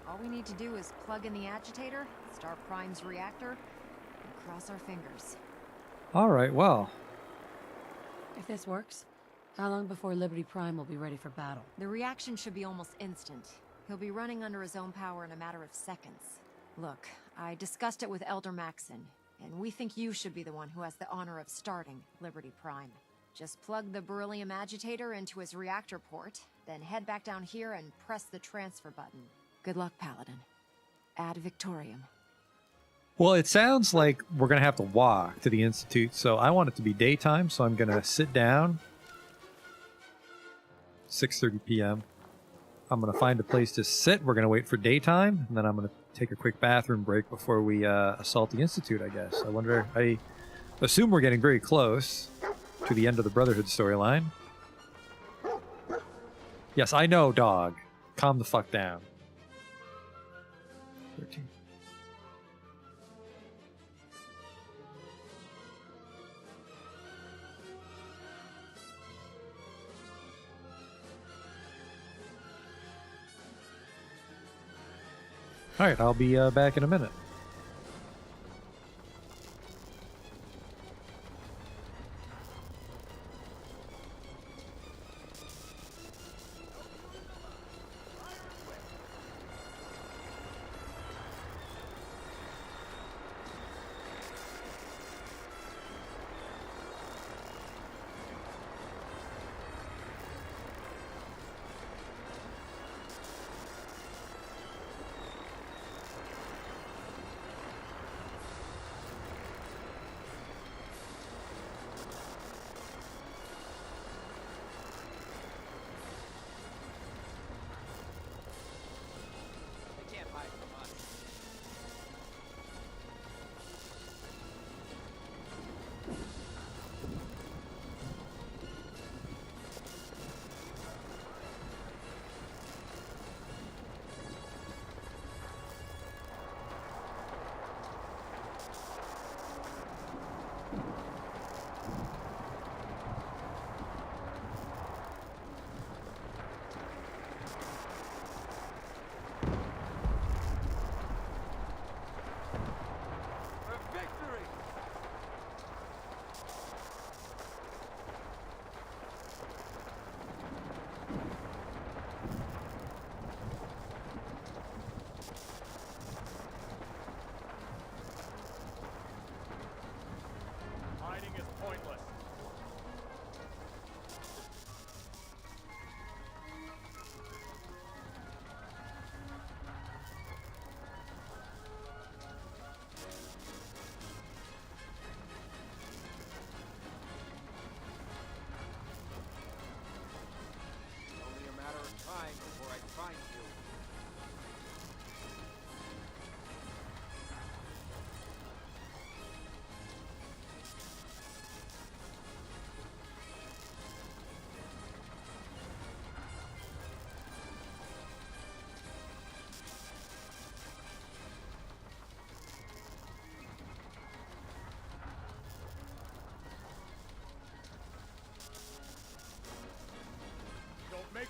All we need to do is plug in the agitator, start Prime's reactor, and cross our fingers. Alright, well. If this works, how long before Liberty Prime will be ready for battle? The reaction should be almost instant. He'll be running under his own power in a matter of seconds. Look, I discussed it with Elder Maxon, and we think you should be the one who has the honor of starting Liberty Prime. Just plug the beryllium agitator into his reactor port, then head back down here and press the transfer button. Good luck, Paladin. Ad Victoriam. Well, it sounds like we're going to have to walk to the Institute, so I want it to be daytime, so I'm going to sit down. 6:30 p.m. I'm going to find a place to sit. We're going to wait for daytime, and then I'm going to take a quick bathroom break before we assault the Institute, I guess. I assume we're getting very close to the end of the Brotherhood storyline. Yes, I know, dog. Calm the fuck down. 13. Alright, I'll be back in a minute.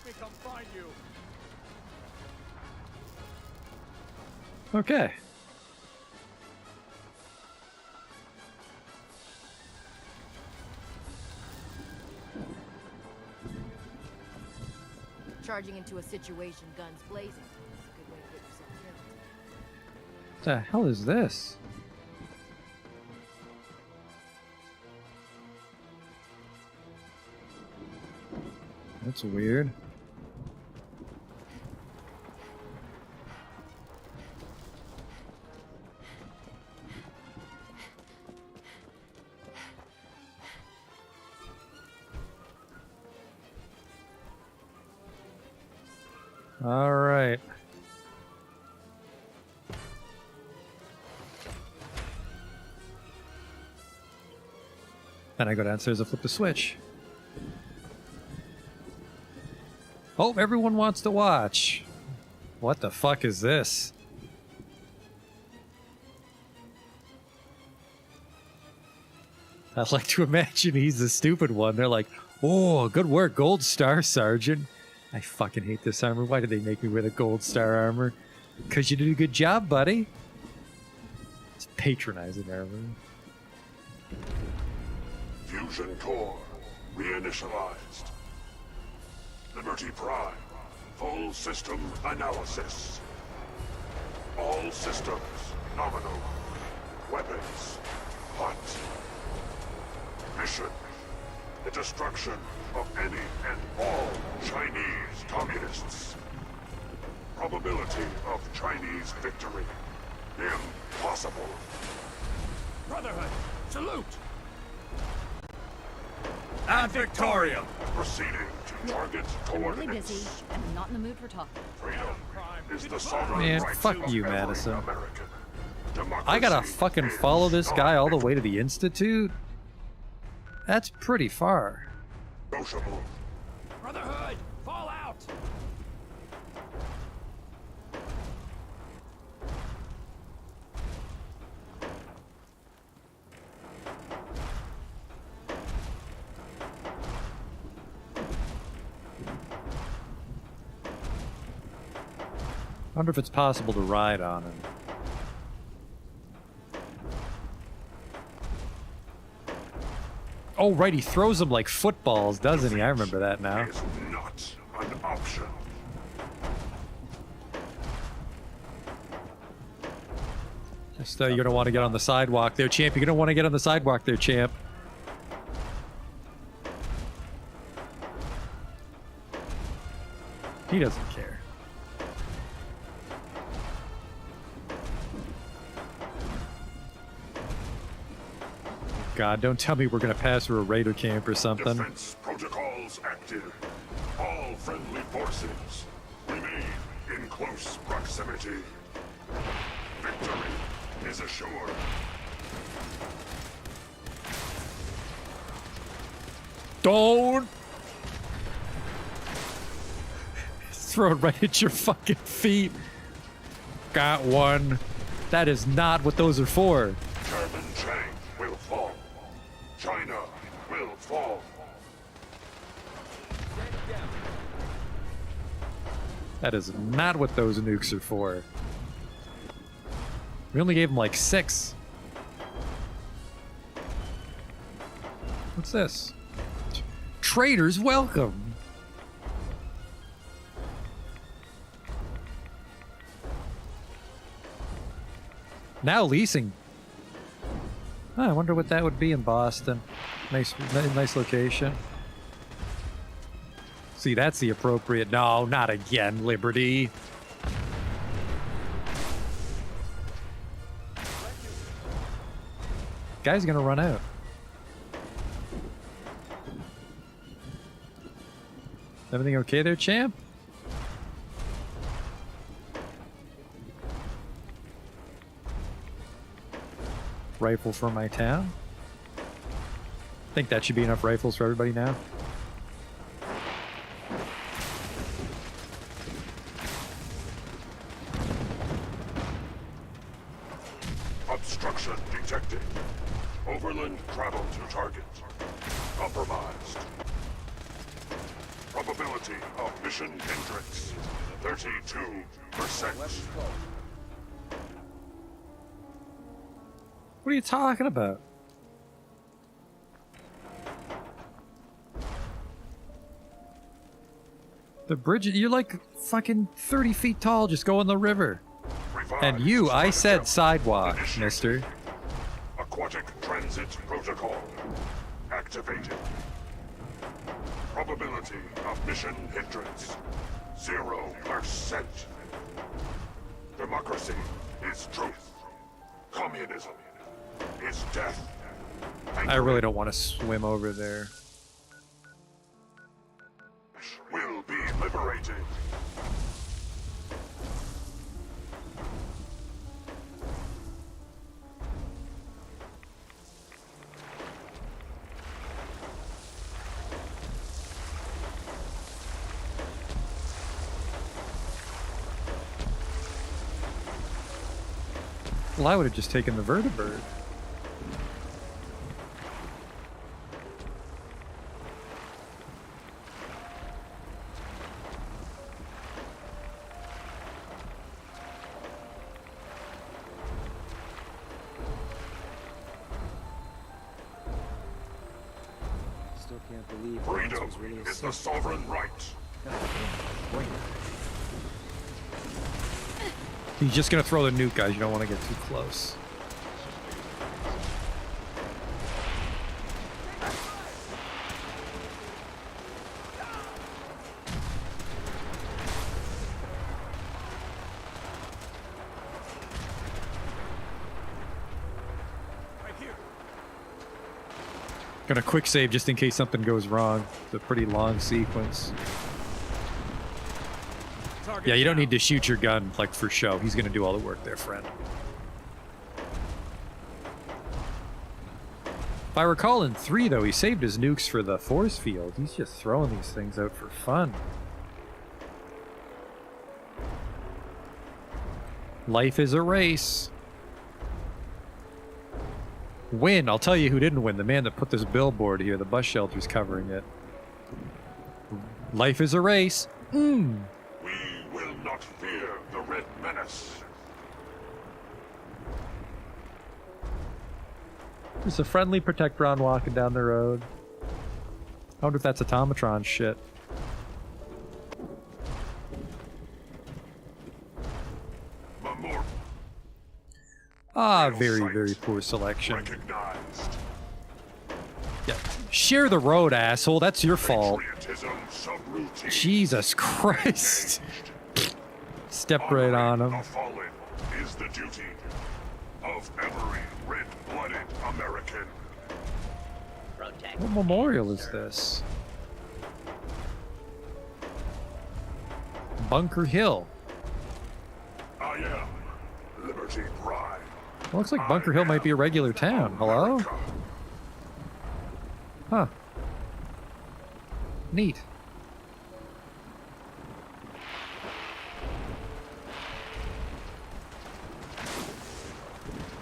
me come find you. Okay. Charging into a situation, guns blazing. It's a good way to get yourself killed. What the hell is this? That's weird. All right. Then I go downstairs to flip the switch. Oh, everyone wants to watch. What the fuck is this? I'd like to imagine he's the stupid one. They're like, oh, good work, Gold Star, Sergeant. I fucking hate this armor. Why did they make me wear the Gold Star armor? Because you did a good job, buddy. It's patronizing armor. Fusion core reinitialized. Liberty Prime, full system analysis. All systems nominal. Weapons hot. Mission: the destruction of any and all Chinese communists. Probability of Chinese victory: impossible. Brotherhood, salute! Ad Victoriam! Proceeding to target I'm really coordinates. busy, and I'm not in the mood for talking. Freedom is the sovereign Man, right fuck of you, every Madison. American. I gotta Democracy fucking is follow this guy all the non-negotiable. way to the Institute? That's pretty far. Brotherhood, fall out! I wonder if it's possible to ride on him. Oh, right, he throws them like footballs, doesn't he? I remember that now. Is not an option. Just, you're gonna want to get on the sidewalk there, champ. You're gonna want to get on the sidewalk there, champ. He doesn't care. God, don't tell me we're gonna pass through a raider camp or something. Defense protocols active. All friendly forces remain in close proximity. Victory is assured. Don't throw it right at your fucking feet. Got one. That is not what those are for. Chairman Chang will fall. China will fall. That is not what those nukes are for. We only gave them like 6. What's this? Traders welcome. Now leasing. Oh, I wonder what that would be in Boston. Nice location. See, that's the appropriate. No, not again, Liberty. Guy's gonna run out. Everything okay there, champ? Rifle for my town. I think that should be enough rifles for everybody now. Obstruction detected. Overland travel to target. Compromised. Probability of mission hindrance, 32%. What are you talking about? The bridge, you're like fucking 30 feet tall, just go in the river. And you, I said sidewalk, mister. Aquatic transit protocol activated. Probability of mission hindrance, 0%. Democracy is truth. Communism is death. I really don't want to swim over there. Will be liberated. Well, I would have just taken the vertibird. Still can't believe Freedom really is the sovereign right. He's just gonna throw the nuke, guys. You don't want to get too close. Gonna quick save just in case something goes wrong. It's a pretty long sequence. Yeah, you don't need to shoot your gun, like, for show. He's gonna do all the work there, friend. If I recall in 3, though, he saved his nukes for the force field. He's just throwing these things out for fun. Life is a race. Win. I'll tell you who didn't win. The man that put this billboard here. The bus shelter's covering it. Life is a race. We will not fear the Red Menace. There's a friendly Protectron walking down the road. I wonder if that's Automatron shit. Ah, very, very poor selection. Yeah. Share the road, asshole. That's your fault. Jesus Christ. Stepped right on him. The fallen is the duty of every red-blooded American. What memorial is this? Bunker Hill. I am Liberty Pride. Well, looks like Bunker Hill might be a regular town. Hello? Huh. Neat.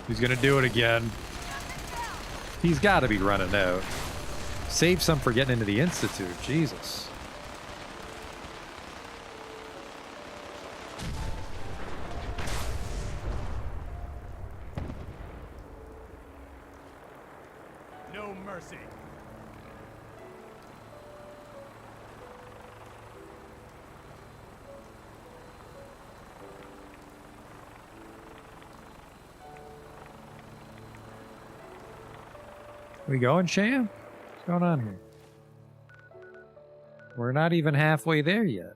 He's gonna do it again. He's gotta be running out. Save some for getting into the Institute. Jesus. No mercy. We going, Sham? What's going on here? We're not even halfway there yet.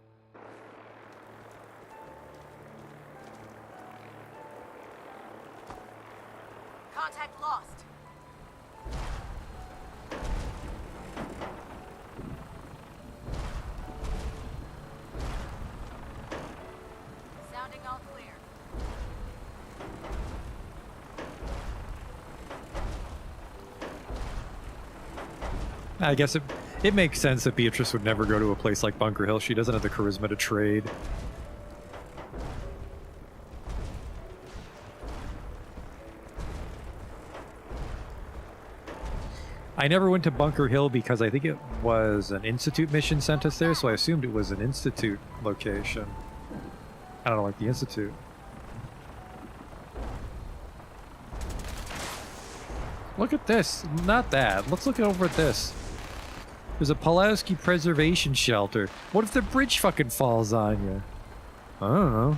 Contact lost. Sounding all clear. I guess it makes sense that Beatrice would never go to a place like Bunker Hill. She doesn't have the charisma to trade. I never went to Bunker Hill because I think it was an Institute mission sent us there, so I assumed it was an Institute location. I don't like the Institute. Look at this. Not that. Let's look over at this. There's a Pulaski Preservation Shelter. What if the bridge fucking falls on you? I don't know.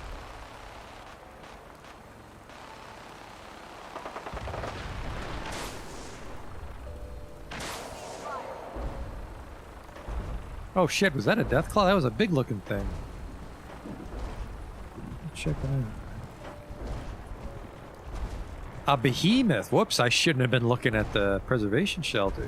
Oh shit, was that a Deathclaw? That was a big looking thing. Check that out. A behemoth. Whoops, I shouldn't have been looking at the preservation shelter.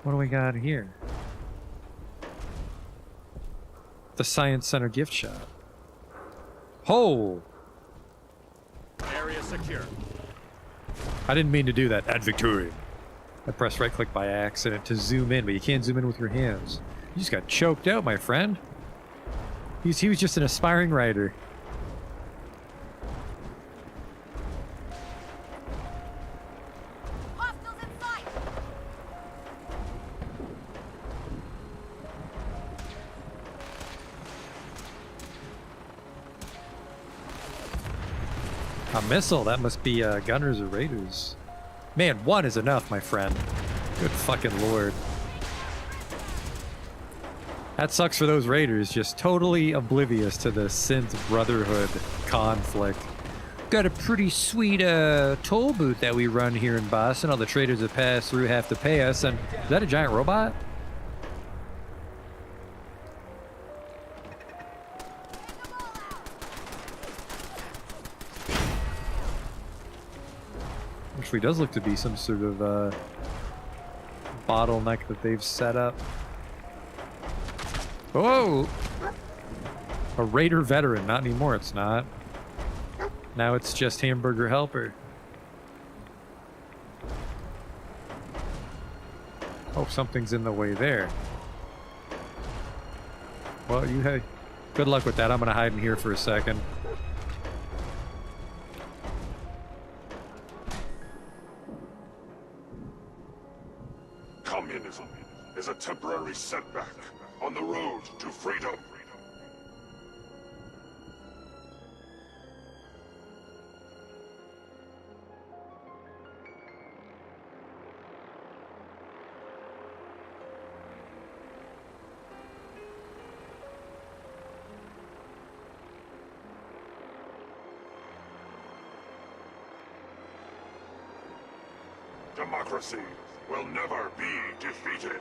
What do we got here? The Science Center gift shop. Oh! Area secure. I didn't mean to do that. Ad Victorium. I pressed right click by accident to zoom in, but you can't zoom in with your hands. You just got choked out, my friend. He was just an aspiring writer. A missile? That must be gunners or raiders. Man, one is enough, my friend. Good fucking lord. That sucks for those raiders, just totally oblivious to the synth brotherhood conflict. Got a pretty sweet toll booth that we run here in Boston. All the traders that pass through have to pay us. And is that a giant robot? Actually does look to be some sort of bottleneck that they've set up. Whoa! A Raider veteran. Not anymore, it's not. Now it's just Hamburger Helper. Oh, something's in the way there. Well, you had good luck with that. I'm gonna hide in here for a second. Communism is a temporary setback on the road to freedom. Democracy will never be defeated.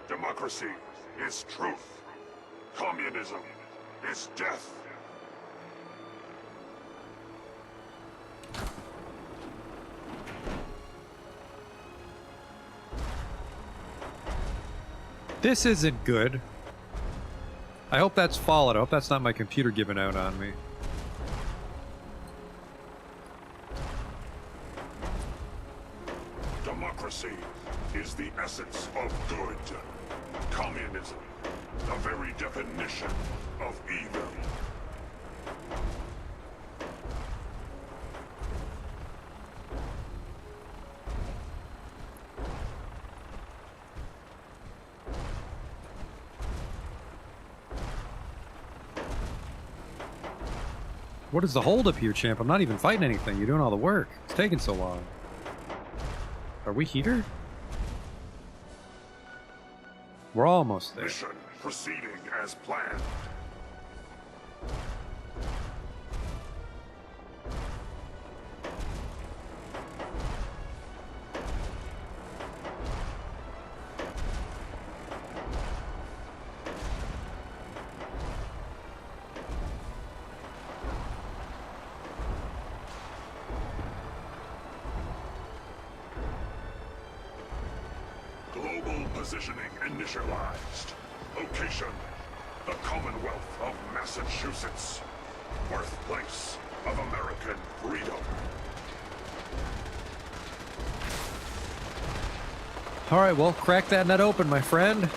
Democracy is truth. Communism is death. This isn't good. I hope that's Fallout. I hope that's not my computer giving out on me. Democracy is the essence of good. Communism, the very definition of evil. What is the holdup here, champ? I'm not even fighting anything. You're doing all the work. It's taking so long. Are we here? We're almost there. Mission proceeding as planned. Positioning initialized. Location: the Commonwealth of Massachusetts. Birthplace of American freedom. Alright, well, crack that nut open, my friend.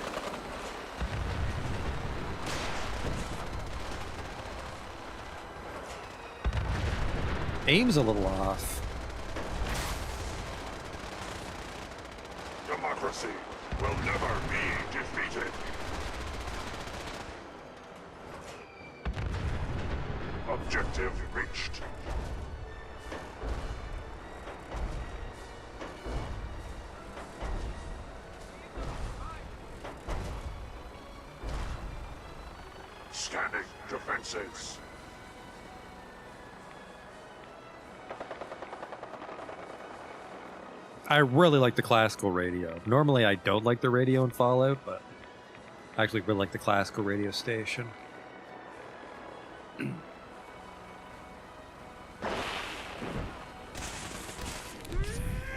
Aim's a little off. Democracy will never be defeated. Objective reached. Scanning defenses. I really like the classical radio. Normally I don't like the radio in Fallout, but I actually really like the classical radio station.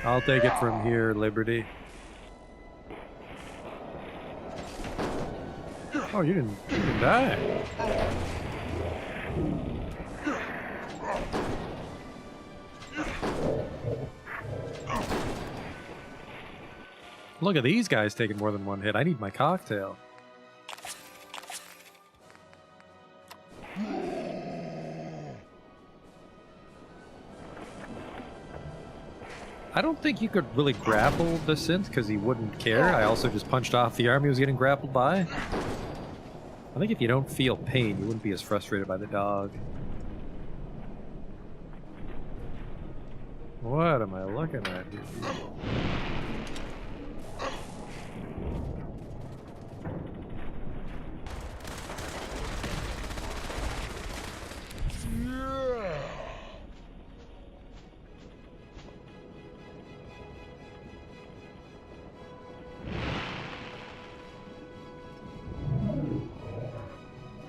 I'll take it from here, Liberty. Oh, you didn't die. Look at these guys taking more than one hit. I need my cocktail. I don't think you could really grapple the synth because he wouldn't care. I also just punched off the arm he was getting grappled by. I think if you don't feel pain, you wouldn't be as frustrated by the dog. What am I looking at here?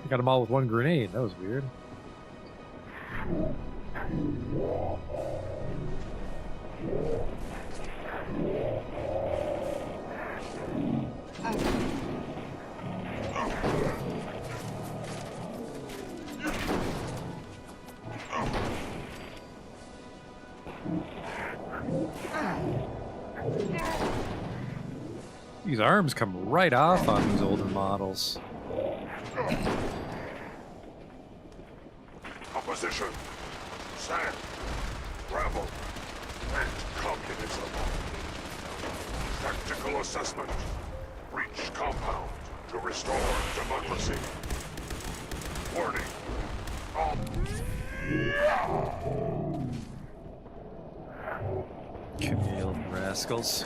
I got them all with one grenade. That was weird. These arms come right off on these older models. Opposition, sand, gravel, and communism. Tactical assessment. Breach compound to restore democracy. Warning. All... Camille rascals.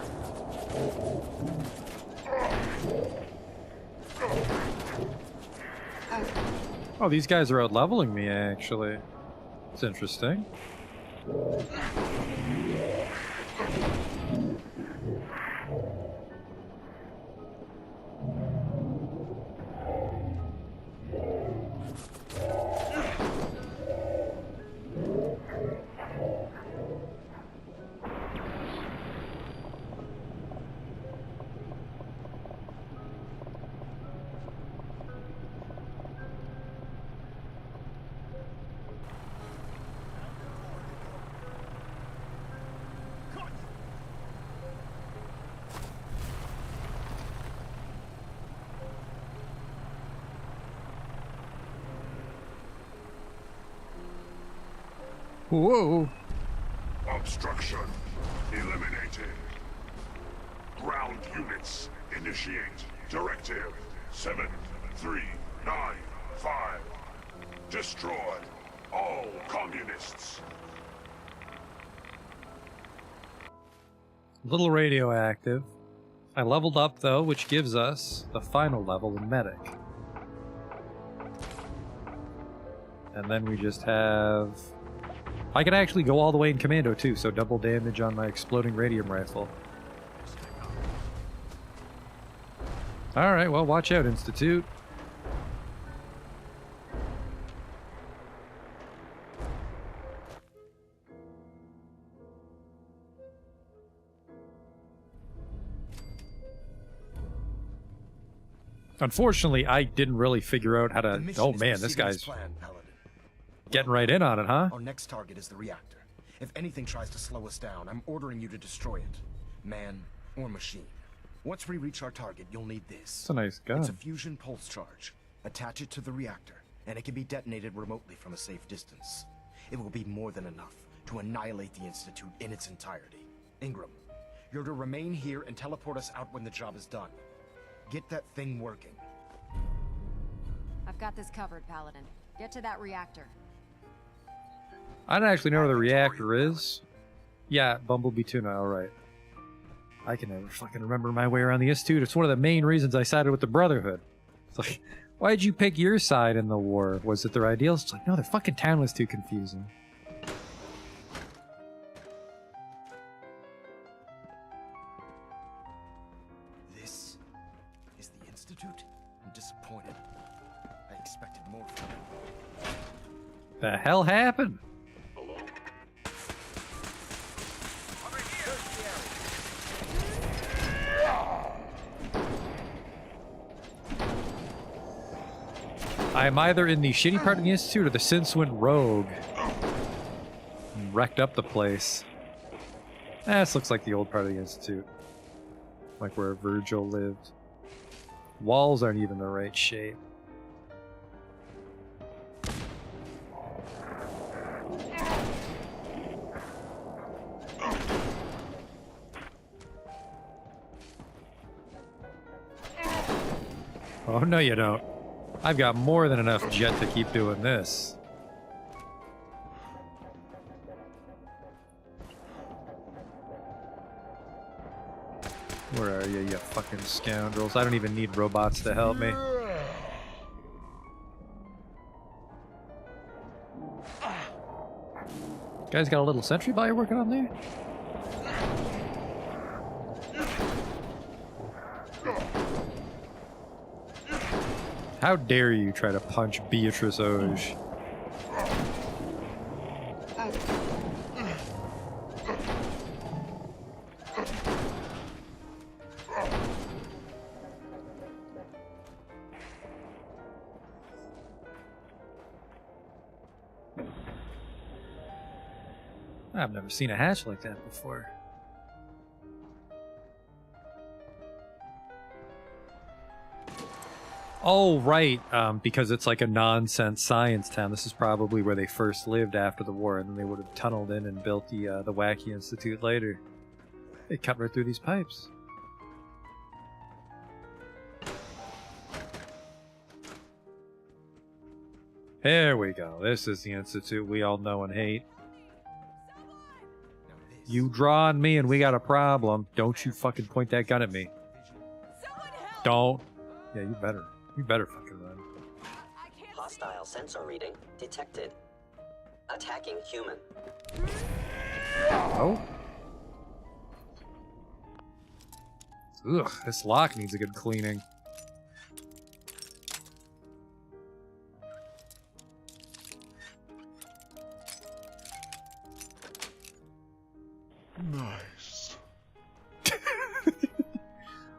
Oh, these guys are out-leveling me, actually. It's interesting. Whoa! Obstruction eliminated. Ground units initiate. Directive 7395. Destroy all communists. Little radioactive. I leveled up though, which gives us the final level in medic. And then we just have... I can actually go all the way in commando too, so double damage on my exploding radium rifle. Alright, well, watch out, Institute. Unfortunately, I didn't really figure out how to... Oh man, this guy's getting right in on it, huh? Our next target is the reactor. If anything tries to slow us down, I'm ordering you to destroy it. Man or machine. Once we reach our target, you'll need this. It's a nice gun. It's a fusion pulse charge. Attach it to the reactor, and it can be detonated remotely from a safe distance. It will be more than enough to annihilate the Institute in its entirety. Ingram, you're to remain here and teleport us out when the job is done. Get that thing working. I've got this covered, Paladin. Get to that reactor. I don't actually know where the reactor is. Yeah, Bumblebee Tuna, alright. I can never fucking remember my way around the Institute. It's one of the main reasons I sided with the Brotherhood. It's like, why'd you pick your side in the war? Was it their ideals? It's like, no, their fucking town was too confusing. This is the Institute? I'm disappointed. I expected more from it. The hell happened? I am either in the shitty part of the Institute or the synths went rogue and wrecked up the place. This looks like the old part of the Institute. Like where Virgil lived. Walls aren't even the right shape. Oh, no you don't. I've got more than enough jet to keep doing this. Where are you, you fucking scoundrels? I don't even need robots to help me. Guys got a little sentry bot you're working on there? How dare you try to punch Beatrice Auge? I've never seen a hatch like that before. Oh, right, because it's like a nonsense science town. This is probably where they first lived after the war, and then they would have tunneled in and built the Wacky Institute later. They cut right through these pipes. There we go. This is the Institute we all know and hate. You draw on me and we got a problem. Don't you fucking point that gun at me. Don't. Yeah, you better. You better fucking run. Hostile sensor reading detected. Attacking human. Oh? Ugh, this lock needs a good cleaning. Nice.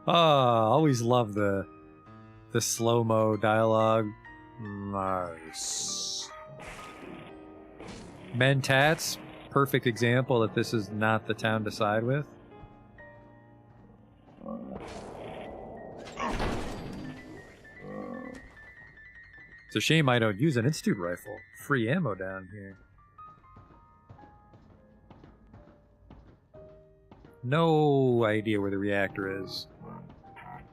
Always love the slow-mo dialogue. Nice. Mentats, perfect example that this is not the town to side with. It's a shame I don't use an Institute rifle. Free ammo down here. No idea where the reactor is.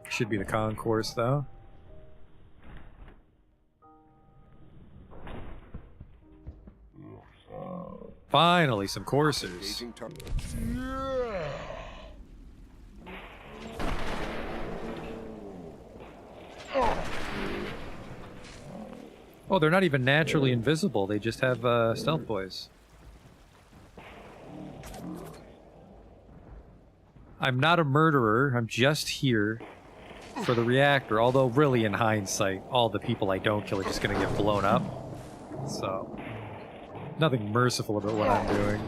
Should be the concourse, though. Finally, some coursers. Oh, they're not even naturally invisible. They just have stealth boys. I'm not a murderer. I'm just here for the reactor. Although, really, in hindsight, all the people I don't kill are just going to get blown up. So, nothing merciful about what I'm doing.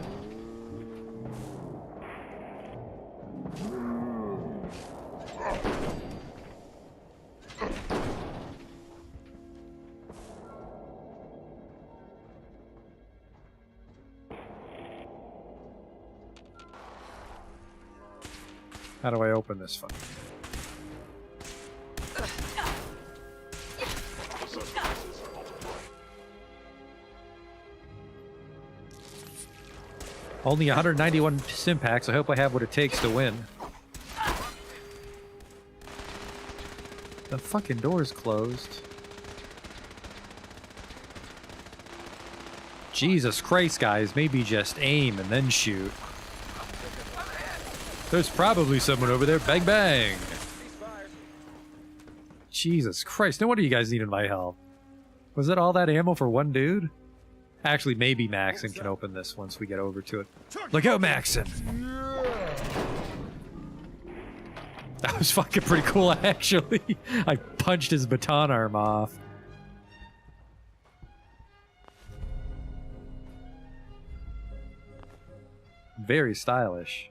How do I open this fucking? Only 191 sim packs. I hope I have what it takes to win. The fucking door's closed. Jesus Christ, guys. Maybe just aim and then shoot. There's probably someone over there. Bang, bang. Jesus Christ. No wonder you guys needed my help. Was it all that ammo for one dude? Actually, maybe Maxon can open this once we get over to it. Look out, Maxon! That was fucking pretty cool, actually. I punched his baton arm off. Very stylish.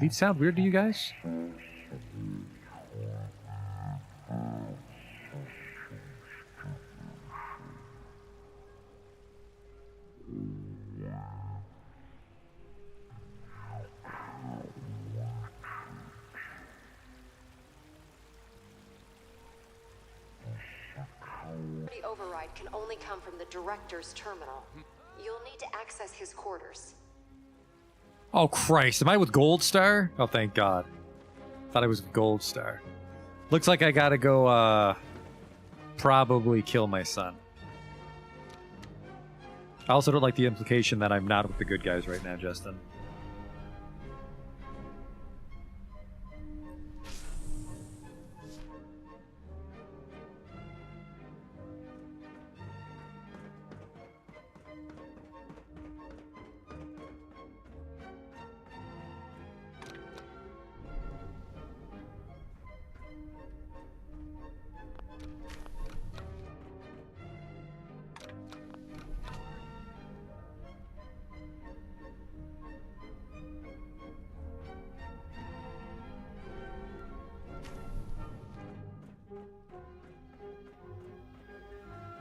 These sound weird to you guys? The override can only come from the director's terminal. You'll need to access his quarters. Oh Christ, am I with Gold Star? Oh thank God. Thought I was with Gold Star. Looks like I gotta go probably kill my son. I also don't like the implication that I'm not with the good guys right now, Justin.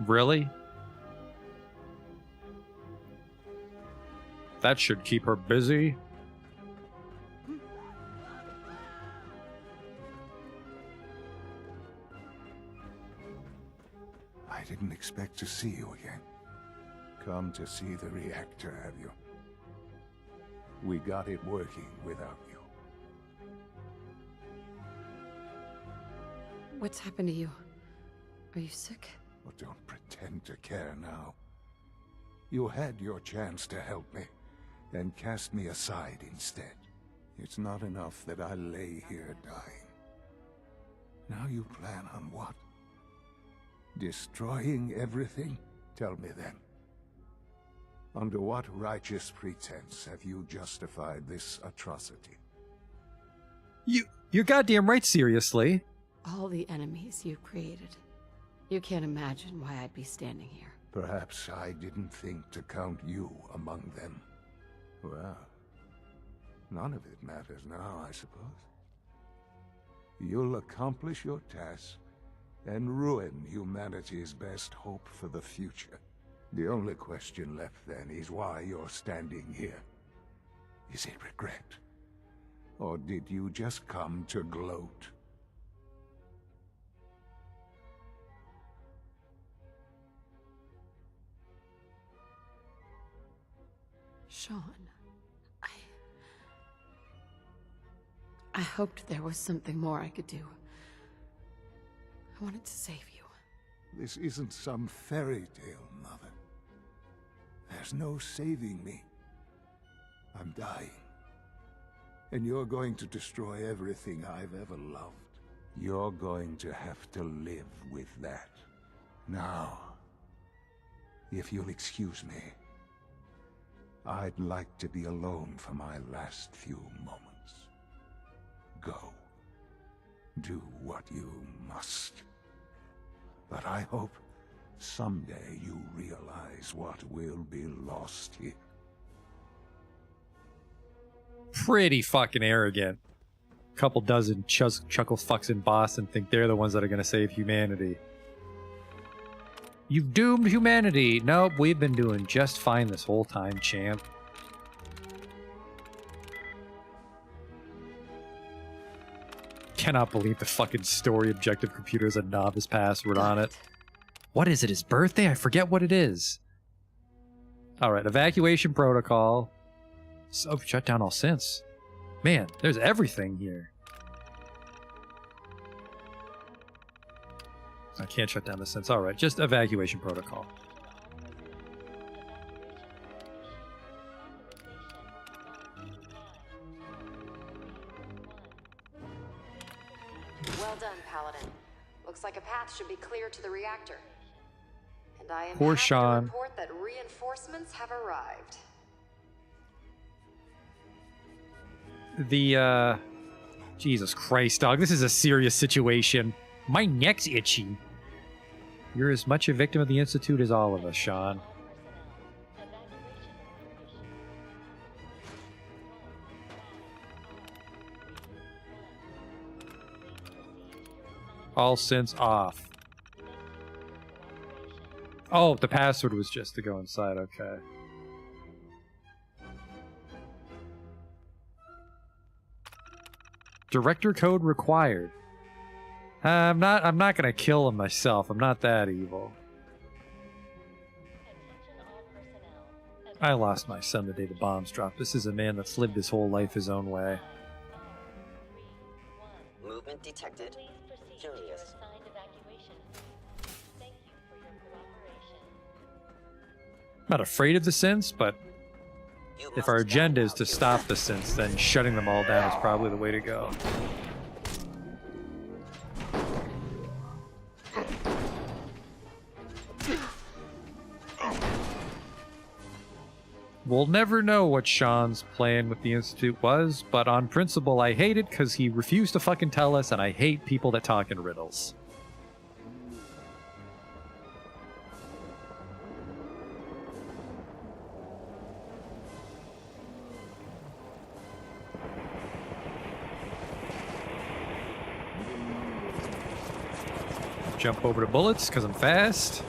Really? That should keep her busy. I didn't expect to see you again. Come to see the reactor, have you? We got it working without you. What's happened to you? Are you sick? But don't pretend to care now. You had your chance to help me, and cast me aside instead. It's not enough that I lay here dying. Now you plan on what? Destroying everything? Tell me then. Under what righteous pretense have you justified this atrocity? You're goddamn right, seriously. All the enemies you created. You can't imagine why I'd be standing here. Perhaps I didn't think to count you among them. Well, none of it matters now, I suppose. You'll accomplish your task and ruin humanity's best hope for the future. The only question left then is why you're standing here. Is it regret? Or did you just come to gloat? Sean, I hoped there was something more I could do. I wanted to save you. This isn't some fairy tale, Mother. There's no saving me. I'm dying. And you're going to destroy everything I've ever loved. You're going to have to live with that. Now, if you'll excuse me, I'd like to be alone for my last few moments. Go. Do what you must. But I hope someday you realize what will be lost here. Pretty fucking arrogant. Couple dozen chuckle fucks in Boston think they're the ones that are gonna save humanity. You've doomed humanity. Nope, we've been doing just fine this whole time, champ. Cannot believe the fucking story objective computer has a novice password on it. What is it, his birthday? I forget what it is. Alright, evacuation protocol. So, shut down all synths. Man, there's everything here. I can't shut down the synths. Alright, just evacuation protocol. Well done, Paladin. Looks like a path should be clear to the reactor. And I am Poor happy Sean. to report that reinforcements have arrived. The, Jesus Christ, dog. This is a serious situation. My neck's itchy. You're as much a victim of the Institute as all of us, Sean. All synths off. Oh, the password was just to go inside, okay. Director code required. I'm not gonna kill him myself. I'm not that evil. I lost my son the day the bombs dropped. This is a man that's lived his whole life his own way. Movement detected. Curious. I'm not afraid of the synths, but if our agenda is to stop the synths, then shutting them all down is probably the way to go. We'll never know what Sean's plan with the Institute was, but on principle I hate it because he refused to fucking tell us, and I hate people that talk in riddles. Jump over to bullets because I'm fast.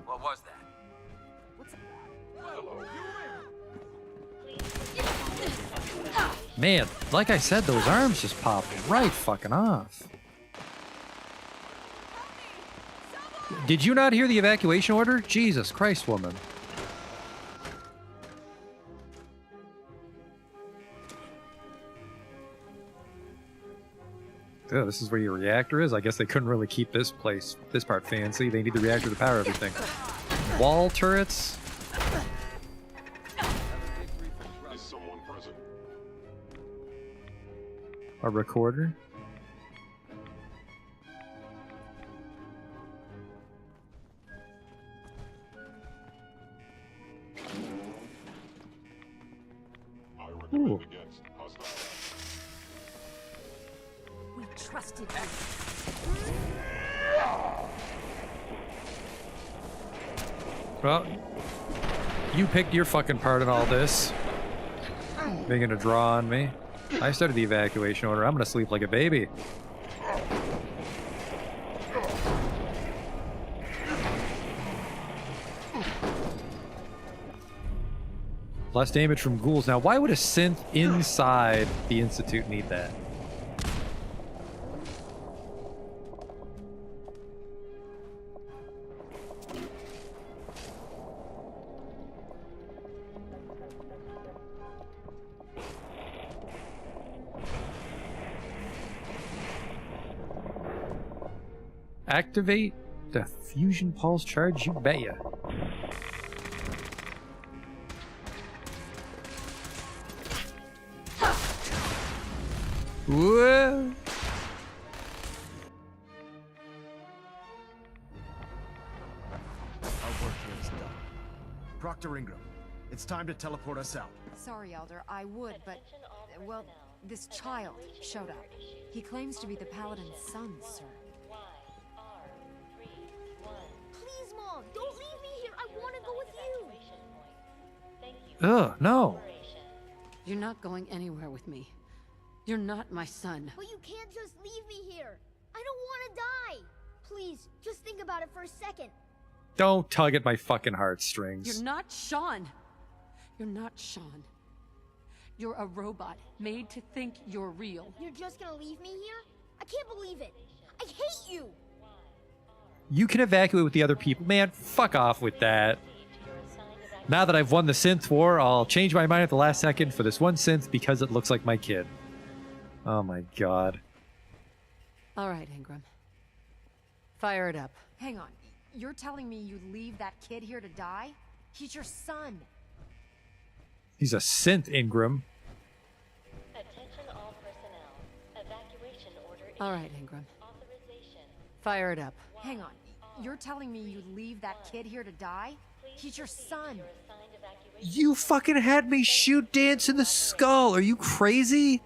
What was that? Man, like I said, those arms just popped right fucking off. Did you not hear the evacuation order? Jesus Christ, woman. Oh, this is where your reactor is? I guess they couldn't really keep this part fancy. They need the reactor to power everything. Wall turrets? Is someone present? A recorder? Ooh. We trusted you. Well, you picked your fucking part in all this. Making a draw on me. I started the evacuation order. I'm gonna sleep like a baby. Less damage from ghouls. Now, why would a synth inside the Institute need that? Activate the fusion pulse charge, you betcha. Whoa. Our work here is done. Proctor Ingram, it's time to teleport us out. Sorry, Elder, I would, but... well, this child showed up. He claims to be the Paladin's son, sir. Please, Mom, don't leave me here. I want to go with you. Ugh, no. You're not going anywhere with me. You're not my son. But you can't just leave me here. I don't want to die. Please, just think about it for a second. Don't tug at my fucking heartstrings. You're not Sean. You're not Sean. You're a robot made to think you're real. You're just gonna leave me here? I can't believe it. I hate you. You can evacuate with the other people. Man, fuck off with that. Now that I've won the synth war, I'll change my mind at the last second for this one synth because it looks like my kid. Oh my god. All right, Ingram. Fire it up. Hang on. You're telling me you'd leave that kid here to die? He's your son. He's a synth, Ingram. Attention all personnel. Evacuation order issued. All right, Ingram. Fire it up. Hang on. You're telling me you'd leave that kid here to die? He's your son. You fucking had me shoot Dance in the skull. Are you crazy?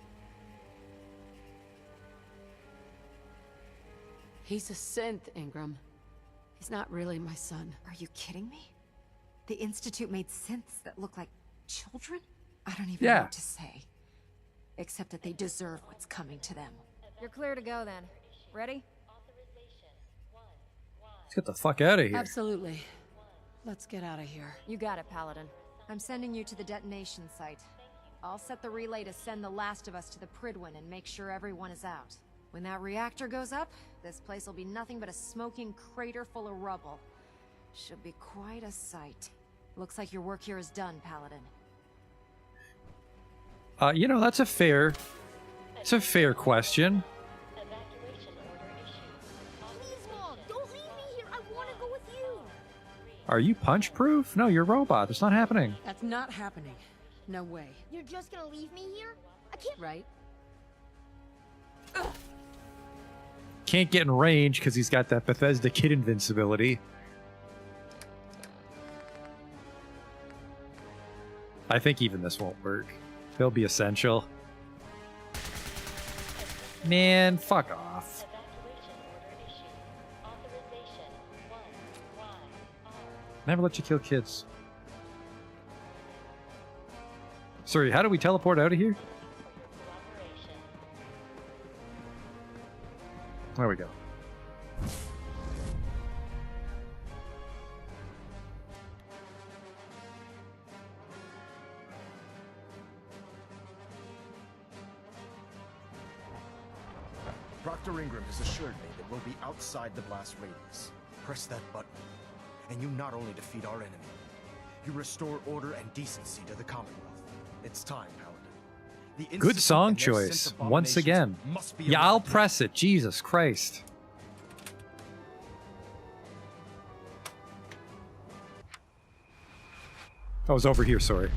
He's a synth, Ingram. He's not really my son. Are you kidding me? The Institute made synths that look like children? I don't even know what to say. Except that they deserve what's coming to them. You're clear to go then. Ready? Let's get the fuck out of here. Absolutely. Let's get out of here. You got it, Paladin. I'm sending you to the detonation site. I'll set the relay to send the last of us to the Pridwin and make sure everyone is out. When that reactor goes up, this place will be nothing but a smoking crater full of rubble. Should be quite a sight. Looks like your work here is done, Paladin. You know, it's a fair question. Please, Mom, don't leave me here. I want to go with you. Are you punch proof? No, you're a robot. That's not happening. That's not happening. No way. You're just gonna leave me here? I can't. Right? Can't get in range because he's got that Bethesda kid invincibility. I think even this won't work. They'll be essential. Man, fuck off. Never let you kill kids. Sorry, how do we teleport out of here? There we go. Dr. Ingram has assured me that we'll be outside the blast radius. Press that button, and you not only defeat our enemy, you restore order and decency to the Commonwealth. It's time, Paladin. The Good Institute song and their choice, synth once again. abominations must be Yeah, I'll eradicated. press it. Jesus Christ. I was over here, sorry.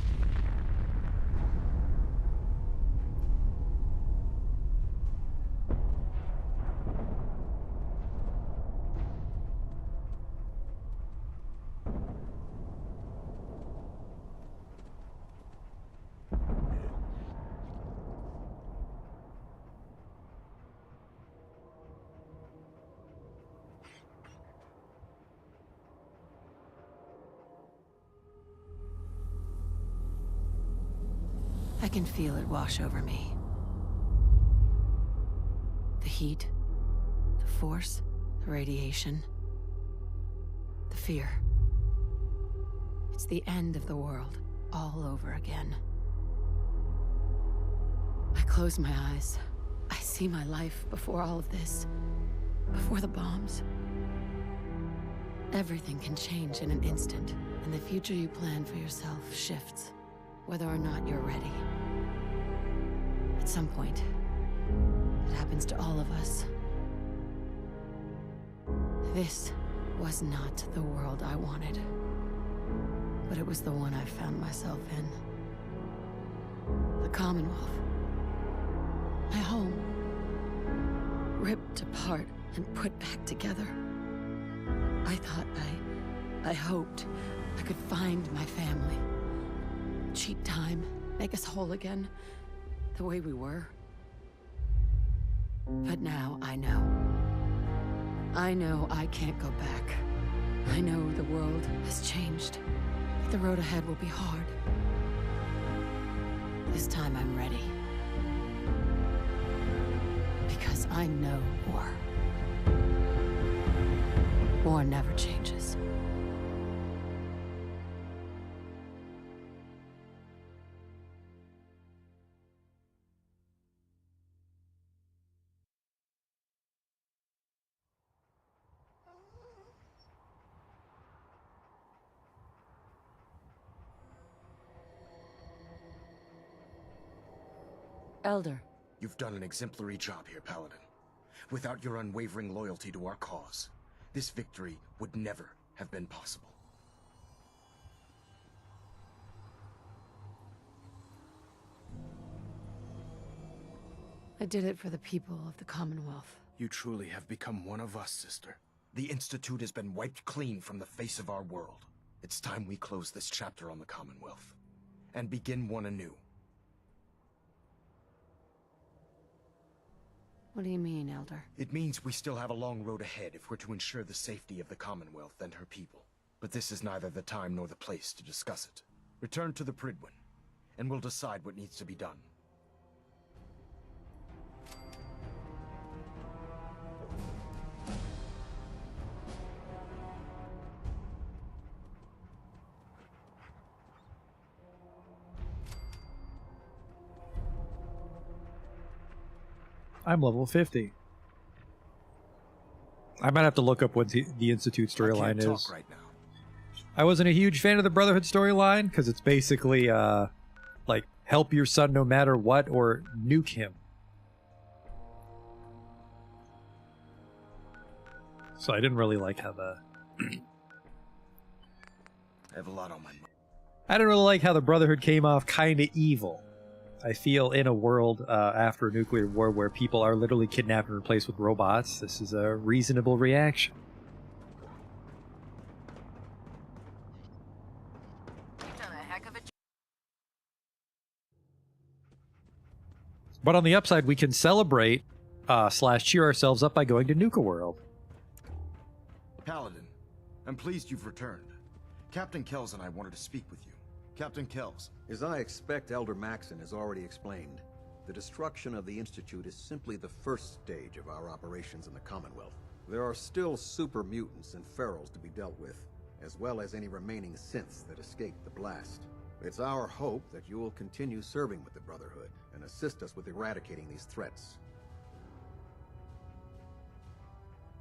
I can feel it wash over me. The heat, the force, the radiation, the fear. It's the end of the world, all over again. I close my eyes. I see my life before all of this, before the bombs. Everything can change in an instant, and the future you plan for yourself shifts, whether or not you're ready. At some point, it happens to all of us. This was not the world I wanted, but it was the one I found myself in. The Commonwealth. My home. Ripped apart and put back together. I thought I hoped I could find my family. Cheat time, make us whole again, the way we were. But now I know. I know I can't go back. I know the world has changed. The road ahead will be hard. This time I'm ready. Because I know war. War never changes. Elder. You've done an exemplary job here, Paladin. Without your unwavering loyalty to our cause, this victory would never have been possible. I did it for the people of the Commonwealth. You truly have become one of us, sister. The Institute has been wiped clean from the face of our world. It's time we close this chapter on the Commonwealth and begin one anew. What do you mean, Elder? It means we still have a long road ahead if we're to ensure the safety of the Commonwealth and her people. But this is neither the time nor the place to discuss it. Return to the Prydwen, and we'll decide what needs to be done. I'm level 50. I might have to look up what the Institute storyline is. Right now. I wasn't a huge fan of the Brotherhood storyline because it's basically like help your son no matter what or nuke him. So I didn't really like how the I have a lot on my mind. I didn't really like how the Brotherhood came off kind of evil. I feel in a world after a nuclear war where people are literally kidnapped and replaced with robots, this is a reasonable reaction. You've done a heck of a job. But on the upside, we can celebrate / cheer ourselves up by going to Nuka World. Paladin, I'm pleased you've returned. Captain Kells and I wanted to speak with you. Captain Kells. As I expect Elder Maxon has already explained, the destruction of the Institute is simply the first stage of our operations in the Commonwealth. There are still super mutants and ferals to be dealt with, as well as any remaining synths that escaped the blast. It's our hope that you will continue serving with the Brotherhood and assist us with eradicating these threats.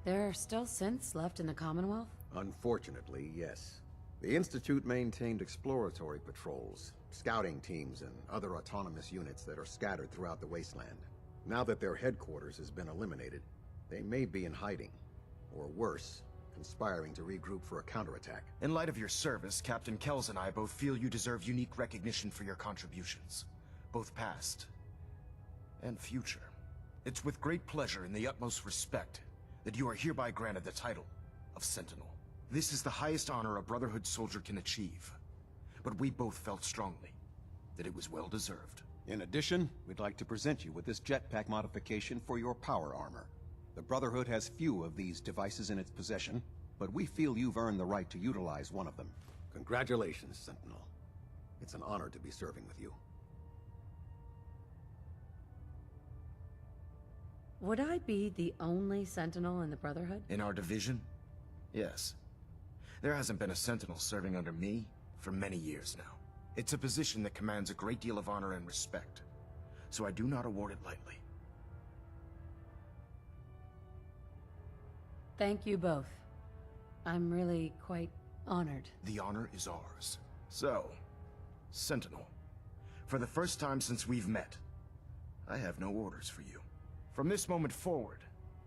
There are still synths left in the Commonwealth? Unfortunately, yes. The Institute maintained exploratory patrols, scouting teams, and other autonomous units that are scattered throughout the wasteland. Now that their headquarters has been eliminated, they may be in hiding, or worse, conspiring to regroup for a counterattack. In light of your service, Captain Kells and I both feel you deserve unique recognition for your contributions, both past and future. It's with great pleasure and the utmost respect that you are hereby granted the title of Sentinel. This is the highest honor a Brotherhood soldier can achieve, but we both felt strongly that it was well deserved. In addition, we'd like to present you with this jetpack modification for your power armor. The Brotherhood has few of these devices in its possession, but we feel you've earned the right to utilize one of them. Congratulations, Sentinel. It's an honor to be serving with you. Would I be the only Sentinel in the Brotherhood? In our division? Yes. There hasn't been a Sentinel serving under me for many years now. It's a position that commands a great deal of honor and respect, so I do not award it lightly. Thank you both. I'm really quite honored. The honor is ours. So, Sentinel, for the first time since we've met, I have no orders for you. From this moment forward,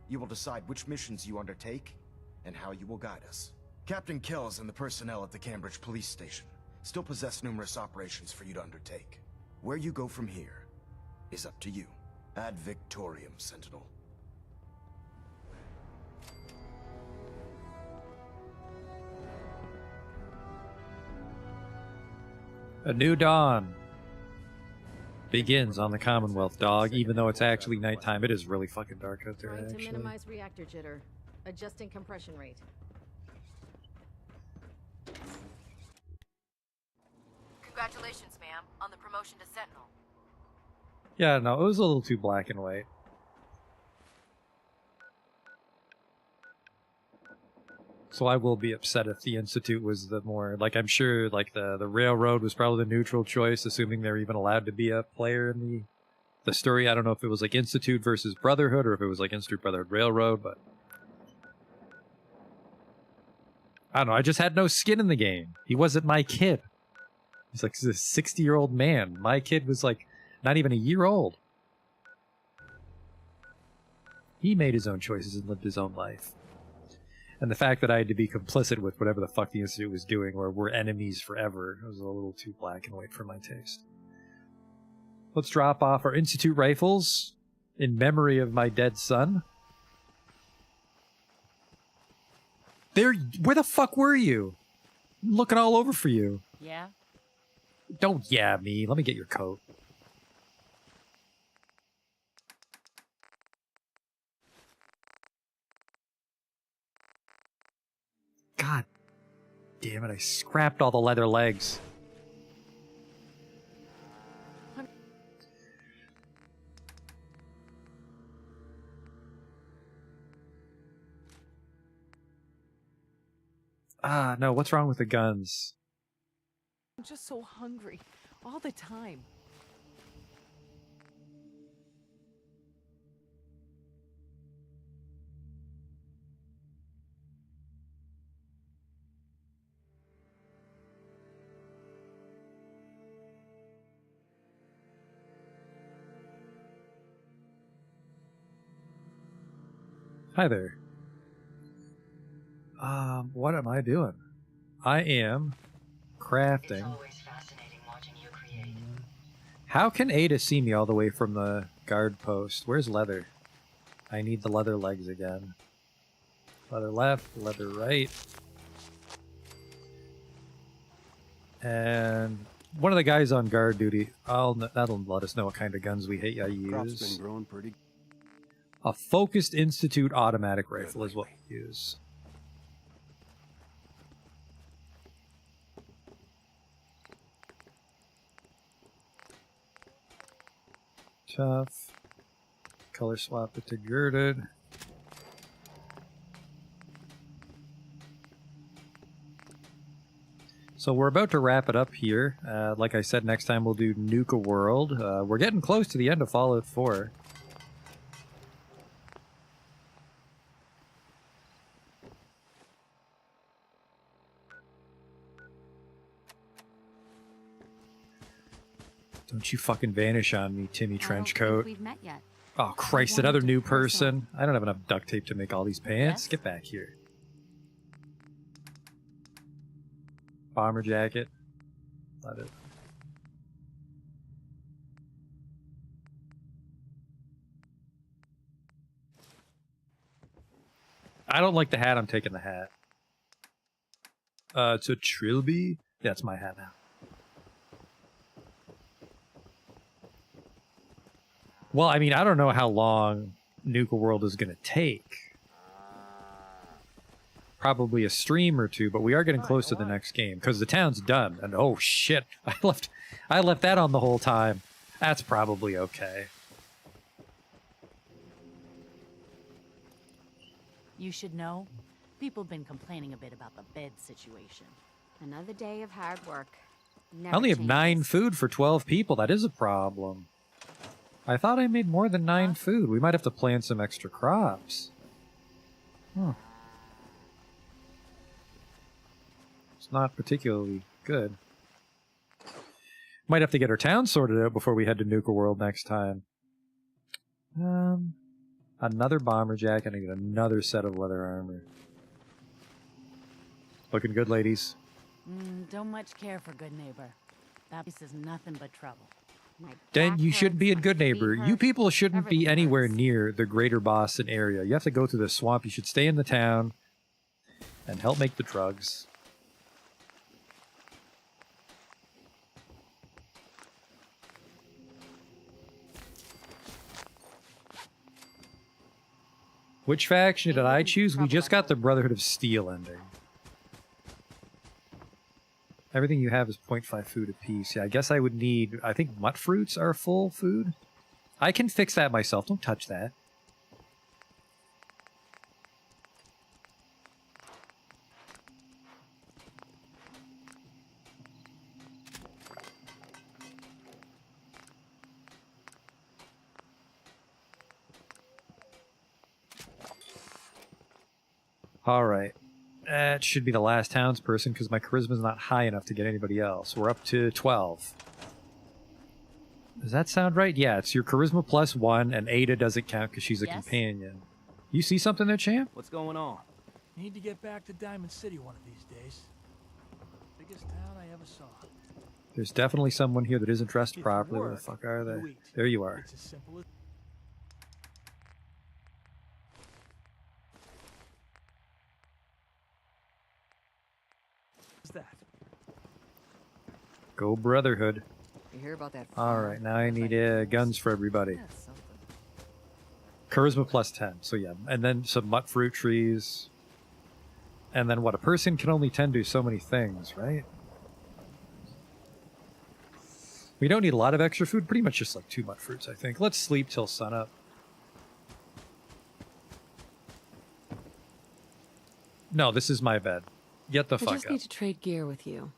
you will decide which missions you undertake and how you will guide us. Captain Kells and the personnel at the Cambridge Police Station still possess numerous operations for you to undertake. Where you go from here is up to you. Ad Victorium, Sentinel. A new dawn begins on the Commonwealth, dog. Even though it's actually nighttime, it is really fucking dark out there, Trying to actually. minimize reactor jitter. Adjusting compression rate. Congratulations, ma'am, on the promotion to Sentinel. Yeah, no, it was a little too black and white. So I will be upset if the Institute was the more, like, I'm sure, like, the Railroad was probably the neutral choice, assuming they're even allowed to be a player in the story. I don't know if it was, like, Institute versus Brotherhood, or if it was, like, Institute, Brotherhood, Railroad, but... I don't know, I just had no skin in the game. He wasn't my kid. He's, like, a 60-year-old man. My kid was, like, not even a year old. He made his own choices and lived his own life. And the fact that I had to be complicit with whatever the fuck the Institute was doing, or we're enemies forever, was a little too black and white for my taste. Let's drop off our Institute rifles in memory of my dead son. Where the fuck were you? I'm looking all over for you. Yeah? Don't yeah me. Let me get your coat. God damn it, I scrapped all the leather legs. Ah, no, what's wrong with the guns? I'm just so hungry all the time. Hi there. What am I doing? I am crafting. How can Ada see me all the way from the guard post? Where's leather? I need the leather legs again. Leather left, leather right. And one of the guys on guard duty, that'll let us know what kind of guns we I use. Crop's been growing pretty. A focused Institute automatic rifle is what we use. Tough. Color swap it to girded. So we're about to wrap it up here. Like I said, next time we'll do Nuka World. We're getting close to the end of Fallout 4. Don't you fucking vanish on me, Timmy Trenchcoat. We've met yet. Oh Christ, another new person. I don't have enough duct tape to make all these pants. Get back here. Bomber jacket. Love it. I don't like the hat. I'm taking the hat. It's a Trilby. Yeah, it's my hat now. Well, I mean, I don't know how long Nuka World is going to take. Probably a stream or two, but we are getting close to the next game because the town's done. And oh shit, I left that on the whole time. That's probably okay. You should know, people have been complaining a bit about the bed situation. Another day of hard work. I only have 9 food for 12 people. That is a problem. I thought I made more than 9 food. We might have to plant some extra crops. Huh. It's not particularly good. Might have to get our town sorted out before we head to Nuka World next time. Another bomber jacket. I need another set of leather armor. Looking good, ladies. Don't much care for Good Neighbor. That place is nothing but trouble. Then you shouldn't be a Good Neighbor. You people shouldn't be anywhere near the greater Boston area. You have to go through the swamp. You should stay in the town and help make the drugs. Which faction did I choose? We just got the Brotherhood of Steel ending. Everything you have is 0.5 food apiece. Yeah, I guess I would need... I think mutt fruits are full food. I can fix that myself. Don't touch that. Alright. That should be the last townsperson because my charisma's not high enough to get anybody else. We're up to 12. Does that sound right? Yeah, it's your charisma plus 1, and Ada doesn't count because she's a companion. You see something there, champ? What's going on? Need to get back to Diamond City one of these days. Biggest town I ever saw. There's definitely someone here that isn't dressed properly. Where the fuck are they? There you are. It's as simple as that. Go Brotherhood. You hear about that? Alright, now I need guns for everybody. Charisma plus 10, so yeah. And then some mutt fruit trees. And then what? A person can only tend to so many things, right? We don't need a lot of extra food. Pretty much just like 2 mutt fruits, I think. Let's sleep till sunup. No, this is my bed. Get the fuck I just up. need to trade gear with you.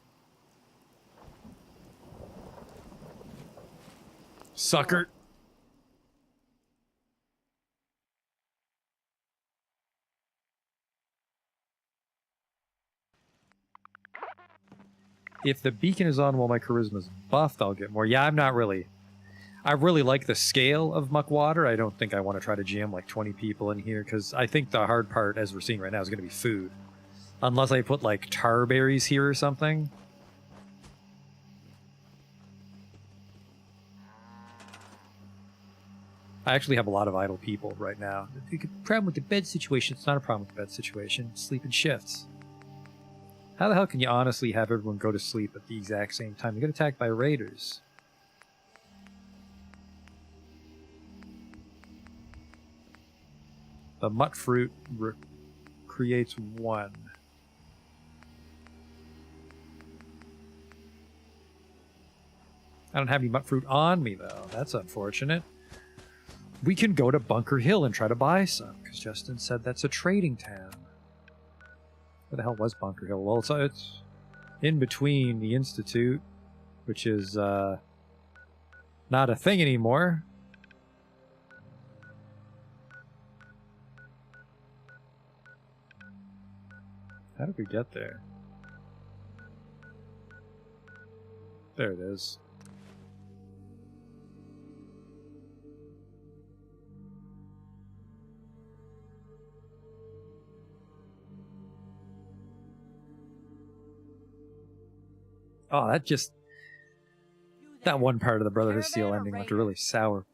Sucker. If the beacon is on while my charisma's buffed, I'll get more. Yeah, I'm not really... I really like the scale of Muckwater. I don't think I want to try to jam like 20 people in here, because I think the hard part, as we're seeing right now, is going to be food. Unless I put like tar berries here or something. I actually have a lot of idle people right now. The problem with the bed situation, it's not a problem with the bed situation. Sleep in shifts. How the hell can you honestly have everyone go to sleep at the exact same time? You get attacked by raiders. The mutt fruit creates 1. I don't have any mutt fruit on me, though. That's unfortunate. We can go to Bunker Hill and try to buy some, because Justin said that's a trading town. Where the hell was Bunker Hill? Well, it's in between the Institute, which is not a thing anymore. How did we get there? There it is. Oh, that one part of the Brotherhood of Steel ending left a really sour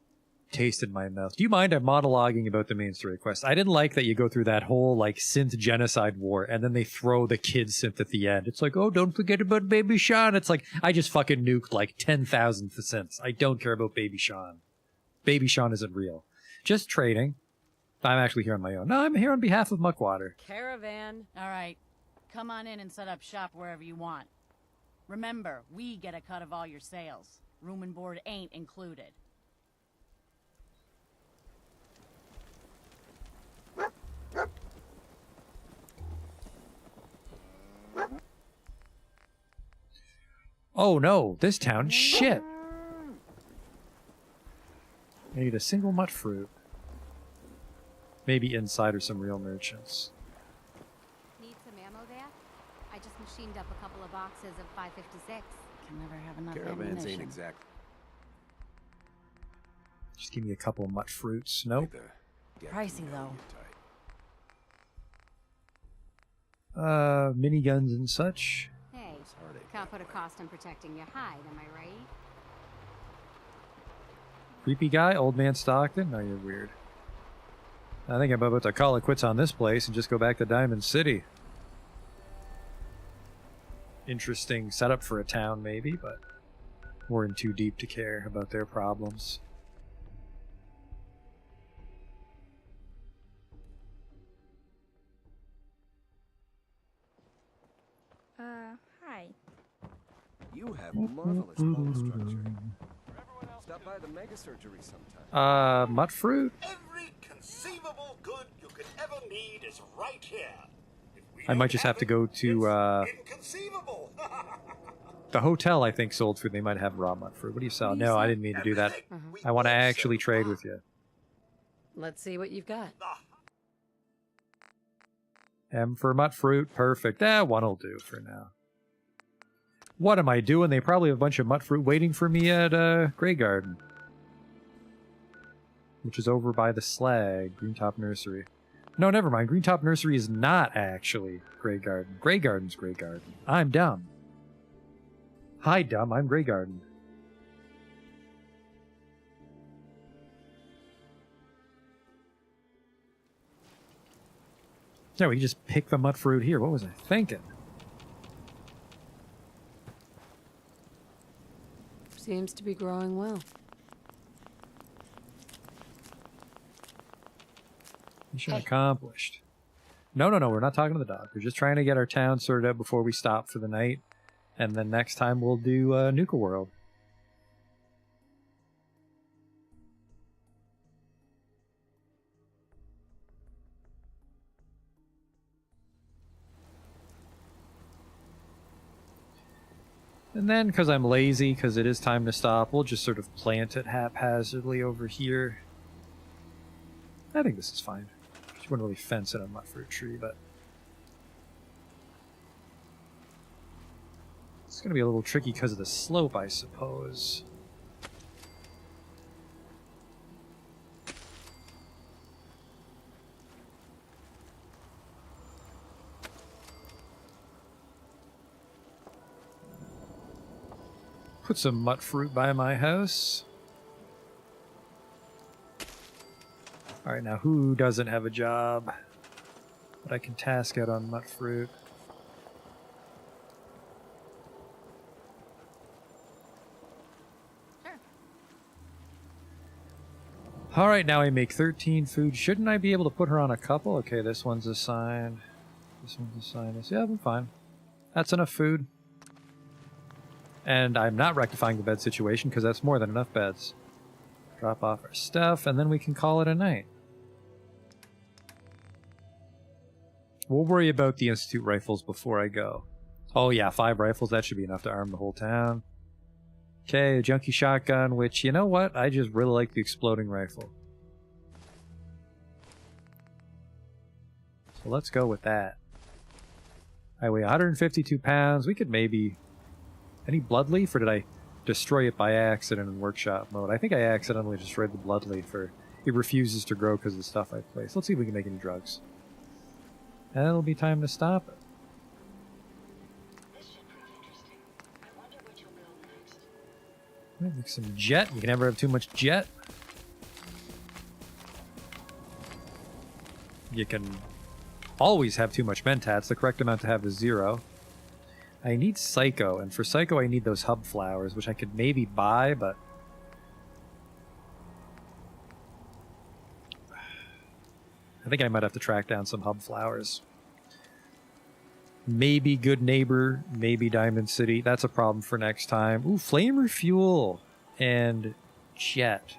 taste in my mouth. Do you mind I'm monologuing about the main story quest? I didn't like that you go through that whole, like, synth genocide war, and then they throw the kid synth at the end. It's like, oh, don't forget about Baby Sean. It's like, I just fucking nuked, like, 10,000 synths. I don't care about Baby Sean. Baby Sean isn't real. Just trading. I'm actually here on my own. No, I'm here on behalf of Muckwater. Caravan. All right. Come on in and set up shop wherever you want. Remember, we get a cut of all your sales. Room and board ain't included. Oh no, this town shit. I need a single mutt fruit. Maybe inside are some real merchants. Need some ammo there? I just machined up a couple of boxes of 5.56. Can never have enough Caravans ammunition. ain't exact. Just give me a couple of mutt fruits. Nope. Pricey though. Miniguns and such. Hey, can't put a cost on protecting your hide, am I right? Creepy guy, old man Stockton? No, you're weird. I think I'm about to call it quits on this place and just go back to Diamond City. Interesting setup for a town, maybe, but we're in too deep to care about their problems. Hi. You have marvelous bone structure. Stop by the mega surgery sometime. Mutt fruit? Every conceivable good you could ever need is right here. I might just have to go to, Inconceivable. the hotel, I think, sold food. They might have raw mutt fruit. What do you sell? No, I didn't mean to do that. I want to actually trade with you. Let's see what you've got. M for mutt fruit. Perfect. One'll do for now. What am I doing? They probably have a bunch of mutt fruit waiting for me at Grey Garden, which is over by the Slag, Greentop Nursery. No, never mind. Greentop Nursery is not actually Grey Garden. Grey Garden's Grey Garden. I'm dumb. Hi, dumb. I'm Grey Garden. Yeah, we can just pick the mutt fruit here. What was I thinking? Seems to be growing well. Mission accomplished. No, we're not talking to the dog. We're just trying to get our town sorted out before we stop for the night. And then next time we'll do Nuka World. And then, because I'm lazy, because it is time to stop, we'll just sort of plant it haphazardly over here. I think this is fine. You wouldn't really fence it on mutt fruit tree, but it's going to be a little tricky because of the slope, I suppose. Put some mutt fruit by my house. Alright, now who doesn't have a job that I can task out on mutt fruit? Sure. Alright, now I make 13 food. Shouldn't I be able to put her on a couple? Okay, this one's assigned. This one's assigned. Yeah, I'm fine. That's enough food. And I'm not rectifying the bed situation because that's more than enough beds. Drop off our stuff, and then we can call it a night. We'll worry about the Institute rifles before I go. Oh yeah, 5 rifles, that should be enough to arm the whole town. Okay, a junkie shotgun, which, you know what? I just really like the exploding rifle. So let's go with that. I weigh 152 pounds. We could maybe... Any bloodleaf, or did I destroy it by accident in workshop mode? I think I accidentally destroyed the bloodleaf, or it refuses to grow because of the stuff I placed. Let's see if we can make any drugs. And it'll be time to stop it. This should prove interesting. I wonder what you'll build next. Make some jet. You can never have too much jet. You can always have too much mentats. The correct amount to have is 0. I need Psycho, and for Psycho I need those hub flowers, which I could maybe buy, but... I think I might have to track down some hub flowers. Maybe Good Neighbor, maybe Diamond City. That's a problem for next time. Ooh, Flame Refuel and Jet.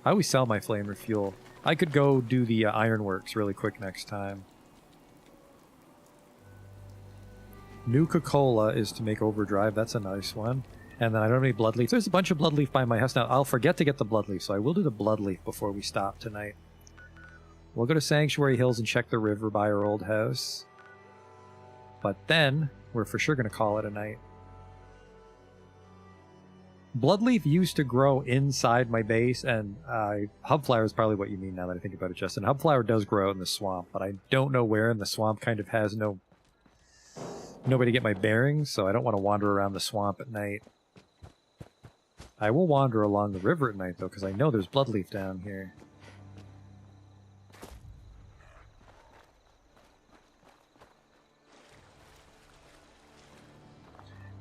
I always sell my Flame Refuel. I could go do the Ironworks really quick next time. Nuka-Cola is to make Overdrive. That's a nice one. And then I don't have any Bloodleaf. There's a bunch of Bloodleaf by my house. Now, I'll forget to get the Bloodleaf, so I will do the Bloodleaf before we stop tonight. We'll go to Sanctuary Hills and check the river by our old house. But then, we're for sure going to call it a night. Bloodleaf used to grow inside my base, and Hubflower is probably what you mean now that I think about it, Justin. Hubflower does grow in the swamp, but I don't know where, and the swamp kind of has nobody to get my bearings, so I don't want to wander around the swamp at night. I will wander along the river at night, though, because I know there's Bloodleaf down here.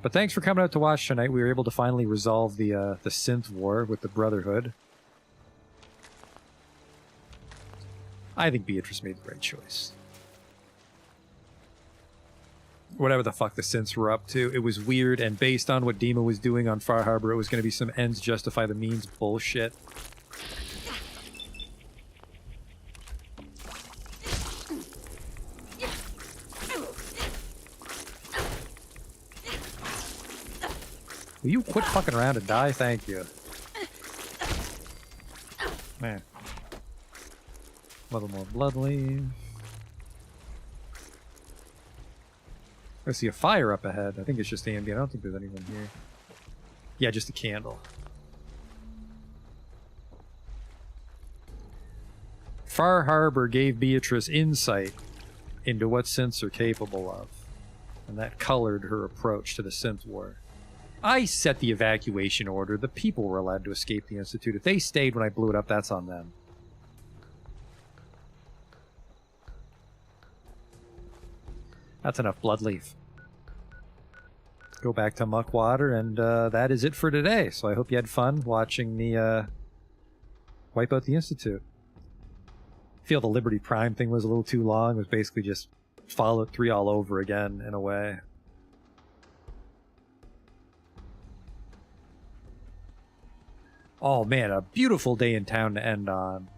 But thanks for coming out to watch tonight. We were able to finally resolve the synth war with the Brotherhood. I think Beatrice made the right choice. whatever the fuck the synths were up to. It was weird, and based on what Dima was doing on Far Harbor, it was going to be some ends justify the means bullshit. Will you quit fucking around and die? Thank you. Man. A little more blood leave. I see a fire up ahead. I think it's just ambient. I don't think there's anyone here. Yeah, just a candle. Far Harbor gave Beatrice insight into what synths are capable of, and that colored her approach to the synth war. I set the evacuation order. The people were allowed to escape the Institute. If they stayed when I blew it up, that's on them. That's enough blood leaf. Go back to Muckwater, and that is it for today. So I hope you had fun watching me wipe out the Institute. I feel the Liberty Prime thing was a little too long. It was basically just Fallout 3 all over again, in a way. Oh man, a beautiful day in town to end on.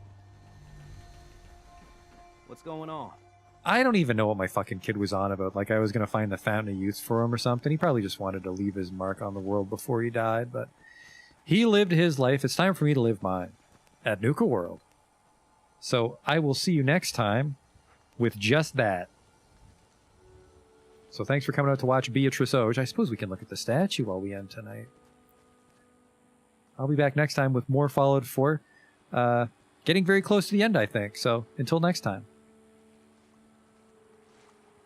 What's going on? I don't even know what my fucking kid was on about. Like I was going to find the Fountain of Youth for him or something. He probably just wanted to leave his mark on the world before he died, but he lived his life. It's time for me to live mine at Nuka World. So I will see you next time with just that. So thanks for coming out to watch Beatrice Oge. I suppose we can look at the statue while we end tonight. I'll be back next time with more Fallout 4. Getting very close to the end, I think. So until next time.